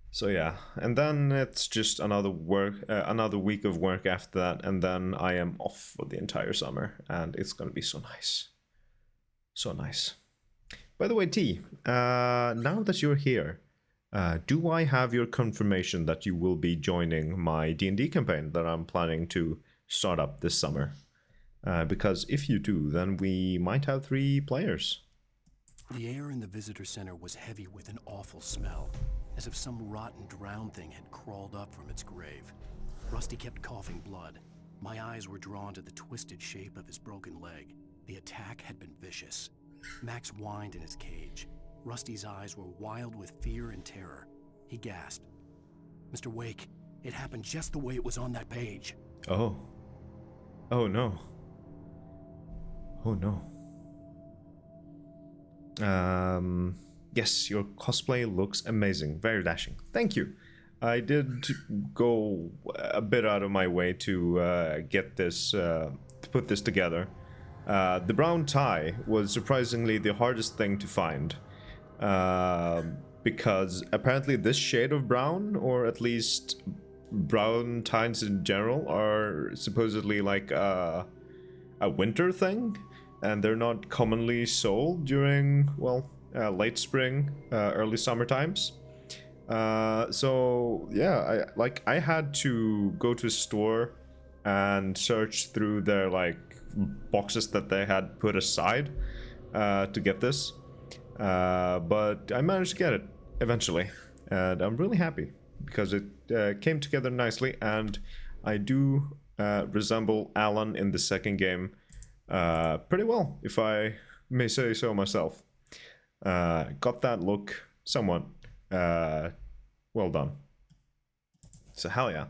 So yeah, and then it's just another week of work after that, and then I am off for the entire summer, and it's gonna be so nice. So nice. By the way, T, now that you're here, do I have your confirmation that you will be joining my D&D campaign that I'm planning to start up this summer? Because if you do, then we might have 3 players. The air in the visitor center was heavy with an awful smell, as if some rotten drowned thing had crawled up from its grave. Rusty kept coughing blood. My eyes were drawn to the twisted shape of his broken leg. The attack had been vicious. Max whined in his cage. Rusty's eyes were wild with fear and terror. He gasped. Mr. Wake, it happened just the way it was on that page. Oh. Oh no. Oh no. Yes, your cosplay looks amazing. Very dashing. Thank you. I did go a bit out of my way to get this, to put this together. The brown tie was surprisingly the hardest thing to find, because apparently this shade of brown, or at least brown ties in general, are supposedly like a winter thing, and they're not commonly sold during, well, late spring, early summer times. So yeah, I had to go to a store and search through their boxes that they had put aside to get this, but I managed to get it eventually, and I'm really happy because it came together nicely, and I do resemble Alan in the second game pretty well, if I may say so myself. Got that look somewhat. Well done. So hell yeah.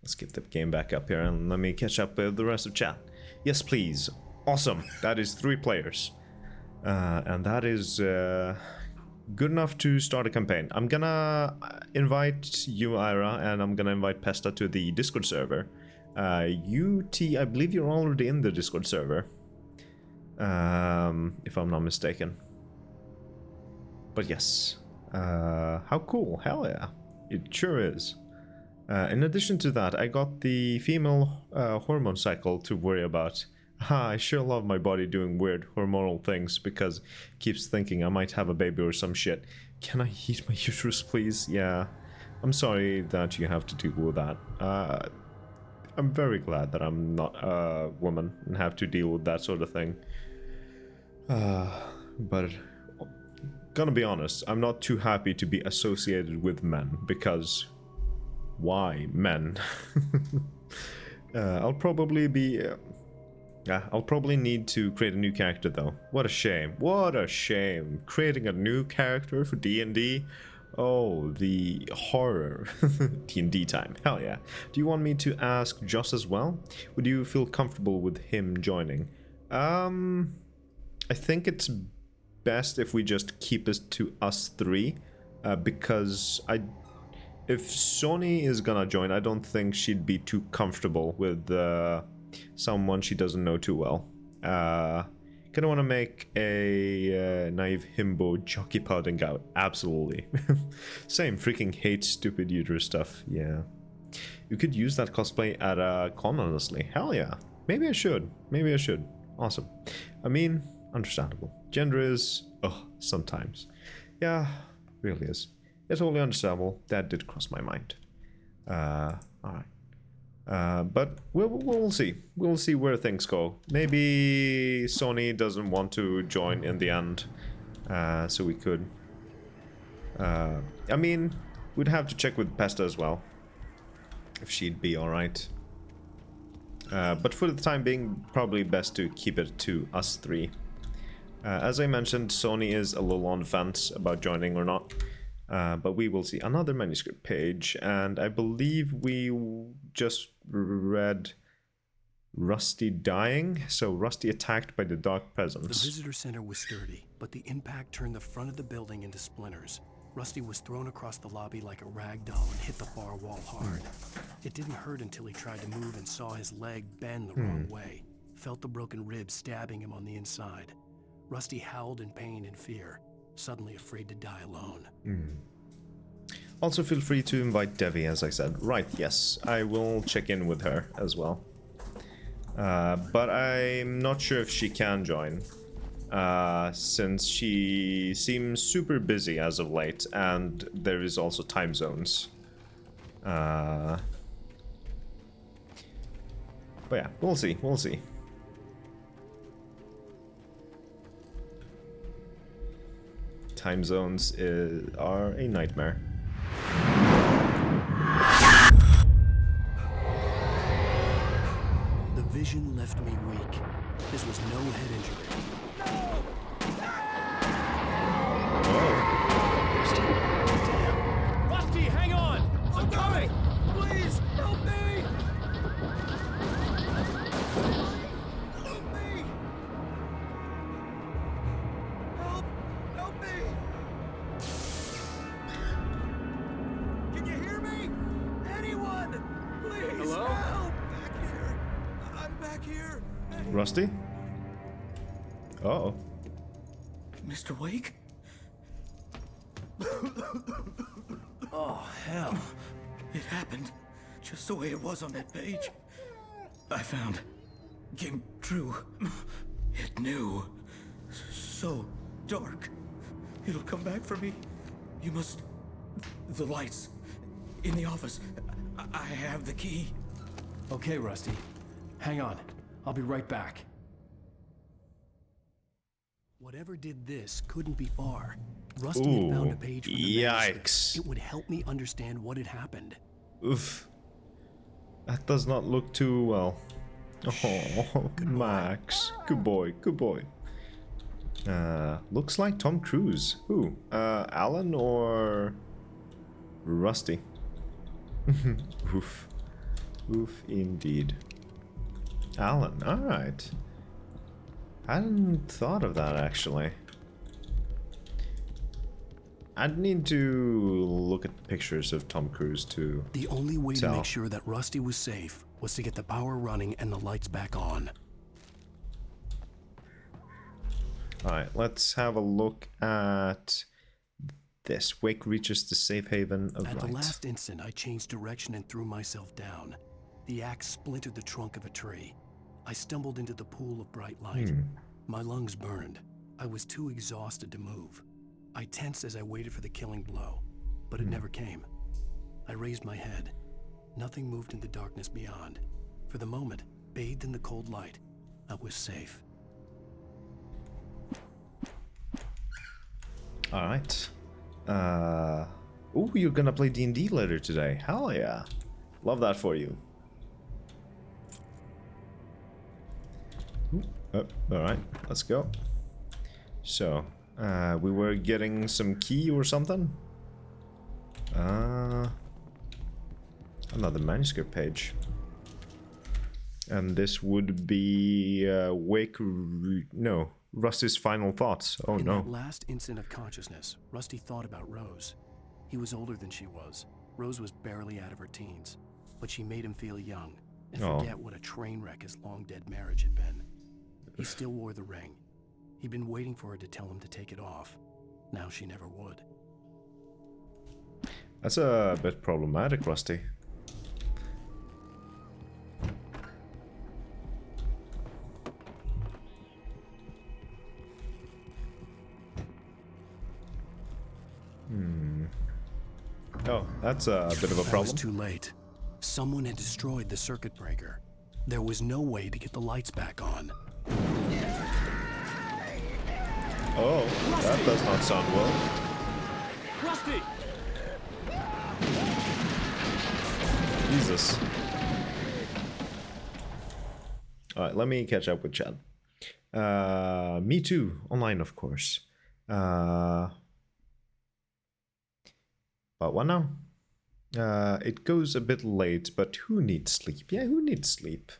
Let's get the game back up here and let me catch up with the rest of chat. Yes, please. Awesome. That is 3 players. And that is good enough to start a campaign. I'm gonna invite you, Ira, and I'm gonna invite Pesta to the Discord server. T, I believe you're already in the Discord server. If I'm not mistaken. But yes. How cool. Hell yeah. It sure is. In addition to that, I got the female hormone cycle to worry about. I sure love my body doing weird hormonal things because it keeps thinking I might have a baby or some shit. Can I heat my uterus, please? Yeah. I'm sorry that you have to deal with that. I'm very glad that I'm not a woman and have to deal with that sort of thing. But gonna be honest, I'm not too happy to be associated with men because Why men? I'll probably need to create a new character though. What a shame. What a shame. Creating a new character for D&D. Oh, the horror. D&D time. Hell yeah. Do you want me to ask Joss as well? Would you feel comfortable with him joining? I think it's best if we just keep it to us three. Because if Sony is gonna join, I don't think she'd be too comfortable with someone she doesn't know too well. Kinda wanna make a naive himbo jockey pudding out. Absolutely. Same, freaking hate stupid uterus stuff. Yeah. You could use that cosplay at a con, honestly. Hell yeah. Maybe I should. Maybe I should. Awesome. I mean, understandable. Gender is... oh, sometimes. Yeah, really is. It's totally understandable. That did cross my mind. Alright. But we'll see. We'll see where things go. Maybe Sony doesn't want to join in the end. So we could... I mean, we'd have to check with Pesta as well. If she'd be alright. But for the time being, probably best to keep it to us three. As I mentioned, Sony is a little on the fence about joining or not. But we will see. Another manuscript page, and I believe we just read Rusty dying. So Rusty attacked by the Dark Presence. The visitor center was sturdy, but the impact turned the front of the building into splinters. Rusty was thrown across the lobby like a rag doll and hit the far wall hard. It didn't hurt until he tried to move and saw his leg bend the wrong way. Felt the broken ribs stabbing him on the inside. Rusty howled in pain and fear, suddenly afraid to die alone. Also feel free to invite Devi, as I said. Right, yes, I will check in with her as well. But I'm not sure if she can join. Since she seems super busy as of late, and there is also time zones. But yeah, we'll see, we'll see. Time zones are a nightmare. The vision left me weak. This was no head injury. Rusty, hang on! I'm coming! Please, help me! Help me! Help me! Can you hear me? Anyone? Please, hello? help! Back here. I'm back here. Rusty? Uh-oh. Mr. Wake? Oh, hell. It happened just the way it was on that page. I found. Came true. It knew. So dark. It'll come back for me. You must... The lights. In the office. I have the key. Okay, Rusty. Hang on. I'll be right back. Whatever did this couldn't be far. Rusty had found a page from the manuscript. Yikes. It would help me understand what had happened. Oof. That does not look too well. Oh, Max. Good boy, good boy. Looks like Tom Cruise. Who? Alan or Rusty? Oof. Oof indeed. Alan, alright. I hadn't thought of that actually. I'd need to look at pictures of Tom Cruise to The only way to make sure that Rusty was safe was to get the power running and the lights back on. Alright, let's have a look at this. Wake reaches the safe haven of At light. the last instant, I changed direction and threw myself down. The axe splintered the trunk of a tree. I stumbled into the pool of bright light. My lungs burned. I was too exhausted to move. I tensed as I waited for the killing blow, but it never came. I raised my head. Nothing moved in the darkness beyond. For the moment, bathed in the cold light, I was safe. Alright. Ooh, you're gonna play D&D later today. Hell yeah. Love that for you. Oh, alright, let's go. So, we were getting some key or something? Another manuscript page. And this would be Rusty's final thoughts. Oh In no. that last instant of consciousness, Rusty thought about Rose. He was older than she was. Rose was barely out of her teens, but she made him feel young and forget what a train wreck his long-dead marriage had been. He still wore the ring. He'd been waiting for her to tell him to take it off. Now she never would. That's a bit problematic, Rusty. Oh, that's a bit of a problem. It was too late. Someone had destroyed the circuit breaker. There was no way to get the lights back on. Oh, that does not sound well. Rusty! Jesus. Alright, let me catch up with Chad. Me too, online of course. But what now? It goes a bit late, but who needs sleep? Yeah, who needs sleep?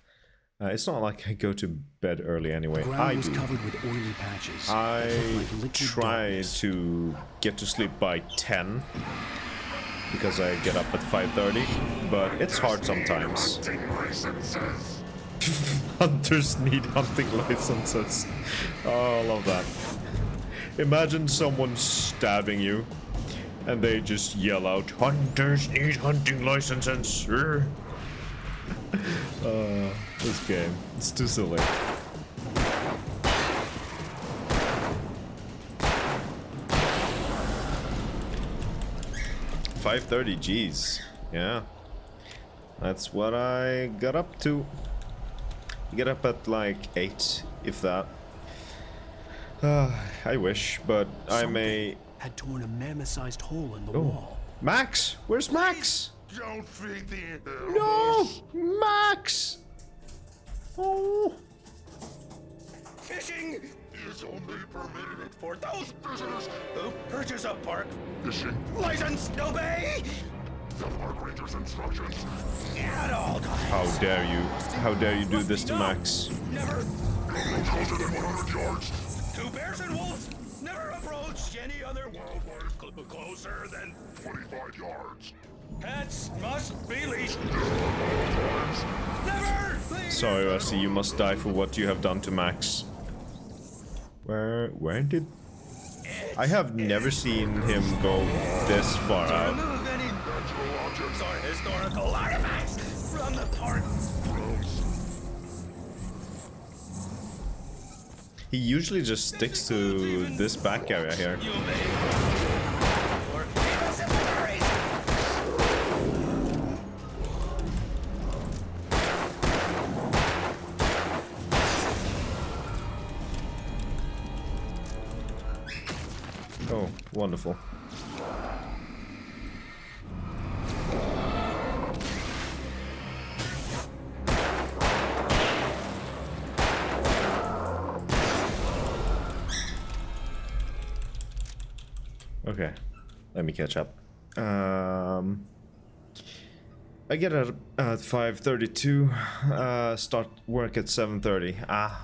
It's not like I go to bed early anyway. I was do. covered with oily patches. I Like liquid try darkness. to get to sleep by 10 because I get up at 5:30, but it's hard sometimes. Hunters need hunting licenses. Oh, I love that. Imagine someone stabbing you and they just yell out, "Hunters need hunting licenses." This game, it's too silly. $5:30, geez. Yeah. That's what I got up to. I get up at like 8, if that. I wish, but I may... Had torn a mammoth-sized hole in the wall. Max! Where's Max? Don't feed the No! Max! Oh! Fishing is only permitted for those visitors who purchase a park fishing license. Obey the park ranger's instructions. at all times. How dare you? How dare you do this to Max? Never No closer than 100 yards. to bears and wolves. Never approach any other wildlife closer than 25 yards. pets must be leashed. Never leave. Sorry, Rusty, you must die for what you have done to Max. Where did... I have never seen him go this far out. Remove any natural objects or historical artifacts from the park. He usually just sticks to this back area here. Oh, wonderful. Okay, let me catch up. I get at 5:32. Start work at 7:30.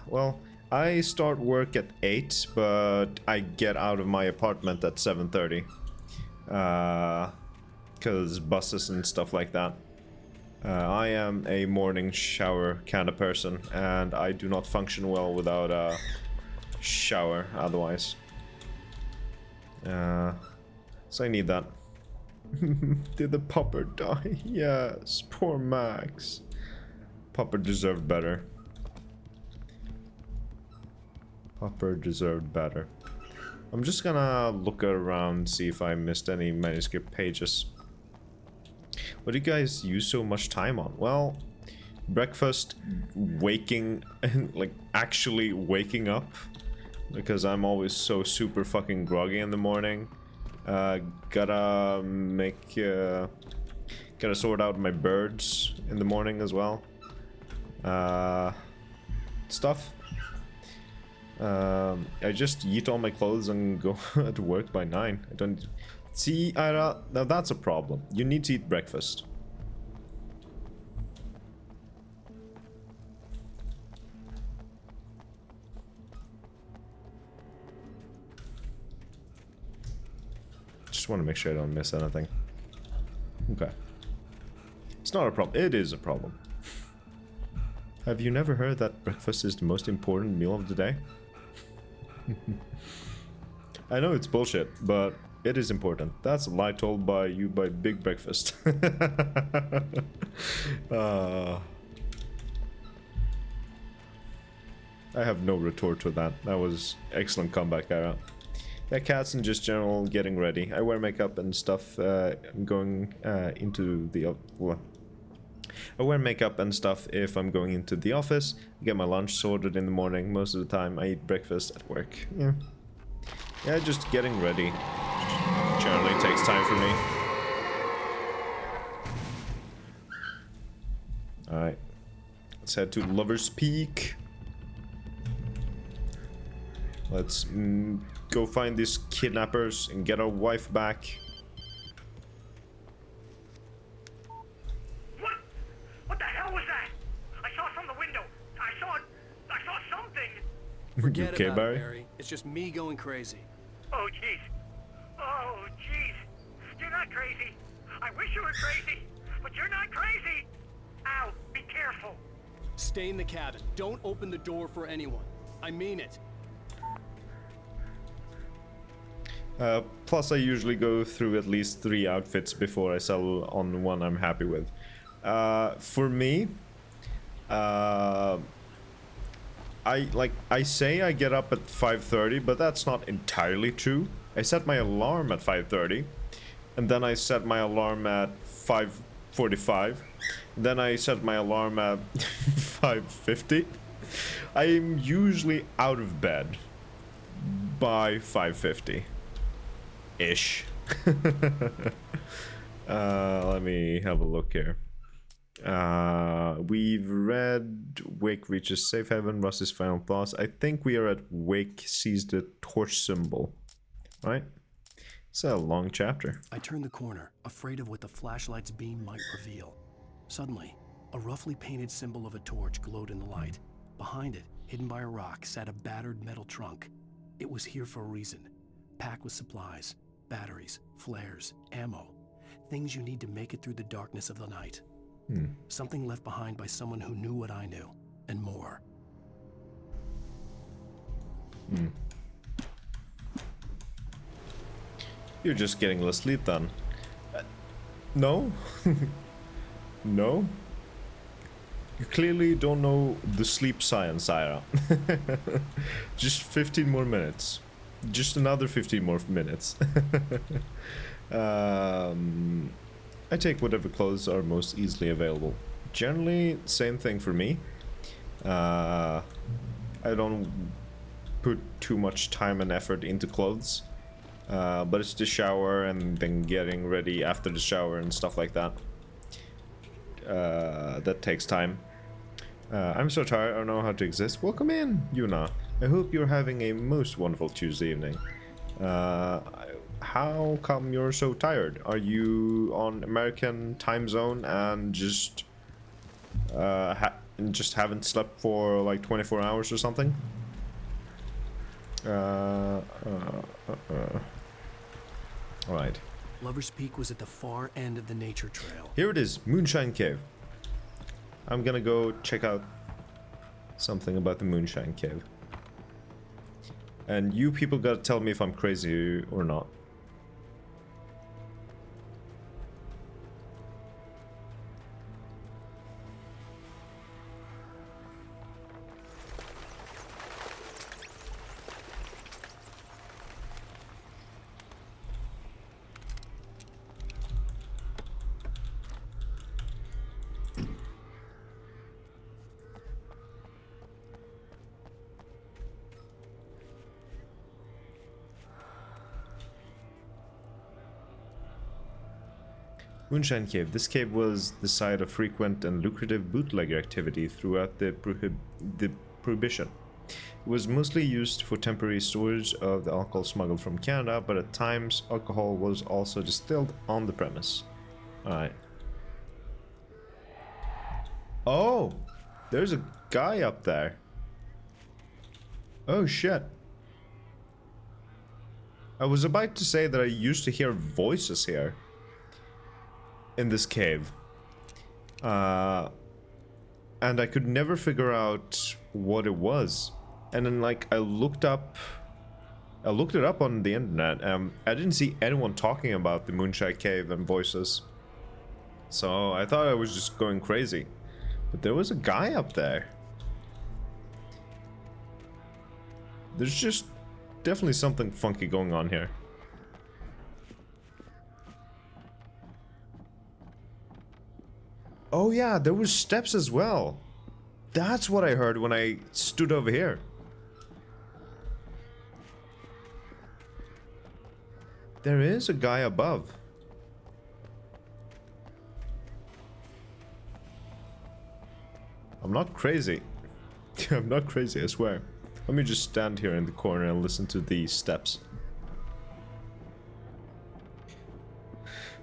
Well, I start work at 8, but I get out of my apartment at 7:30. Cause buses and stuff like that. I am a morning shower kind of person, and I do not function well without a shower otherwise. So I need that. Did the pupper die? Yes, poor Max. Pupper deserved better. Pupper deserved better. I'm just gonna look around, see if I missed any manuscript pages. What do you guys use so much time on? Well, breakfast, waking, and like actually waking up. Because I'm always so super fucking groggy in the morning. Gotta make... gotta sort out my birds in the morning as well. Stuff. I just eat all my clothes and go to work by 9. I don't... See, Ira, now that's a problem. You need to eat breakfast. Just want to make sure I don't miss anything. Okay. It's not a problem. It is a problem. Have you never heard that breakfast is the most important meal of the day? I know it's bullshit, but it is important. That's a lie told by you by Big Breakfast. I have no retort to that. That was excellent comeback, Ira. Yeah, cats in just general getting ready. I wear makeup and stuff going into the... I wear makeup and stuff if I'm going into the office. I get my lunch sorted in the morning. Most of the time I eat breakfast at work. Yeah. Yeah, just getting ready. Generally takes time for me. Alright. Let's head to Lover's Peak. Let's go find these kidnappers and get our wife back. What the hell was that? I saw it from the window. I saw something. Forget okay, about Barry? it, Barry. It's just me going crazy. Oh, jeez. Oh, jeez. You're not crazy. I wish you were crazy, but you're not crazy. Ow, be careful. Stay in the cabin. Don't open the door for anyone. I mean it. Plus I usually go through at least 3 outfits before I settle on one I'm happy with. For me, I say I get up at 5:30, but that's not entirely true. I set my alarm at 5:30, and then I set my alarm at 5:45. Then I set my alarm at 5:50. I'm usually out of bed by 5:50 ish. Let me have a look here. We've read Wake reaches safe haven, Russ's final thoughts. I think we are at Wake sees the torch symbol, right? It's a long chapter. I turned the corner, afraid of what the flashlight's beam might reveal. Suddenly, a roughly painted symbol of a torch glowed in the light. Behind it, hidden by a rock, sat a battered metal trunk. It was here for a reason, packed with supplies, batteries, flares, ammo, things you need to make it through the darkness of the night. Something left behind by someone who knew what I knew, and more. You're just getting less sleep then. No? No? You clearly don't know the sleep science, Ira. Just 15 more minutes. Just another 15 more minutes. I take whatever clothes are most easily available. Generally, same thing for me. I don't put too much time and effort into clothes. But it's the shower and then getting ready after the shower and stuff like that. That takes time. I'm so tired, I don't know how to exist. Welcome in, Yuna. I hope you're having a most wonderful Tuesday evening. How come you're so tired? Are you on American time zone and just haven't slept for like 24 hours or something? Alright. Lover's Peak was at the far end of the nature trail. Here it is, Moonshine Cave. I'm gonna go check out something about the Moonshine Cave. And you people gotta tell me if I'm crazy or not. Moonshine Cave. This cave was the site of frequent and lucrative bootlegger activity throughout the Prohibition. It was mostly used for temporary storage of the alcohol smuggled from Canada, but at times alcohol was also distilled on the premise. Alright. Oh! There's a guy up there. Oh shit. I was about to say that I used to hear voices here. In this cave. And I could never figure out what it was. And then like I looked it up on the internet. I didn't see anyone talking about the Moonshine Cave and voices. So I thought I was just going crazy. But there was a guy up there. There's just definitely something funky going on here. Oh yeah, there was steps as well. That's what I heard when I stood over here. There is a guy above. I'm not crazy. I'm not crazy, I swear. Let me just stand here in the corner and listen to these steps.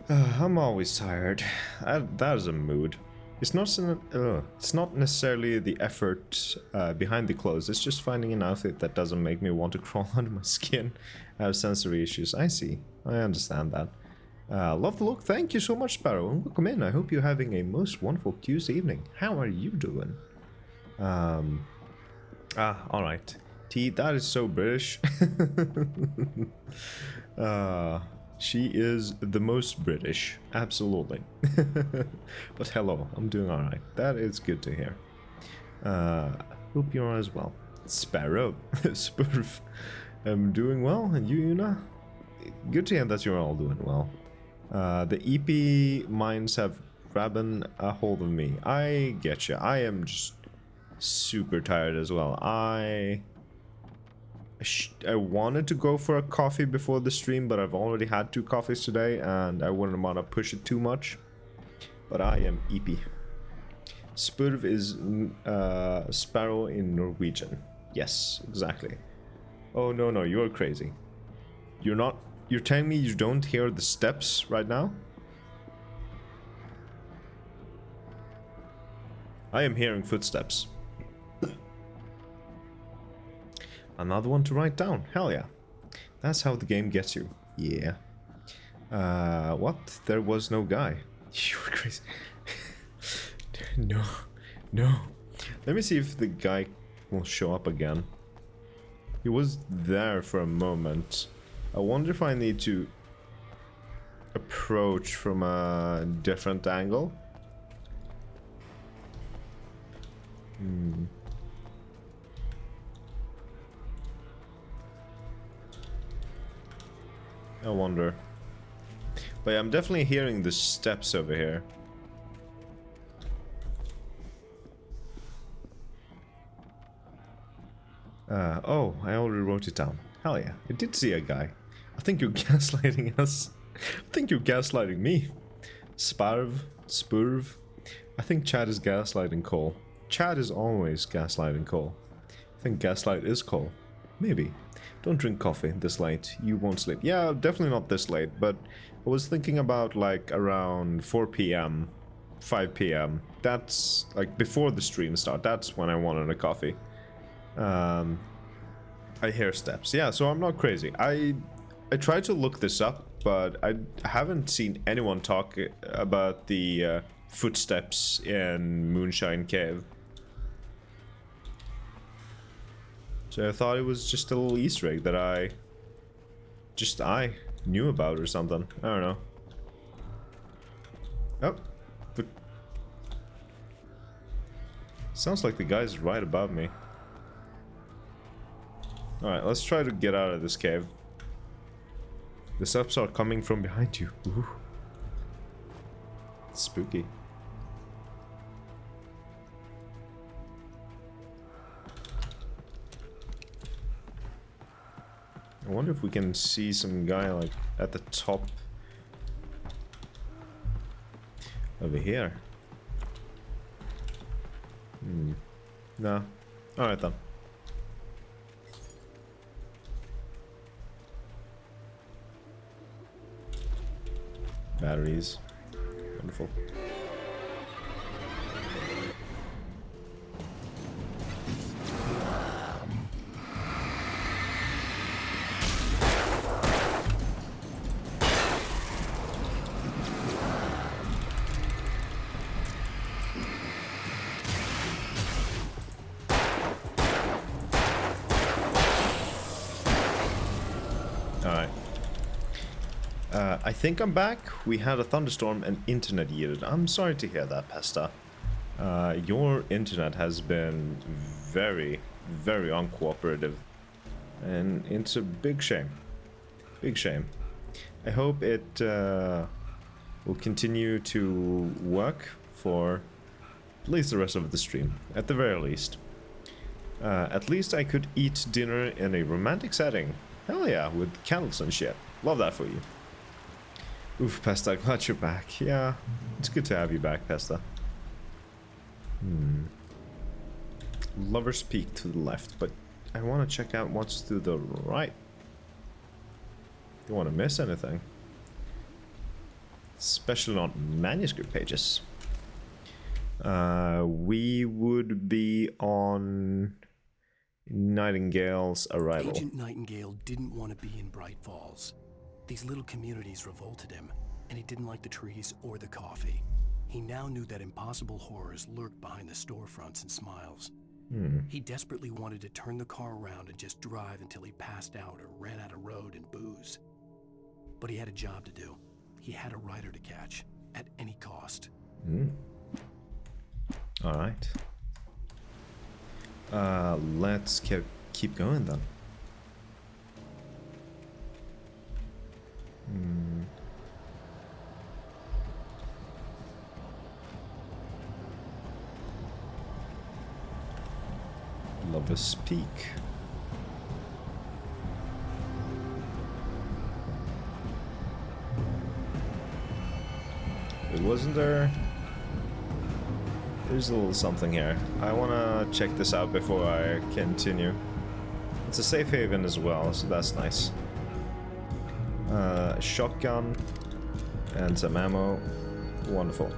I'm always tired. That is a mood. It's not necessarily the effort behind the clothes. It's just finding an outfit that doesn't make me want to crawl under my skin. I have sensory issues. I see. I understand that. Love the look. Thank you so much, Sparrow. And welcome in. I hope you're having a most wonderful Tuesday evening. How are you doing? Alright. T, that is so British. She is the most British, absolutely. But hello, I'm doing alright. That is good to hear. Hope you're as well. Sparrow, Spurf. I'm doing well, and you, Una? Good to hear that you're all doing well. The EP minds have grabbing a hold of me. I get you. I am just super tired as well. I wanted to go for a coffee before the stream, but I've already had 2 coffees today, and I wouldn't want to push it too much. But I am EP. Spurv is sparrow in Norwegian. Yes, exactly. Oh no, you're crazy. You're telling me you don't hear the steps right now? I am hearing footsteps. Another one to write down. Hell yeah. That's how the game gets you. Yeah. What? There was no guy. You were crazy. No. Let me see if the guy will show up again. He was there for a moment. I wonder if I need to approach from a different angle. I wonder. But yeah, I'm definitely hearing the steps over here. Oh, I already wrote it down. Hell yeah, I did see a guy. I think you're gaslighting us. I think you're gaslighting me. Spurv. I think Chad is gaslighting Cole. Chad is always gaslighting Cole. I think gaslight is Cole. Maybe. Don't drink coffee this late. You won't sleep. Yeah, definitely not this late, but I was thinking about like around 4 p.m., 5 p.m. That's like before the stream start. That's when I wanted a coffee. I hear steps. Yeah, so I'm not crazy. I tried to look this up, but I haven't seen anyone talk about the footsteps in Moonshine Cave. So I thought it was just a little Easter egg that I knew about or something. I don't know. Oh, but sounds like the guy's right above me. Alright, let's try to get out of this cave. The steps are coming from behind you. Ooh. It's spooky. I wonder if we can see some guy like at the top. Over here. No. Alright then. Batteries. Wonderful. Alright. I think I'm back. We had a thunderstorm and internet yield. I'm sorry to hear that, Pesta. Your internet has been very, very uncooperative. And it's a big shame. Big shame. I hope it will continue to work for at least the rest of the stream. At the very least. At least I could eat dinner in a romantic setting. Hell yeah, with candles and shit. Love that for you. Oof, Pesta, glad you're back. Yeah, it's good to have you back, Pesta. Lover's Peak to the left, but I want to check out what's to the right. Don't want to miss anything. Especially on manuscript pages. We would be on Nightingale's arrival. Agent Nightingale didn't want to be in Bright Falls. These little communities revolted him, and he didn't like the trees or the coffee. He now knew that impossible horrors lurked behind the storefronts and smiles. He desperately wanted to turn the car around and just drive until he passed out or ran out of road and booze. But he had a job to do. He had a rider to catch, at any cost. Alright. Let's keep going then. Lover's Peak. It wasn't there. There's a little something here. I wanna check this out before I continue. It's a safe haven as well, so that's nice. Shotgun and some ammo. Wonderful.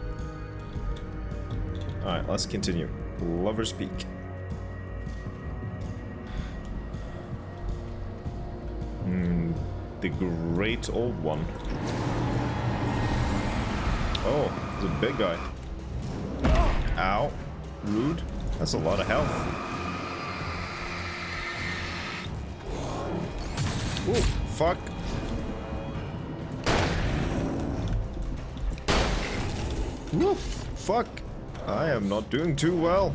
Alright, let's continue. Lover's Peak. The great old one. Oh, it's a big guy. Ow. Rude. That's a lot of health. Ooh, fuck. Woo, fuck. I am not doing too well.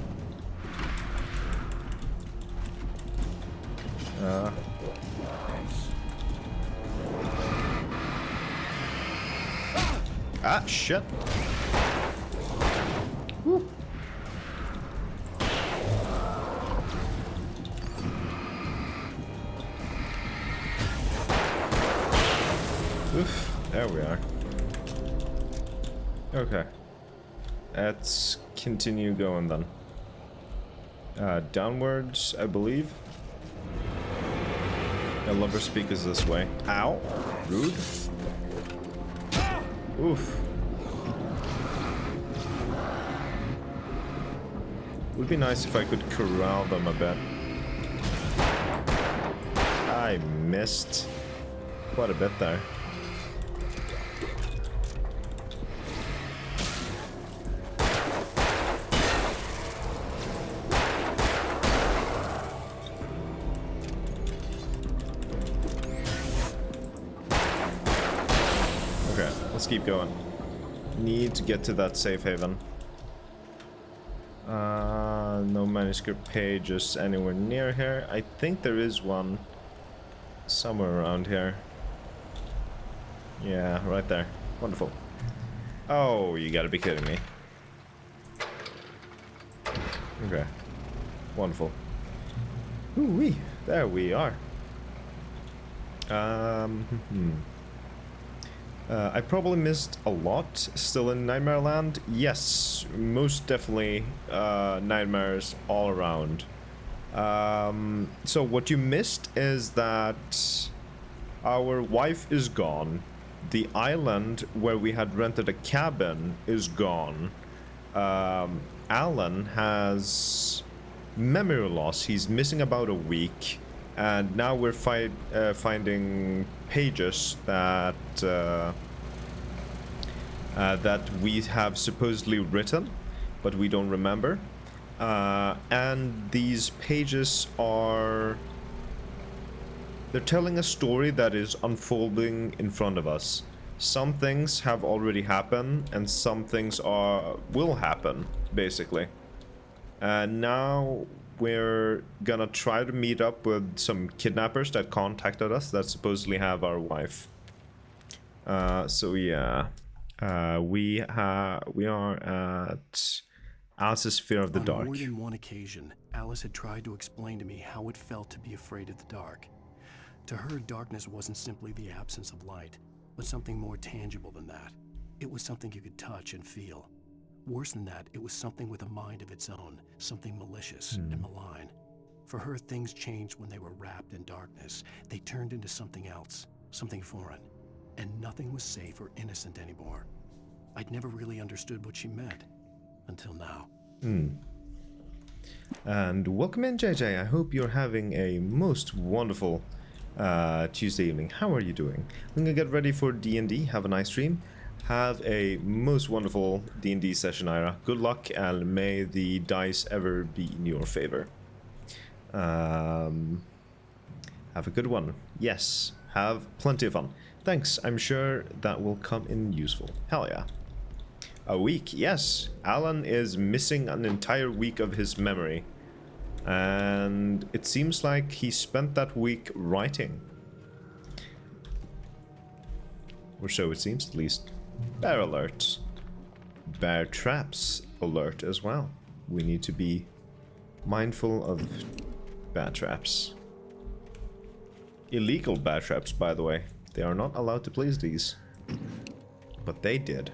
Ah, shit. Woo. Oof, there we are. Okay. Let's continue going then. Downwards, I believe. The Lover's Peak is this way. Ow. Rude. Oof. Would be nice if I could corral them a bit. I missed quite a bit there. Okay, let's keep going. Need to get to that safe haven. No manuscript pages anywhere near here. I think there is one somewhere around here. Yeah, right there. Wonderful. Oh, you gotta be kidding me. Okay. Wonderful. Ooh-wee. There we are. I probably missed a lot still in Nightmare Land. Yes, most definitely nightmares all around. So what you missed is that our wife is gone. The island where we had rented a cabin is gone. Alan has memory loss. He's missing about a week. And now we're finding pages that that we have supposedly written, but we don't remember. And these pages are... they're telling a story that is unfolding in front of us. Some things have already happened, and some things will happen, basically. And now we're gonna try to meet up with some kidnappers that contacted us that supposedly have our wife. So yeah, we are at Alice's Fear of the Dark. On more than one occasion, Alice had tried to explain to me how it felt to be afraid of the dark. To her, darkness wasn't simply the absence of light, but something more tangible than that. It was something you could touch and feel. Worse than that, it was something with a mind of its own, something malicious and malign. For her, things changed when they were wrapped in darkness. They turned into something else, something foreign, and nothing was safe or innocent anymore. I'd never really understood what she meant, until now. And welcome in, JJ. I hope you're having a most wonderful Tuesday evening. How are you doing? I'm gonna get ready for D&D. Have a nice stream. Have a most wonderful D&D session, Ira. Good luck, and may the dice ever be in your favor. Have a good one. Yes, have plenty of fun. Thanks, I'm sure that will come in useful. Hell yeah. A week, yes. Alan is missing an entire week of his memory. And it seems like he spent that week writing. Or so it seems, at least. Bear alerts. Bear traps alert as well. We need to be mindful of bear traps. Illegal bear traps, by the way. They are not allowed to place these. But they did.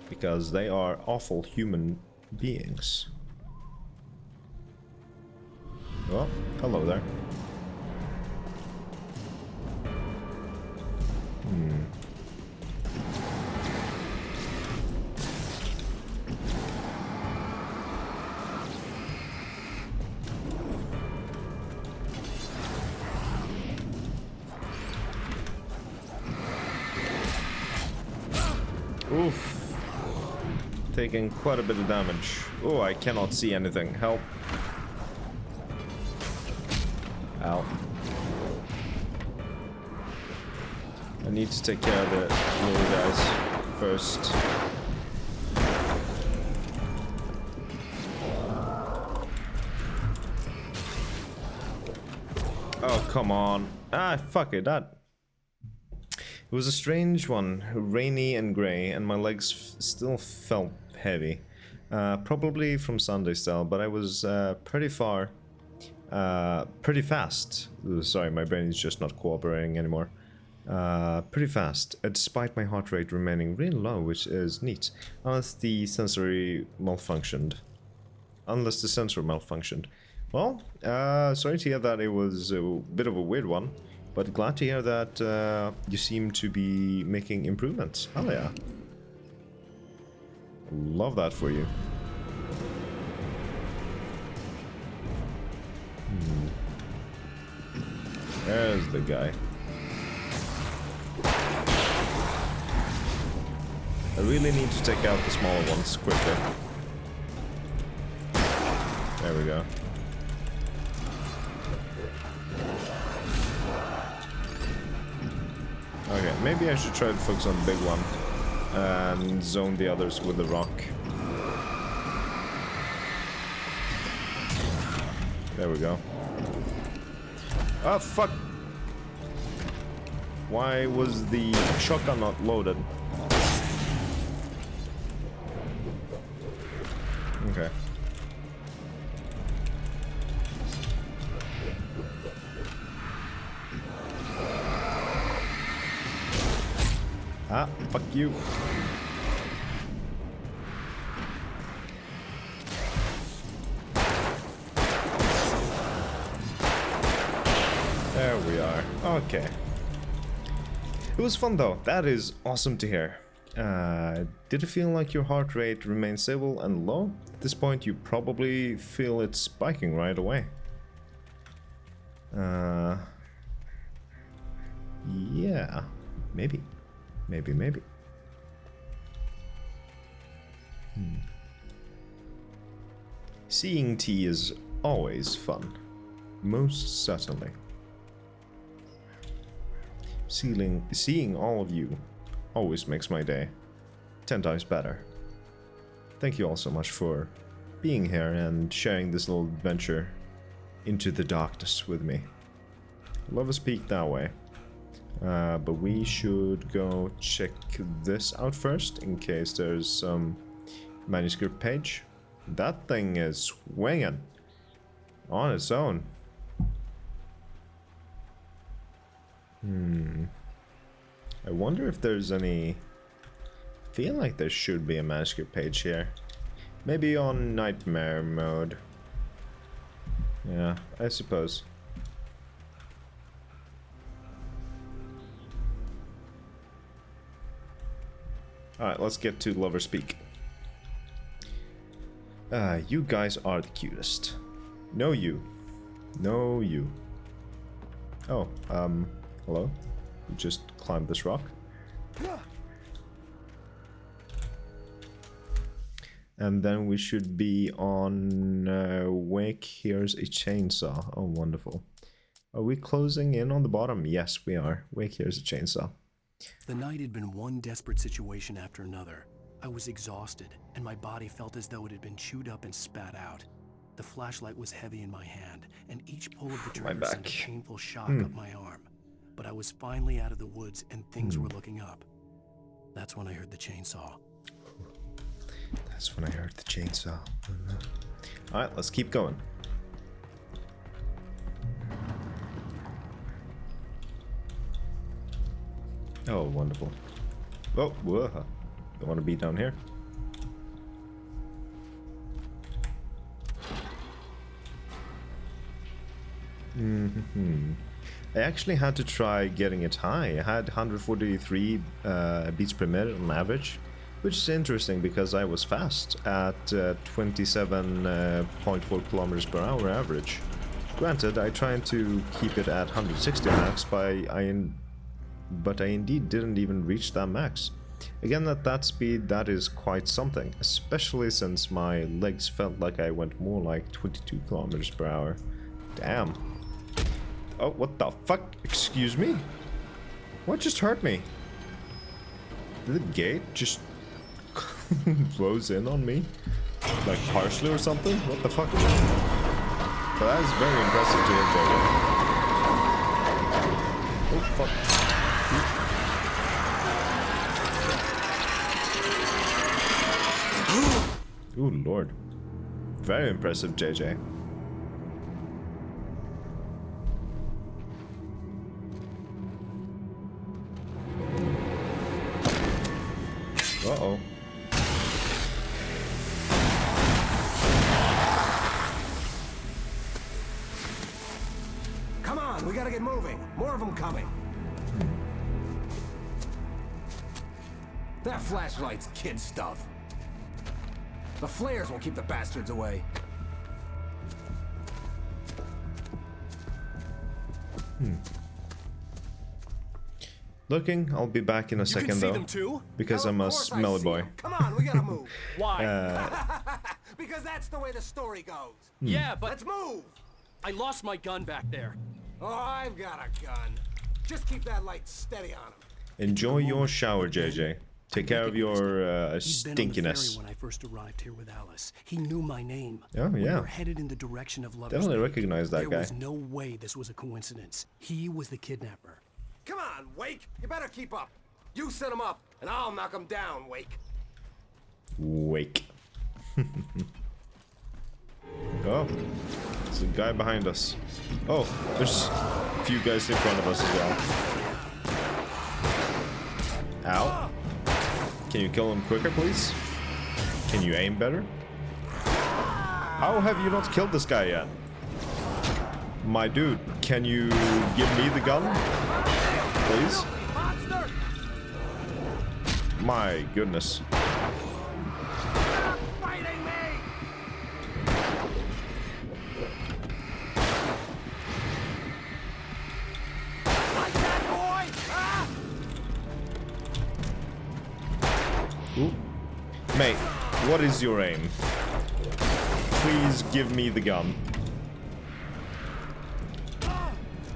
Because they are awful human beings. Well, hello there. Oof. Taking quite a bit of damage. Oh, I cannot see anything. Help. Ow. I need to take care of the little guys first. Oh, come on. Ah, fuck it. It was a strange one, rainy and grey, and my legs still felt heavy. Probably from Sunday style, but I was pretty fast. Sorry, my brain is just not cooperating anymore. Pretty fast, despite my heart rate remaining really low, which is neat. Unless the sensor malfunctioned. Well, sorry to hear that it was a bit of a weird one. But glad to hear that you seem to be making improvements. Hell yeah. Love that for you. There's the guy. I really need to take out the smaller ones quicker. There we go. Okay, maybe I should try to focus on the big one and zone the others with the rock. There we go. Oh, fuck! Why was the shotgun not loaded? Okay. Ah, fuck you. There we are. Okay. It was fun though. That is awesome to hear. Did it feel like your heart rate remained stable and low? At this point you probably feel it spiking right away. Yeah. Maybe. Maybe. Seeing tea is always fun. Most certainly. Seeing all of you always makes my day 10 times better. Thank you all so much for being here and sharing this little adventure into the darkness with me. Love a speak that way. But we should go check this out first in case there's some manuscript page. That thing is swinging on its own. I wonder if there's any... I feel like there should be a manuscript page here. Maybe on nightmare mode. Yeah, I suppose. Alright, let's get to Lover's Peak. You guys are the cutest. No you. No you. Oh, hello? You just climbed this rock? And then we should be on Wake Here's a Chainsaw. Oh, wonderful. Are we closing in on the bottom? Yes, we are. Wake Here's a Chainsaw. The night had been one desperate situation after another. I was exhausted, and my body felt as though it had been chewed up and spat out. The flashlight was heavy in my hand, and each pull of the trigger sent a painful shock up my arm. But I was finally out of the woods, and things were looking up. That's when I heard the chainsaw. That's when I heard the chainsaw. Alright, let's keep going. Oh, wonderful. Oh, whoa. Don't want to be down here. I actually had to try getting it high. I had 143 beats per minute on average, which is interesting because I was fast at 27.4 kilometers per hour average. Granted, I tried to keep it at 160 max, but I indeed didn't even reach that max. Again, at that speed, that is quite something, especially since my legs felt like I went more like 22 kilometers per hour. Damn. Oh, what the fuck? Excuse me? What just hurt me? Did the gate just close in on me? Like partially or something? What the fuck? But that is very impressive to hit, JJ. Oh, fuck. Ooh, Lord. Very impressive, JJ. Uh-oh. Come on, we gotta get moving. More of them coming. That flashlight's kid stuff. The flares will keep the bastards away. Looking, I'll be back in a second though, because I'm a smelly boy. Come on, we gotta move. Why? Because that's the way the story goes. Yeah, but let's move. I lost my gun back there. Oh, I've got a gun. Just keep that light steady on him. Enjoy your shower, JJ. Take care of your stinkiness. When I first arrived here with Alice, he knew my name. Oh We yeah. were headed in the direction of Lover's Definitely Peak. recognize that There guy. was no way this was a coincidence. He was the kidnapper. Come on, Wake. You better keep up. You set him up, and I'll knock him down, Wake. Wake. Oh, there's a guy behind us. Oh, there's a few guys in front of us as well. Ow. Can you kill him quicker, please? Can you aim better? How have you not killed this guy yet? My dude, can you give me the gun? Please? My goodness. Ooh. Mate, what is your aim? Please give me the gun.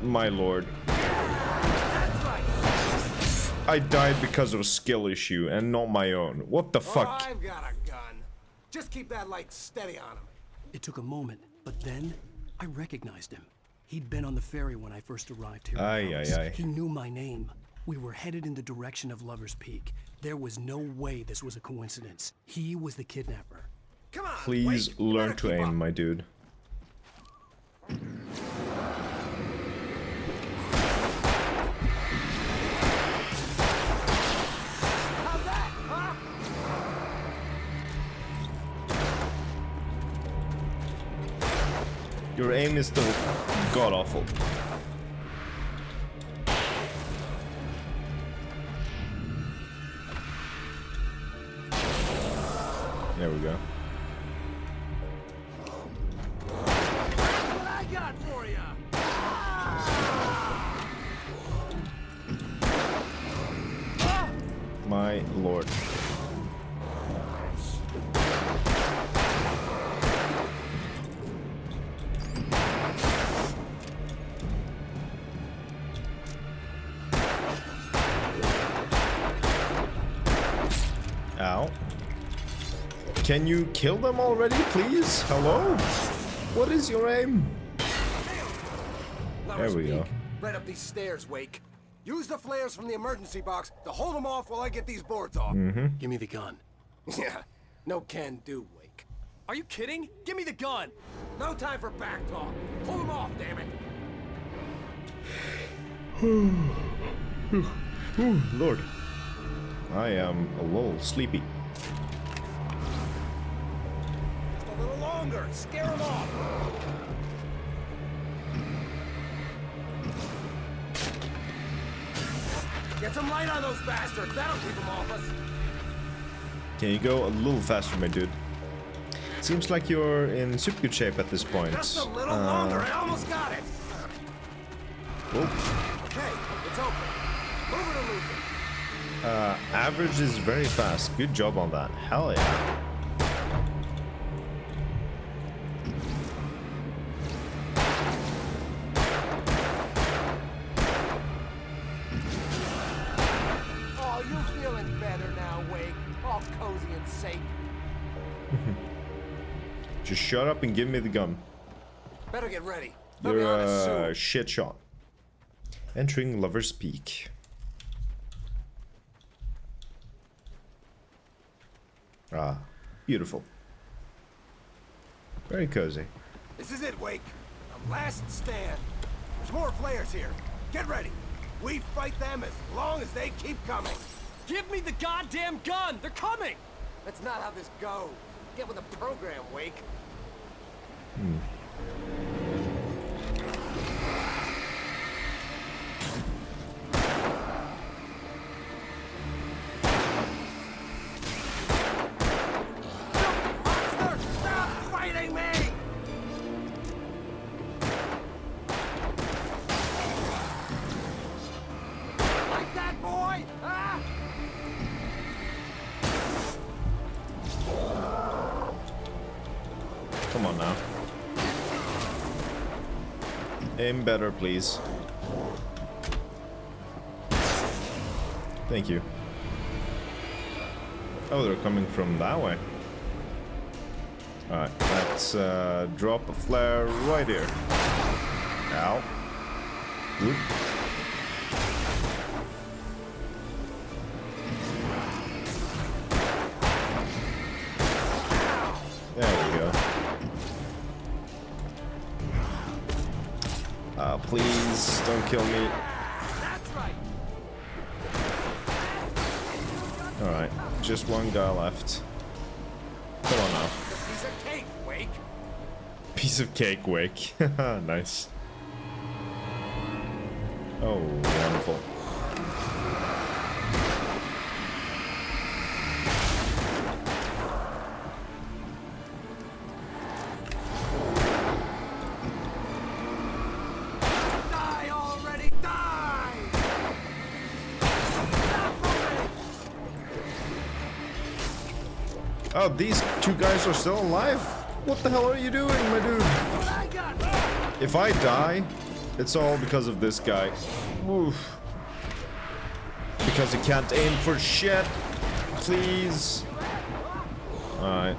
My lord. I died because of a skill issue and not my own. What the fuck? I've got a gun. Just keep that light steady on him. It took a moment, but then I recognized him. He'd been on the ferry when I first arrived here. Aye. He knew my name. We were headed in the direction of Lover's Peak. There was no way this was a coincidence. He was the kidnapper. Come on, please Wake, learn to aim, my dude. How's that, huh? Your aim is still god-awful. There we go. What I got for you? My lord. Ow. Can you kill them already, please? Hello? What is your aim? There we go. Right up these stairs, Wake. Use the flares from the emergency box to hold them off while I get these boards off. Give me the gun. Yeah, no can do, Wake. Are you kidding? Give me the gun! No time for back talk. Pull them off, damn it. Lord. I am a little sleepy. Just a little longer. Scare them off. Get some light on those bastards. That'll keep them off us. Can you go a little faster, my dude? Seems like you're in super good shape at this point. Just a little longer. I almost got it. Oh. Okay, it's open. Move it or lose it. Average is very fast. Good job on that. Hell yeah. Oh, you feeling better now, Wake? All cozy and safe. Just shut up and give me the gun. Better get ready. They'll be on You're us soon. a shit shot. Entering Lover's Peak. Ah, beautiful. Very cozy. This is it, Wake. A last stand. There's more flares here. Get ready. We fight them as long as they keep coming. Give me the goddamn gun! They're coming! That's not how this goes. Get with the program, Wake. Monster, stop fighting me! Like that, boy? Ah! Come on now. Aim better, please. Thank you. Oh, they're coming from that way. Alright, let's drop a flare right here. Ow. Whoop. There we go. Please don't kill me. That's right. Alright, just one guy left. Come on now. Piece of cake, Wake. Piece of cake, Wake. Nice. Oh, wonderful. Die already, die! Oh, these two guys are still alive? What the hell are you doing, my dude? If I die, it's all because of this guy. Oof. Because he can't aim for shit. Please. Alright.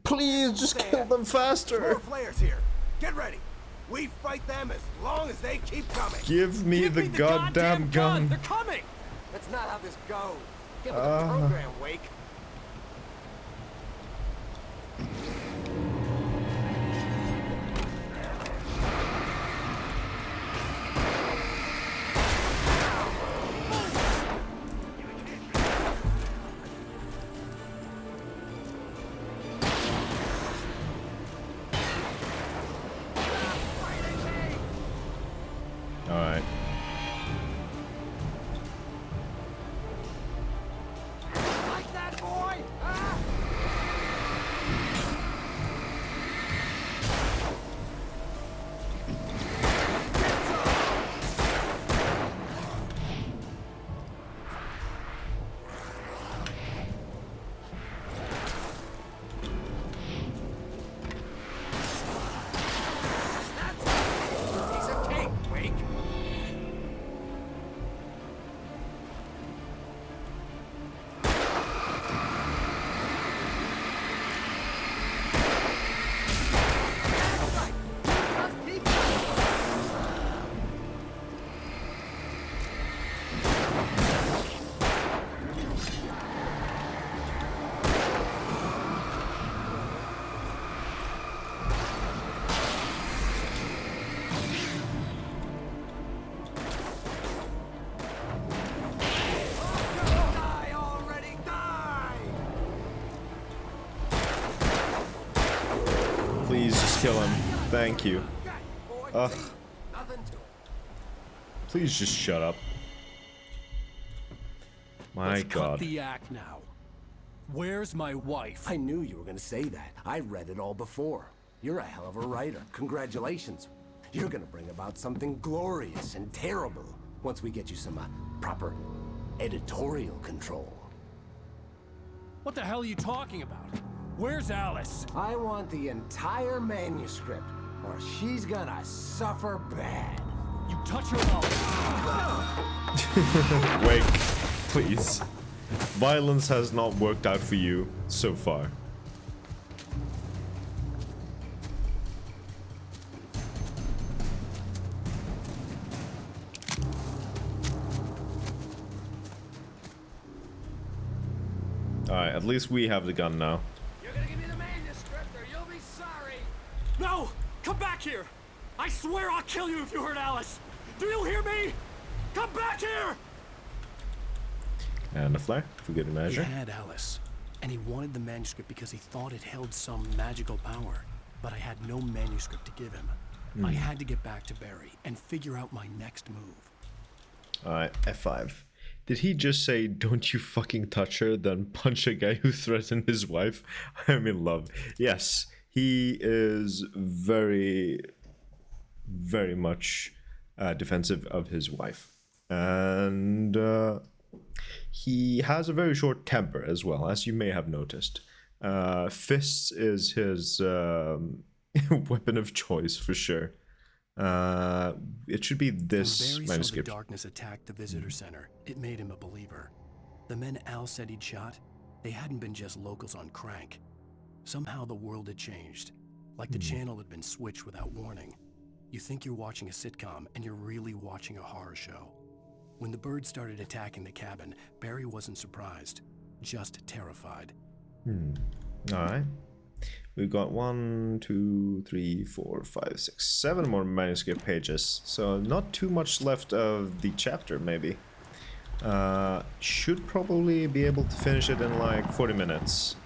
Please, just kill them faster. More flares here. Get ready. We fight them as long as they keep coming. Give me the goddamn gun. They're coming. That's not how this goes. Get with the program, Wake. Alright. Like that, boy? Ah! Piece of cake, Wake. Die already, die! Please just kill him. Thank you. Ugh. Please just shut up. My Let's God. cut the act now. Where's my wife? I knew you were gonna say that. I read it all before. You're a hell of a writer. Congratulations. You're gonna bring about something glorious and terrible once we get you some proper editorial control. What the hell are you talking about? Where's Alice? I want the entire manuscript, or she's gonna suffer bad. You touch her mouth. Wake, please. Violence has not worked out for you so far. Alright, at least we have the gun now. You're gonna give me the manuscript or you'll be sorry. No! Come back here! I swear I'll kill you if you hurt Alice! Do you hear me? Come back here! And a flare, for good measure. He had Alice, and he wanted the manuscript because he thought it held some magical power. But I had no manuscript to give him. I had to get back to Barry and figure out my next move. Alright, F5. Did he just say, don't you fucking touch her, then punch a guy who threatened his wife? I'm in love. Yes, he is very, very much defensive of his wife. And he has a very short temper as well, as you may have noticed. Fists is his weapon of choice for sure. It should be this When Barry manuscript. saw the darkness attack the visitor center, it made him a believer. The men Al said he'd shot, they hadn't been just locals on crank. Somehow the world had changed, like the channel had been switched without warning. You think you're watching a sitcom, and you're really watching a horror show. When the birds started attacking the cabin, Barry wasn't surprised, just terrified. Alright. We've got 1, 2, 3, 4, 5, 6, 7 more manuscript pages. So not too much left of the chapter, maybe. Should probably be able to finish it in like 40 minutes.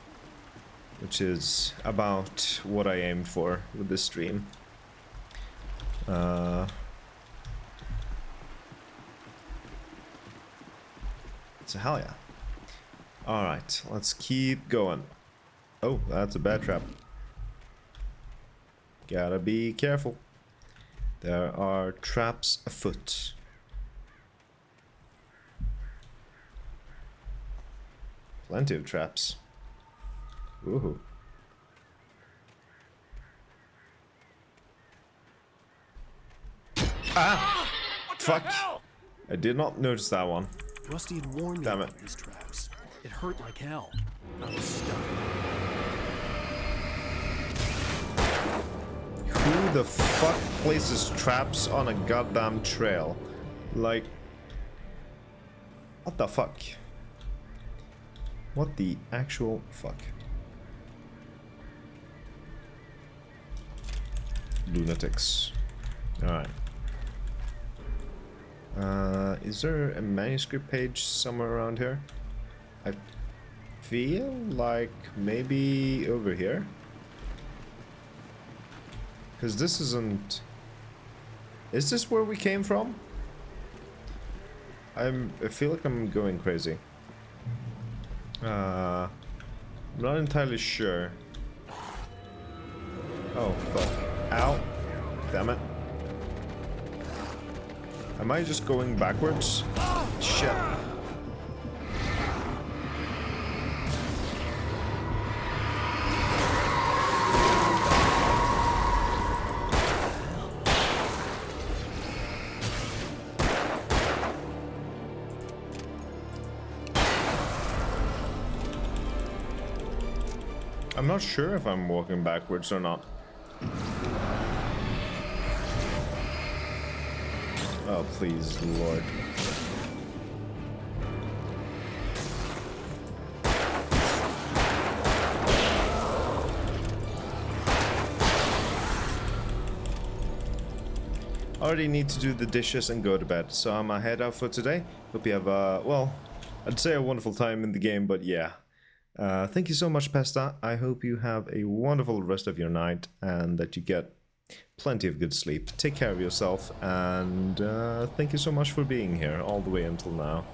Which is about what I aimed for with this stream. So hell yeah. Alright, let's keep going. Oh, that's a bad trap. Gotta be careful. There are traps afoot. Plenty of traps. Ooh. Ah! Fuck! I did not notice that one. Rusty had warned me Damn about these traps. It hurt like hell. I was stuck. Who the fuck places traps on a goddamn trail? Like... what the fuck? What the actual fuck? Lunatics. Alright. Is there a manuscript page somewhere around here? I feel like maybe over here? Because this isn't... is this where we came from? I feel like I'm going crazy. I'm not entirely sure. Oh, fuck. Ow. Damn it. Am I just going backwards? Shit. I'm not sure if I'm walking backwards or not. Oh, please, Lord. Already need to do the dishes and go to bed, so I'm a head out for today. Hope you have a, well, I'd say a wonderful time in the game, but yeah. Thank you so much, Pesta. I hope you have a wonderful rest of your night and that you get plenty of good sleep. Take care of yourself, and thank you so much for being here all the way until now.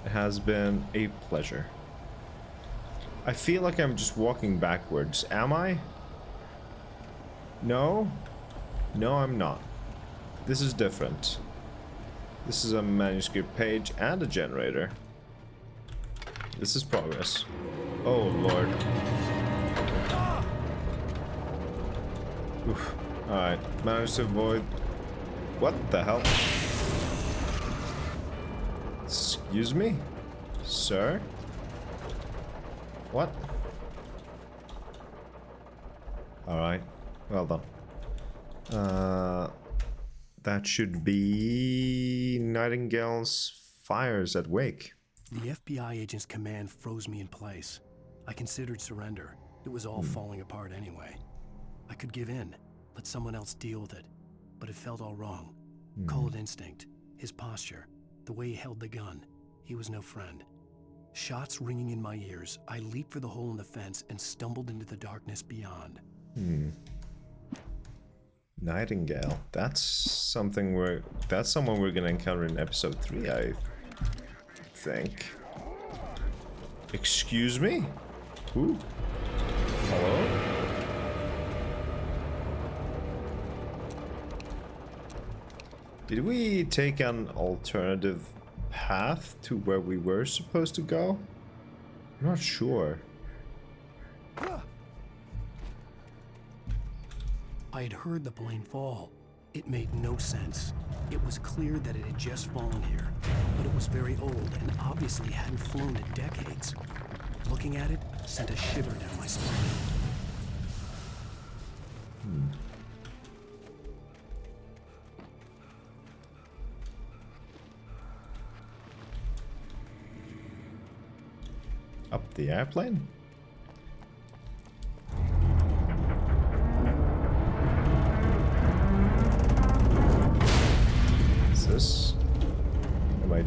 It has been a pleasure. I feel like I'm just walking backwards. Am I? No? No, I'm not. This is different. This is a manuscript page and a generator. This is progress. Oh, Lord. Oof. Alright, managed to avoid... what the hell? Excuse me? Sir? What? Alright, well done. That should be... Nightingale's fires at Wake. The FBI agent's command froze me in place. I considered surrender. It was all falling apart anyway. I could give in, let someone else deal with it. But it felt all wrong. Call it instinct, his posture, the way he held the gun. He was no friend. Shots ringing in my ears, I leaped for the hole in the fence and stumbled into the darkness beyond. Nightingale. That's something that's someone we're gonna encounter in episode 3, I think. Excuse me? Who? Hello? Did we take an alternative path to where we were supposed to go? I'm not sure. I had heard the plane fall. It made no sense. It was clear that it had just fallen here, but it was very old and obviously hadn't flown in decades. Looking at it sent a shiver down my spine. Up the airplane?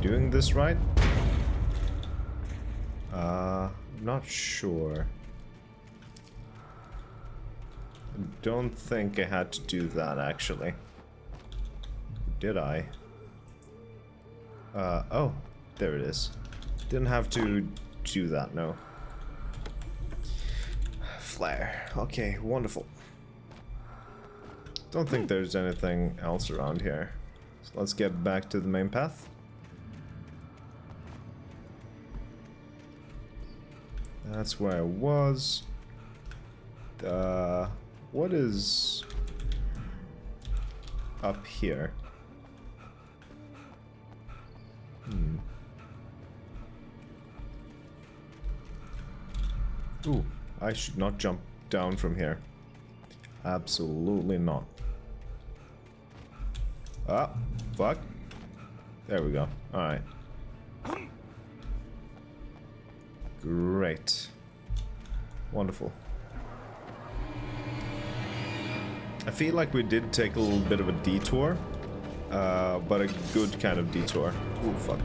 doing this right? I'm not sure. I don't think I had to do that, actually. Did I? Oh, there it is. Didn't have to do that, no. Flare. Okay, wonderful. Don't think there's anything else around here. So let's get back to the main path. That's where I was. What is up here? Ooh, I should not jump down from here. Absolutely not. Ah, fuck. There we go. Alright. Great. Wonderful. I feel like we did take a little bit of a detour, but a good kind of detour. Ooh, fuck.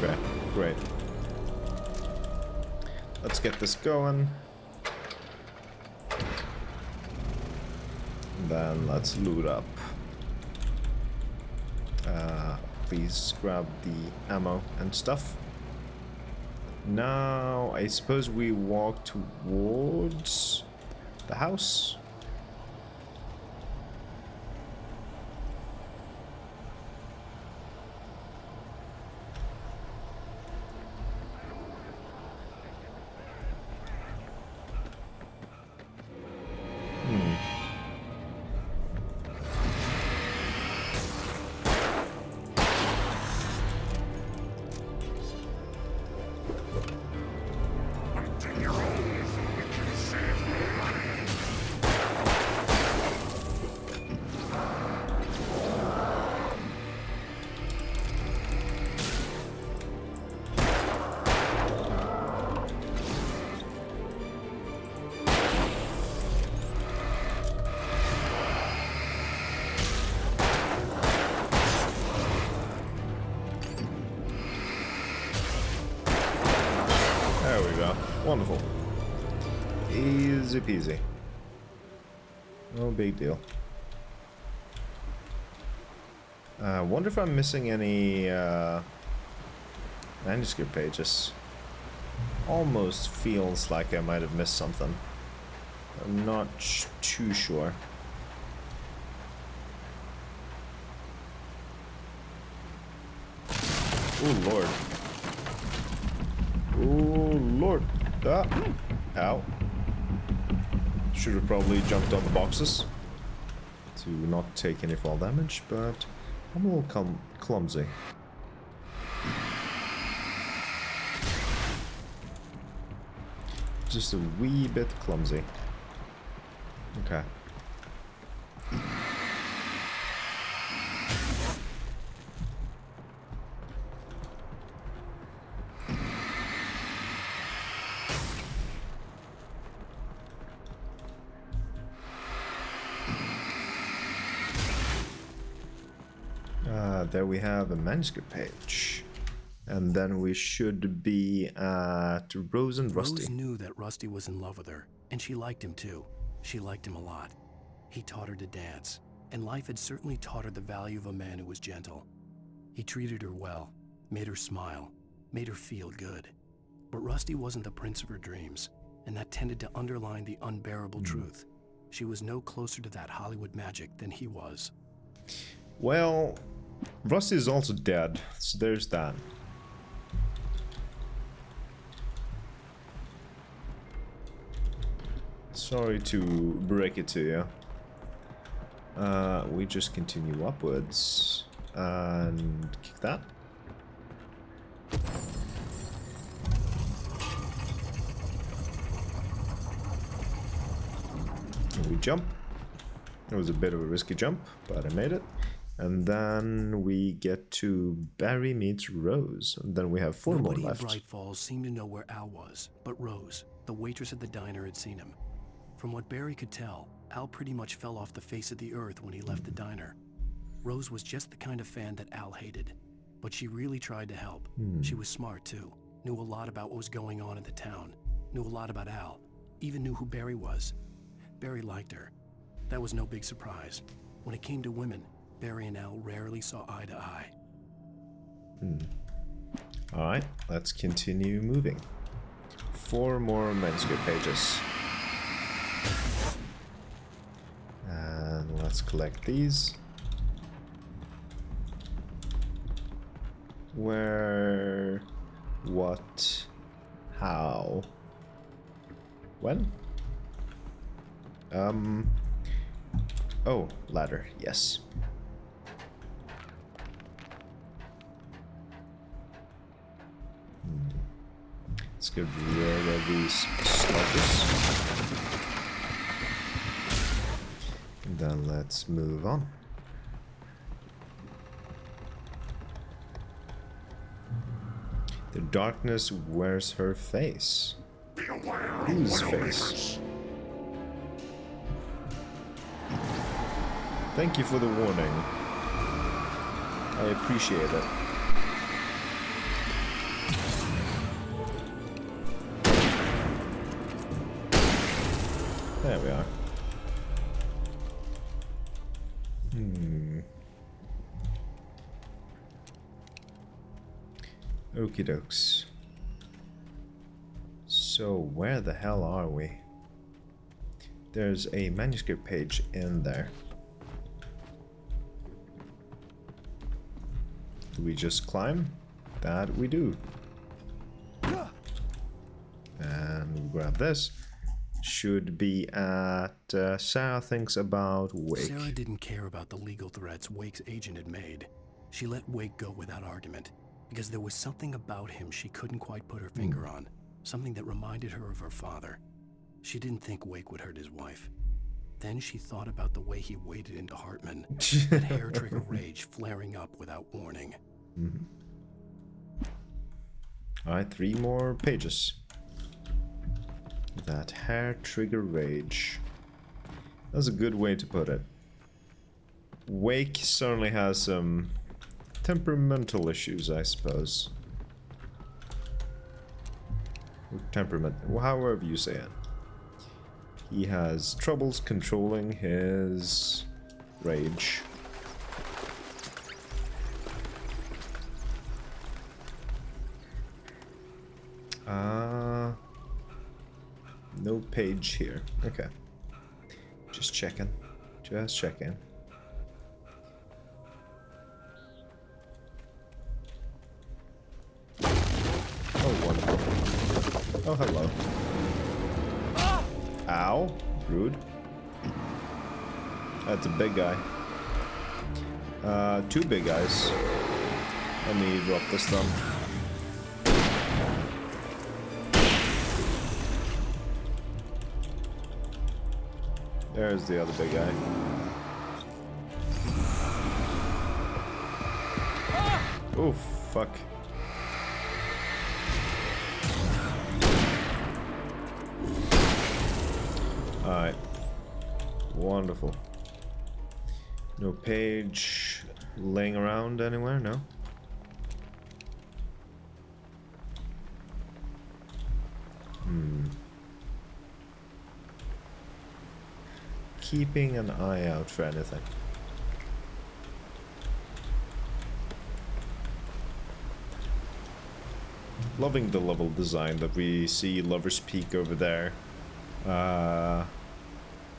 Okay, great. Let's get this going. Then let's loot up. Please grab the ammo and stuff. Now, I suppose we walk towards the house. Wonderful. Easy peasy. No big deal. Wonder if I'm missing any manuscript pages. Almost feels like I might have missed something. I'm not too sure. Oh lord. Oh lord. Ah. Ow. Should have probably jumped on the boxes to not take any fall damage, but I'm a little clumsy. Just a wee bit clumsy. Okay. There we have a manuscript page. And then we should be at Rose and Rusty. Rose knew that Rusty was in love with her, and she liked him too. She liked him a lot. He taught her to dance, and life had certainly taught her the value of a man who was gentle. He treated her well, made her smile, made her feel good. But Rusty wasn't the prince of her dreams, and that tended to underline the unbearable truth. She was no closer to that Hollywood magic than he was. Well, Rusty is also dead, so there's that. Sorry to break it to you. We just continue upwards and kick that. And we jump. It was a bit of a risky jump, but I made it. And then we get to Barry meets Rose. And then we have 4 more Nobody left. at Bright Falls seemed to know where Al was, but Rose, the waitress at the diner, had seen him. From what Barry could tell, Al pretty much fell off the face of the earth when he left the diner. Rose was just the kind of fan that Al hated, but she really tried to help. She was smart too, knew a lot about what was going on in the town, knew a lot about Al, even knew who Barry was. Barry liked her. That was no big surprise. When it came to women, Barry and Al rarely saw eye to eye. Alright, let's continue moving. 4 more manuscript pages. And let's collect these. Where? What? How? When? Oh, ladder, yes. Let's get rid of these sludges. And then let's move on. The darkness wears her face. Whose face? Thank you for the warning. I appreciate it. There we are. Okie dokes. So where the hell are we? There's a manuscript page in there. Do we just climb? That we do. And we grab this. Should be at Sarah thinks about Wake. Sarah didn't care about the legal threats Wake's agent had made. She let Wake go without argument, because there was something about him she couldn't quite put her finger on. Something that reminded her of her father. She didn't think Wake would hurt his wife. Then she thought about the way he waded into Hartman. That hair-trigger rage flaring up without warning. Alright, 3 more pages. That hair-trigger rage. That's a good way to put it. Wake certainly has some temperamental issues, I suppose. Temperament, however you say it. He has troubles controlling his rage. No page here. Okay. Just checking. Just checking. Oh, wonderful. Oh, hello. Ow. Rude. That's a big guy. 2 big guys. Let me drop this thumb. There's the other big guy. Oh, fuck. Alright. Wonderful. No page laying around anywhere, no? Keeping an eye out for anything. Loving the level design that we see Lover's Peak over there.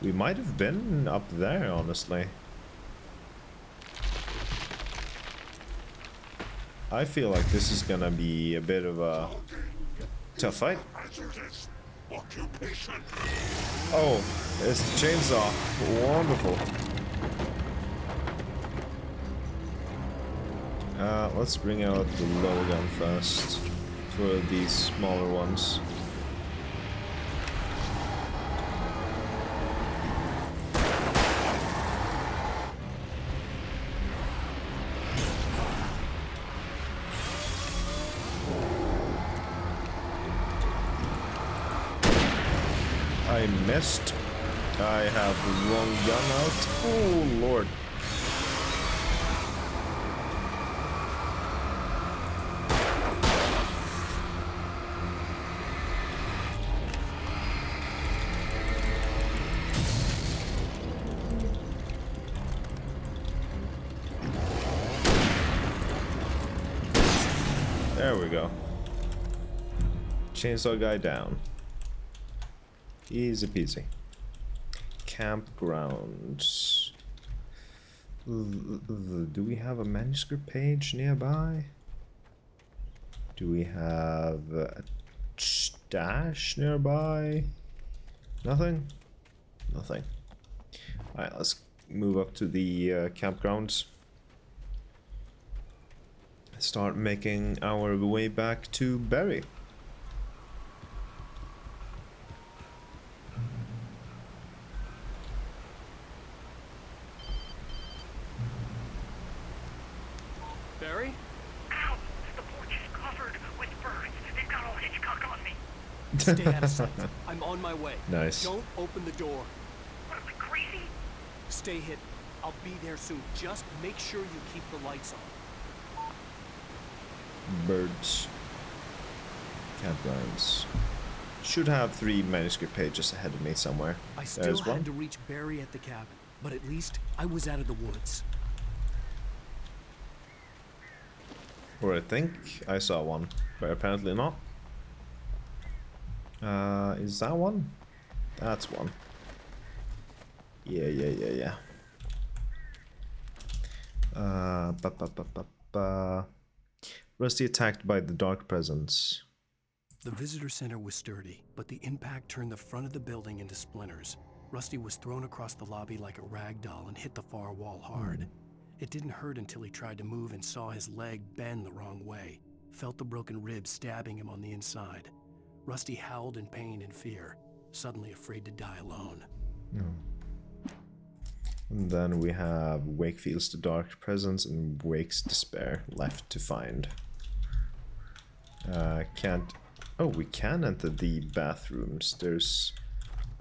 We might have been up there, honestly. I feel like this is gonna be a bit of a tough fight. Oh, it's the chainsaw. Wonderful. Let's bring out the low gun first for these smaller ones. I missed. I have the wrong gun out. Oh, Lord. There we go. Chainsaw guy down. Easy peasy. Campgrounds. Do we have a manuscript page nearby? Do we have a stash nearby? Nothing? Nothing. Alright, let's move up to the campgrounds. Start making our way back to Barry. Barry? Ow! The porch is covered with birds. They've got all Hitchcock on me. Stay out of sight. I'm on my way. Nice. Don't open the door. What, am I crazy? Stay hidden. I'll be there soon. Just make sure you keep the lights on. Birds. Campgrounds. Should have 3 manuscript pages ahead of me somewhere. I still There's had one. to reach Barry at the cabin, but at least I was out of the woods. Or I think I saw one, but apparently not. Is that one? That's one. Yeah. Rusty attacked by the dark presence. The visitor center was sturdy, but the impact turned the front of the building into splinters. Rusty was thrown across the lobby like a rag doll and hit the far wall hard. It didn't hurt until he tried to move and saw his leg bend the wrong way. Felt the broken ribs stabbing him on the inside. Rusty howled in pain and fear, suddenly afraid to die alone. And then we have Wake feels the dark presence and Wake's despair left to find. Can't... Oh, we can enter the bathrooms. There's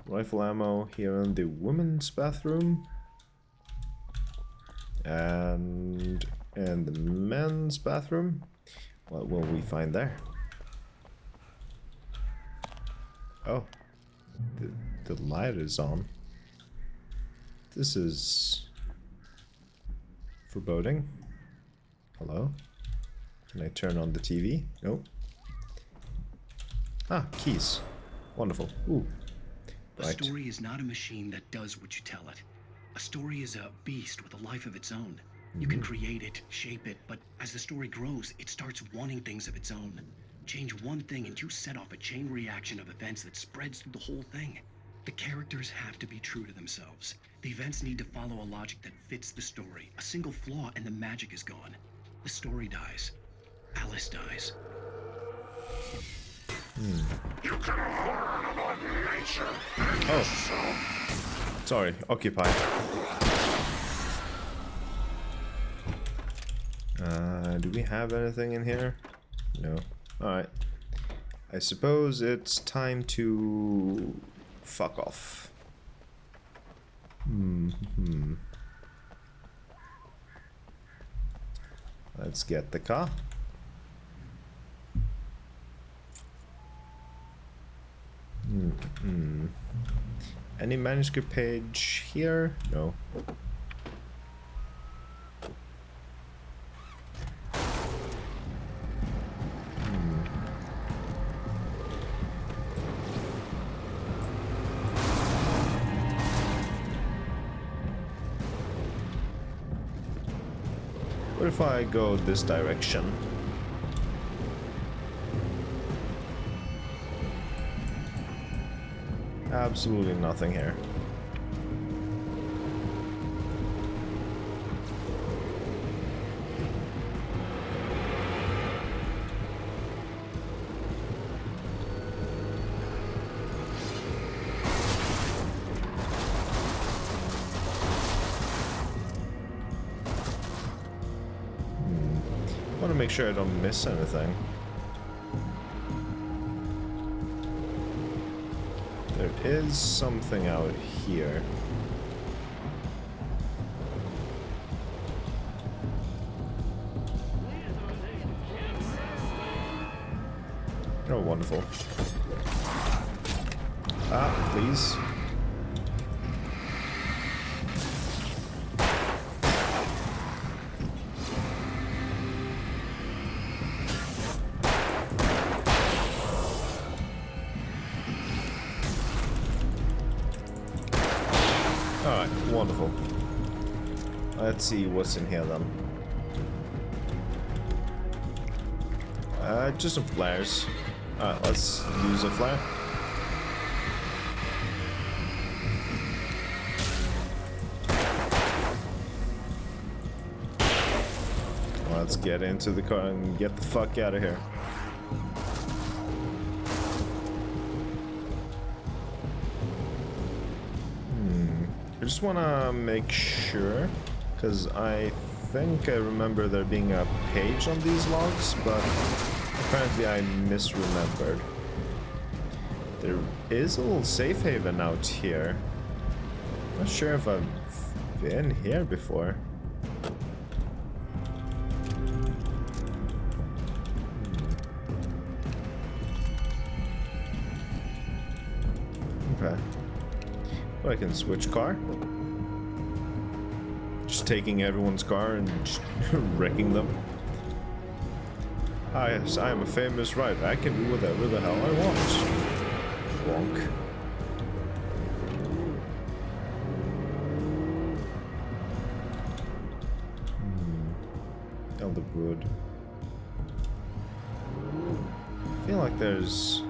rifle ammo here in the women's bathroom. And in the men's bathroom. What will we find there? Oh, the light is on. This is foreboding. Hello? Can I turn on the TV? Nope. Ah, keys. Wonderful. Ooh. A story is not a machine that does what you tell it. A story is a beast with a life of its own. You can create it, shape it, but as the story grows, it starts wanting things of its own. Change one thing and you set off a chain reaction of events that spreads through the whole thing. The characters have to be true to themselves. The events need to follow a logic that fits the story. A single flaw and the magic is gone. The story dies. Alice dies. You can learn about nature. Oh. Sorry, occupy. Do we have anything in here? No. Alright. I suppose it's time to fuck off. Let's get the car. Any manuscript page here? No. What if I go this direction? Absolutely nothing here. I want to make sure I don't miss anything. There is something out here. Oh, wonderful. Ah, please. Alright, wonderful. Let's see what's in here then. Just some flares. Alright, let's use a flare. Let's get into the car and get the fuck out of here. I just want to make sure, because I think I remember there being a page on these logs, but apparently I misremembered. There is a little safe haven out here. Not sure if I've been here before. Okay. Well, I can switch car. Just taking everyone's car and just wrecking them. Ah, yes, I am a famous writer. I can do whatever the hell I want. Wonk. Elderwood. I feel like there's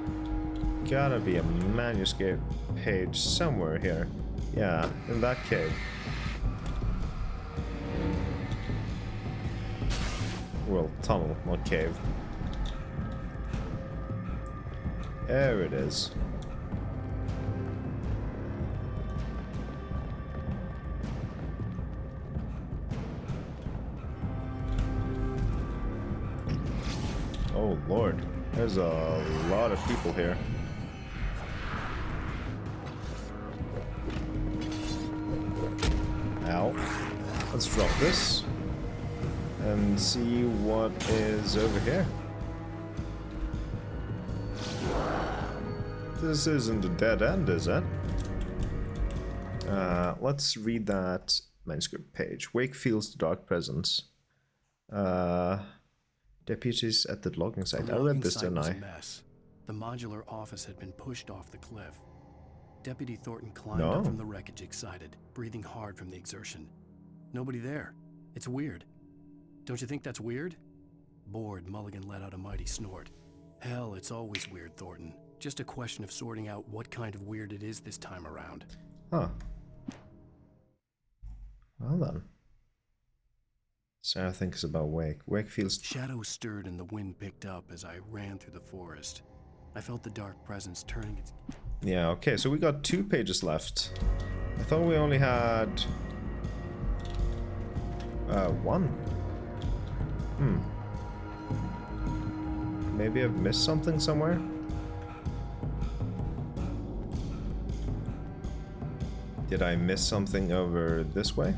gotta be a manuscript page somewhere here. Yeah, in that cave. Well, tunnel, not cave. There it is. Oh Lord, there's a lot of people here. Ow. Let's drop this and see what is over here. This isn't a dead end, is it? Let's read that manuscript page. Wake feels the dark presence. Deputies at the logging site. I read this, didn't I? The modular office had been pushed off the cliff. Deputy Thornton climbed up from the wreckage excited, breathing hard from the exertion. Nobody there. It's weird. Don't you think that's weird? Bored, Mulligan let out a mighty snort. Hell, it's always weird, Thornton. Just a question of sorting out what kind of weird it is this time around. Huh. Well then. Sarah thinks about Wake. Wake feels... Shadows stirred and the wind picked up as I ran through the forest. I felt the dark presence turning its... Yeah, okay, so we got 2 pages left. I thought we only had... 1. Maybe I've missed something somewhere? Did I miss something over this way?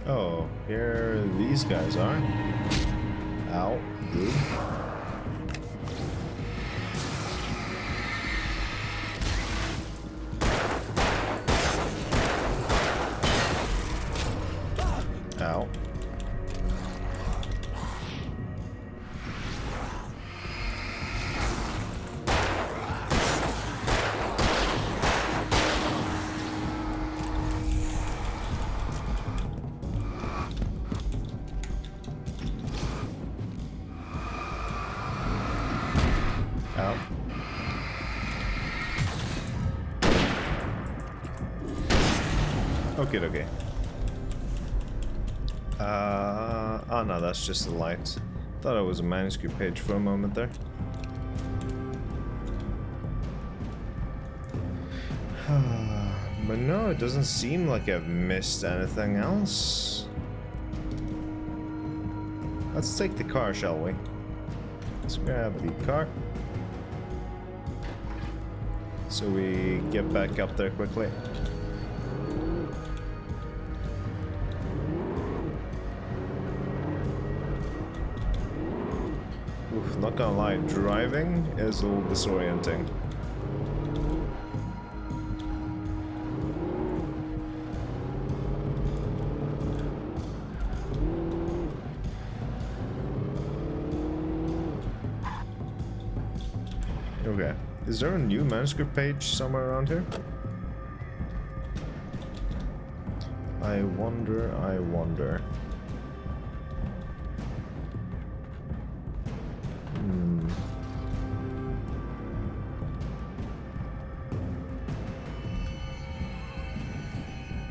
Oh, here these guys are. Ow. Good. Ow. Okay. Oh no, that's just the light. Thought it was a manuscript page for a moment there. But no, it doesn't seem like I've missed anything else. Let's take the car, shall we? Let's grab the car. So we get back up there quickly. Oof, not gonna lie, driving is a little disorienting. Okay, is there a new manuscript page somewhere around here? I wonder, I wonder.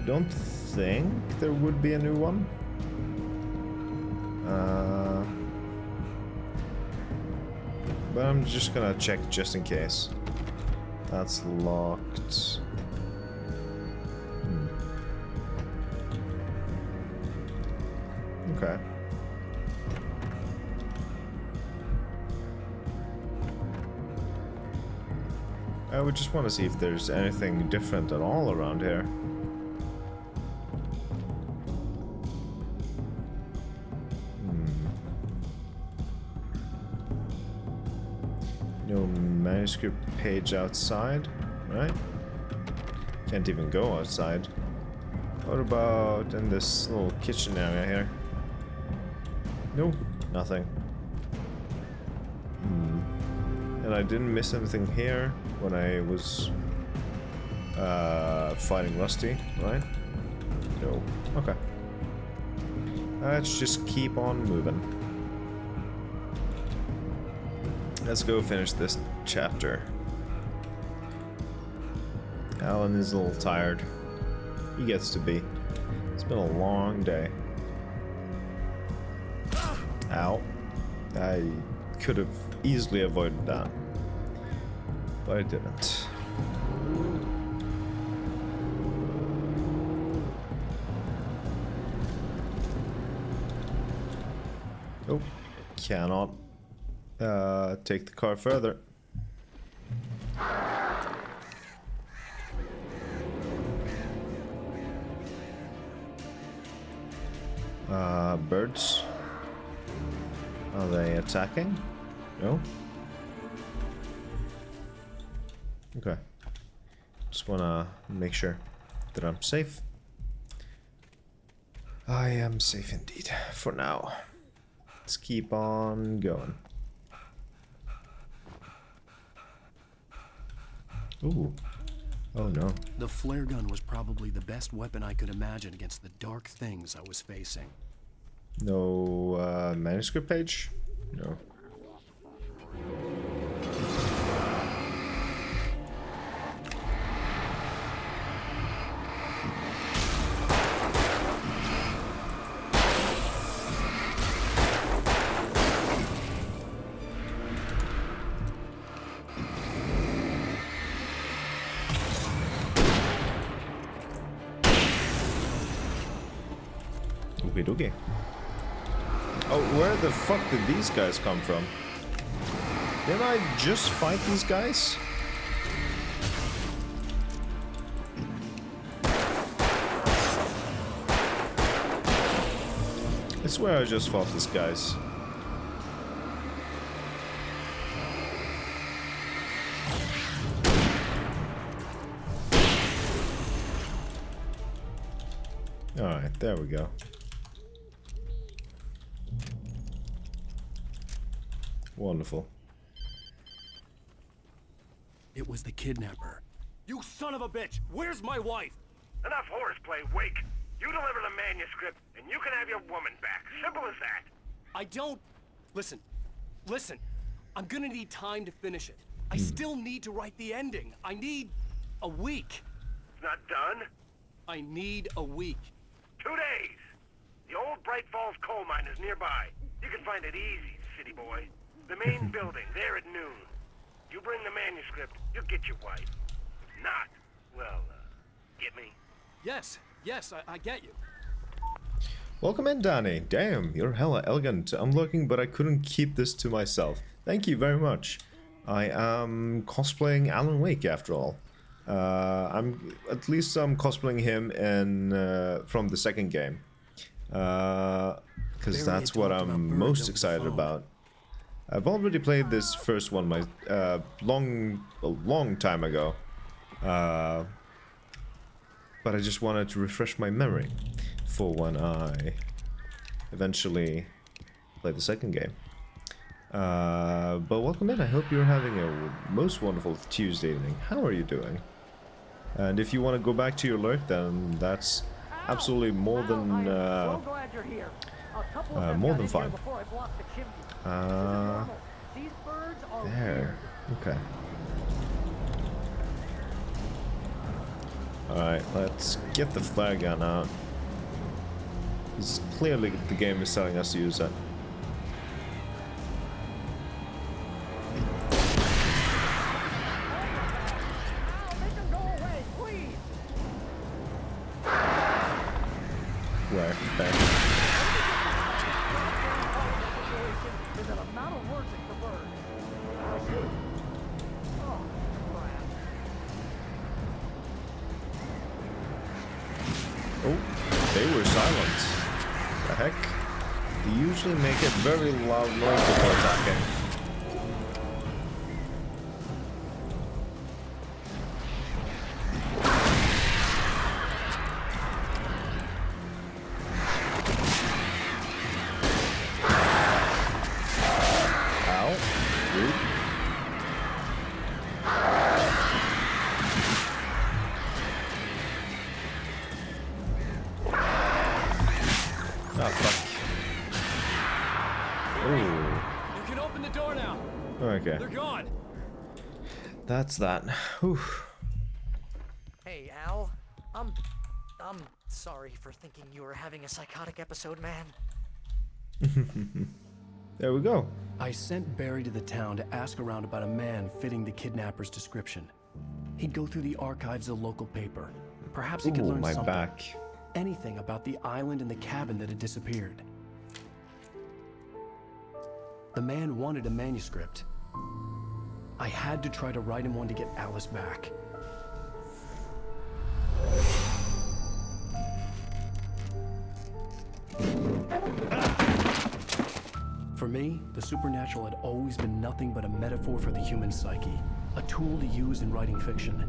Don't think there would be a new one. But I'm just gonna check just in case. That's locked. Okay. I would just want to see if there's anything different at all around here. No manuscript page outside, right? Can't even go outside. What about in this little kitchen area here? No, nothing. And I didn't miss anything here when I was fighting Rusty, right? No. Okay. Let's just keep on moving. Let's go finish this chapter. Alan is a little tired. He gets to be. It's been a long day. Ow. I could have easily avoided that, but I didn't. Oh, cannot take the car further. Birds. Are they attacking? No? Okay. Just wanna make sure that I'm safe. I am safe indeed, for now. Let's keep on going. Ooh. Oh no. The flare gun was probably the best weapon I could imagine against the dark things I was facing. No manuscript page? No. Okie dokie. Oh, where the fuck did these guys come from? Didn't I just fight these guys? I swear I just fought these guys. Alright, there we go. Wonderful. It was the kidnapper. You son of a bitch! Where's my wife? Enough horseplay, Wake. You deliver the manuscript, and you can have your woman back. Simple as that. I don't... Listen. I'm gonna need time to finish it. I still need to write the ending. I need a week. It's not done? I need a week. 2 days. The old Bright Falls coal mine is nearby. You can find it easy, city boy. The main building, there at noon. You bring the manuscript, you'll get your wife. If not, well, get me? Yes, I get you. Welcome in, Danny. Damn, you're hella elegant. I'm looking, but I couldn't keep this to myself. Thank you very much. I am cosplaying Alan Wake after all. I'm cosplaying him in from the second game, because that's what I'm most excited about. I've already played this first one a long time ago, but I just wanted to refresh my memory for when I eventually play the second game. But welcome in. I hope you're having a most wonderful Tuesday evening. How are you doing? And if you want to go back to your lurk, then that's absolutely more than fine. There. Okay. Alright, let's get the flare gun out. Because clearly the game is telling us to use that. Where? There. Oh, they were silent. The heck? They usually make a very loud noise before attacking. That's that. Whew. Hey, Al. I'm sorry for thinking you were having a psychotic episode, man. There we go. I sent Barry to the town to ask around about a man fitting the kidnapper's description. He'd go through the archives of the local paper. Perhaps he could learn my something. back. Anything about the island and the cabin that had disappeared. The man wanted a manuscript. I had to try to write him one to get Alice back. For me, the supernatural had always been nothing but a metaphor for the human psyche, a tool to use in writing fiction.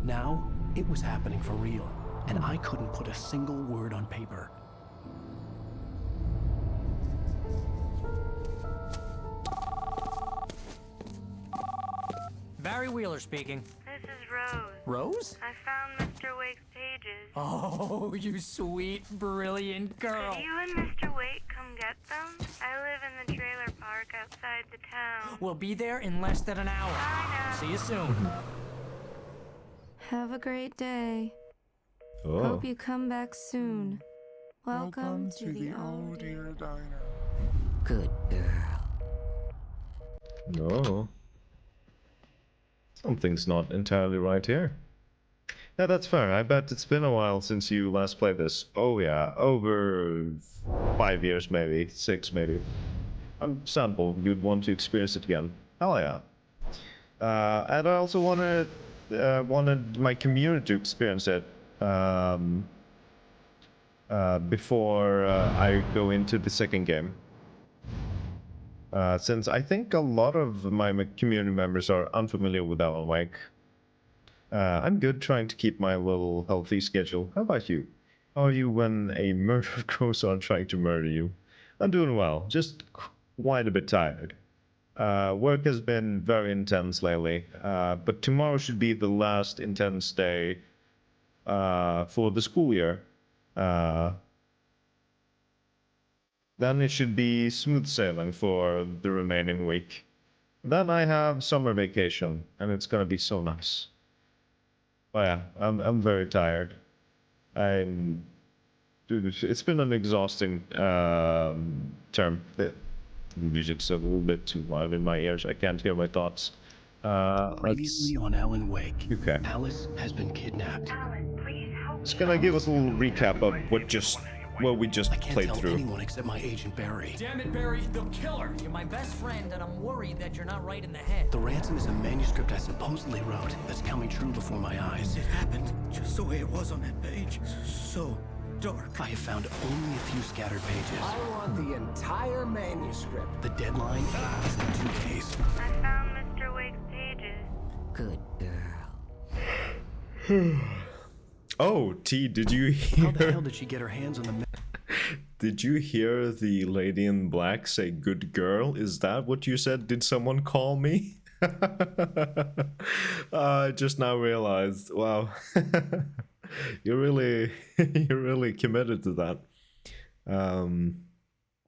Now, it was happening for real, and I couldn't put a single word on paper. Barry Wheeler speaking. This is Rose. Rose? I found Mr. Wake's pages. Oh, you sweet, brilliant girl. Could you and Mr. Wake come get them? I live in the trailer park outside the town. We'll be there in less than an hour. Bye now. See you soon. Have a great day. Oh. Hope you come back soon. Welcome to the Old Dear Diner. Good girl. No. Something's not entirely right here. Yeah, that's fair. I bet it's been a while since you last played this. Oh yeah, over 5 years maybe, 6 maybe. Understandable, you'd want to experience it again. Hell yeah. And I also wanted my community to experience it before I go into the second game. Since I think a lot of my community members are unfamiliar with Alan Wake. I'm good trying to keep my little healthy schedule. How about you? How are you when a murderer goes on trying to murder you? I'm doing well, just quite a bit tired. Work has been very intense lately, but tomorrow should be the last intense day for the school year. Then it should be smooth sailing for the remaining week. Then I have summer vacation, and it's gonna be so nice. But yeah, I'm very tired. I'm Dude, it's been an exhausting term. The music's a little bit too loud in my ears. I can't hear my thoughts. Previously on Alan Wake. Okay. Alice has been kidnapped. It's gonna give us a little recap of what we just played Can't tell through. anyone except my agent Barry. Damn it, Barry, they'll kill her. You're my best friend, and I'm worried that you're not right in the head. The ransom is a manuscript I supposedly wrote that's coming true before my eyes. It happened just the way it was on that page. So dark. I have found only a few scattered pages. I want the entire manuscript. The deadline is in 2 days. I found Mr. Wake's pages. Good girl. Oh, T, did you hear? How the hell did she get her hands on the Did you hear the lady in black say good girl? Is that what you said? Did someone call me? I just now realized. Wow. you're really committed to that.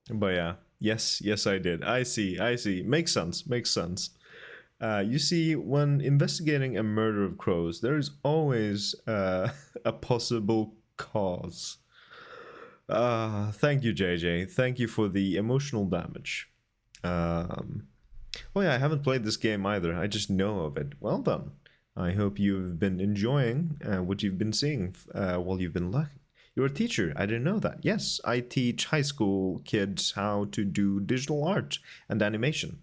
But yeah. Yes, I did. I see. Makes sense. You see, when investigating a murder of crows, there is always a possible cause. Thank you, JJ. Thank you for the emotional damage. Oh yeah, I haven't played this game either. I just know of it. Well done. I hope you've been enjoying what you've been seeing while you've been looking. You're a teacher. I didn't know that. Yes, I teach high school kids how to do digital art and animation.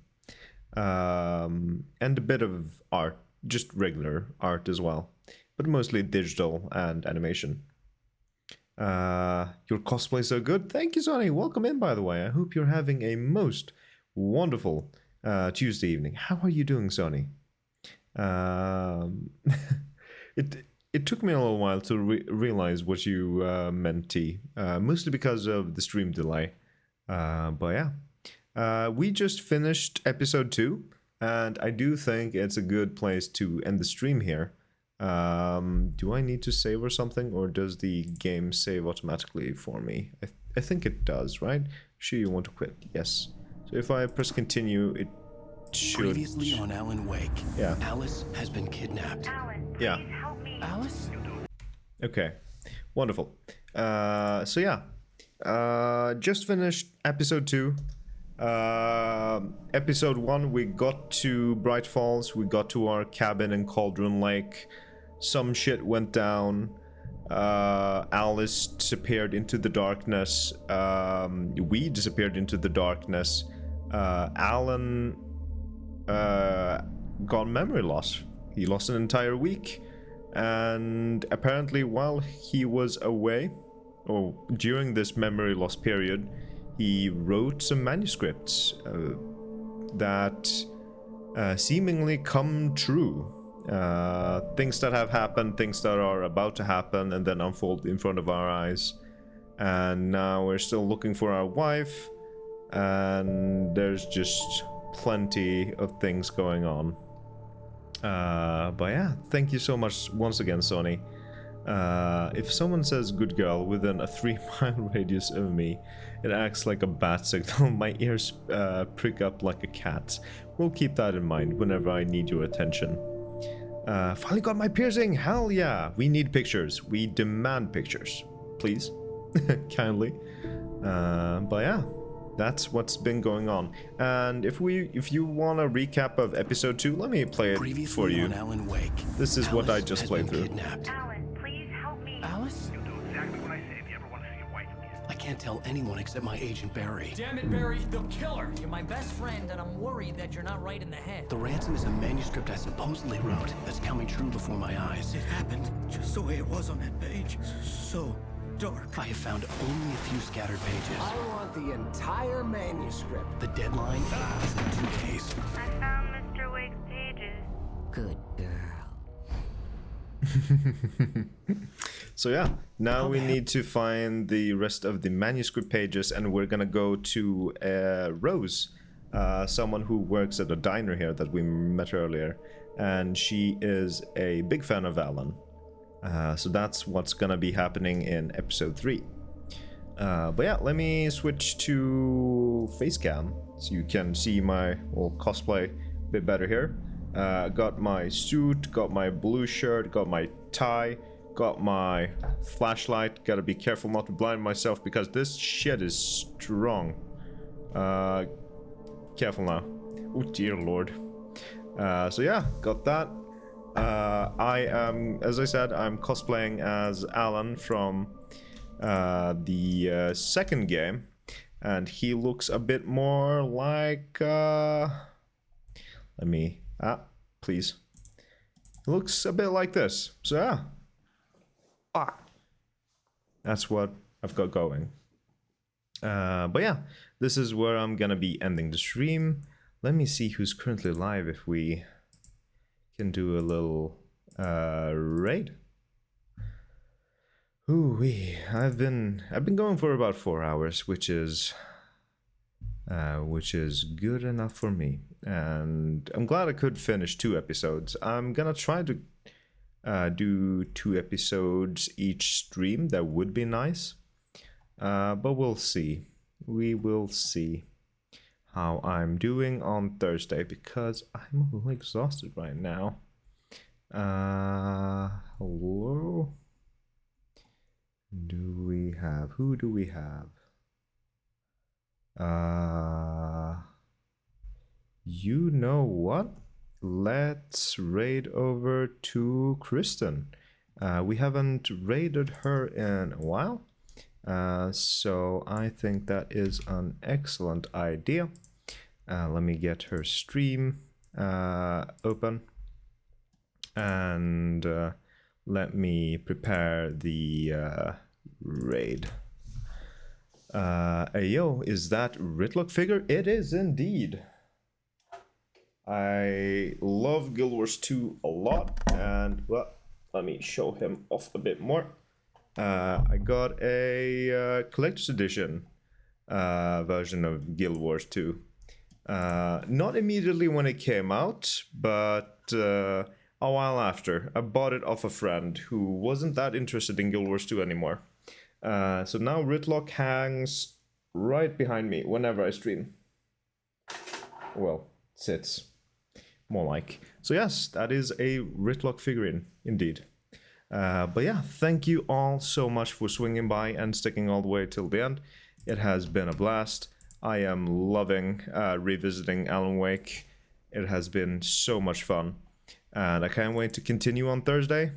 And a bit of art, just regular art as well, but mostly digital and animation. Your cosplay is so good. Thank you, Sonny. Welcome in, by the way. I hope you're having a most wonderful Tuesday evening. How are you doing, Sonny? It took me a little while to realize what you meant, T. Mostly because of the stream delay. But yeah. We just finished episode 2, and I do think it's a good place to end the stream here. Do I need to save or something, or does the game save automatically for me? I think it does, right? Sure, you want to quit? Yes. So if I press continue, it should... Previously on Alan Wake. Yeah. Alice has been kidnapped. Yeah. Alice? Okay. Wonderful. So yeah. Just finished episode 2. Episode 1, we got to Bright Falls, we got to our cabin in Cauldron Lake. Some shit went down. Alice disappeared into the darkness. We disappeared into the darkness. Alan got memory loss. He lost an entire week. And apparently while he was away, or during this memory loss period, he wrote some manuscripts that seemingly come true. Things that have happened, things that are about to happen, and then unfold in front of our eyes. And now we're still looking for our wife, and there's just plenty of things going on. But yeah, thank you so much once again, Sony. If someone says good girl within a 3-mile radius of me, it acts like a bat signal. My ears prick up like a cat's. We'll keep that in mind whenever I need your attention. Finally got my piercing! Hell yeah! We need pictures. We demand pictures. Please. Kindly. But yeah, that's what's been going on. And if you want a recap of episode 2, let me play it for you. On Alan Wake. This is what I just played through. Alan, please help me. Alice? You'll do exactly what I say if you ever want to see your wife again. I can't tell anyone except my agent Barry. Damn it, Barry, they'll kill her. You're my best friend, and I'm worried that you're not right in the head. The ransom is a manuscript I supposedly wrote that's coming true before my eyes. It happened just the way it was on that page. So dark. I have found only a few scattered pages. I want the entire manuscript. The deadline is in 2 days. I found Mr. Wake's pages. Good girl. So yeah, now we need to find the rest of the manuscript pages, and we're gonna go to Rose, someone who works at a diner here that we met earlier, and she is a big fan of Alan. So that's what's gonna be happening in episode 3. But yeah, let me switch to Facecam so you can see my cosplay a bit better here. Got my suit, got my blue shirt, got my tie, got my flashlight. Gotta be careful not to blind myself because this shit is strong. Careful now. Oh dear lord. So yeah, got that. I am, as I said, I'm cosplaying as Alan from the second game, and he looks a bit more like let me please. It looks a bit like this. So yeah. That's what I've got going. But yeah, this is where I'm gonna be ending the stream. Let me see who's currently live, if we can do a little raid. Ooh-wee. I've been going for about 4 hours, which is good enough for me, and I'm glad I could finish 2 episodes. I'm gonna try to do 2 episodes each stream. That would be nice, but we'll see. We will see how I'm doing on Thursday, because I'm a little exhausted right now. Hello? Who do we have? You know what? Let's raid over to Kristen. We haven't raided her in a while. So I think that is an excellent idea. Let me get her stream open, and let me prepare the raid. Ayo, is that Rytlock figure? It is indeed. I love Guild Wars 2 a lot, and well, let me show him off a bit more. I got a collector's edition version of Guild Wars 2. Not immediately when it came out, but a while after. I bought it off a friend who wasn't that interested in Guild Wars 2 anymore. So now Rytlock hangs right behind me whenever I stream. Well, sits. More like. So yes, that is a Rytlock figurine, indeed. But yeah, thank you all so much for swinging by and sticking all the way till the end. It has been a blast. I am loving revisiting Alan Wake. It has been so much fun. And I can't wait to continue on Thursday.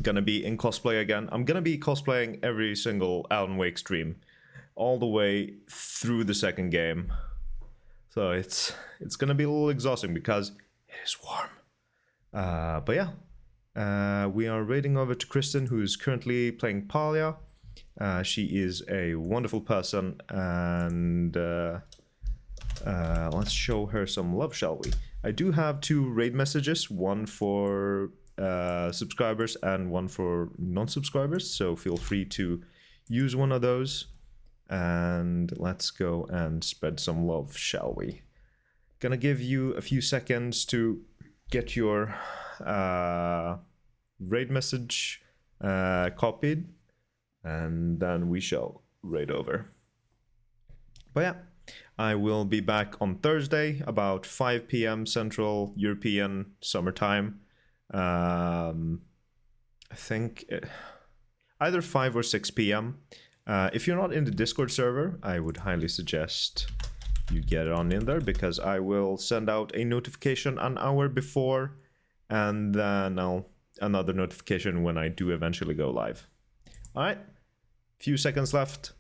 Gonna be in cosplay again. I'm gonna be cosplaying every single Alan Wake stream, all the way through the second game. So it's gonna be a little exhausting because it is warm. But yeah, we are raiding over to Kristen, who is currently playing Palia. She is a wonderful person, and let's show her some love, shall we? I do have 2 raid messages, one for subscribers and one for non-subscribers, so feel free to use one of those. And let's go and spread some love, shall we? Gonna give you a few seconds to get your raid message copied, and then we shall raid over. But yeah, I will be back on Thursday about 5 p.m. Central European summertime. I think either 5 or 6 p.m. If you're not in the Discord server, I would highly suggest you get on in there, because I will send out a notification an hour before, and then another notification when I do eventually go live. Alright, few seconds left.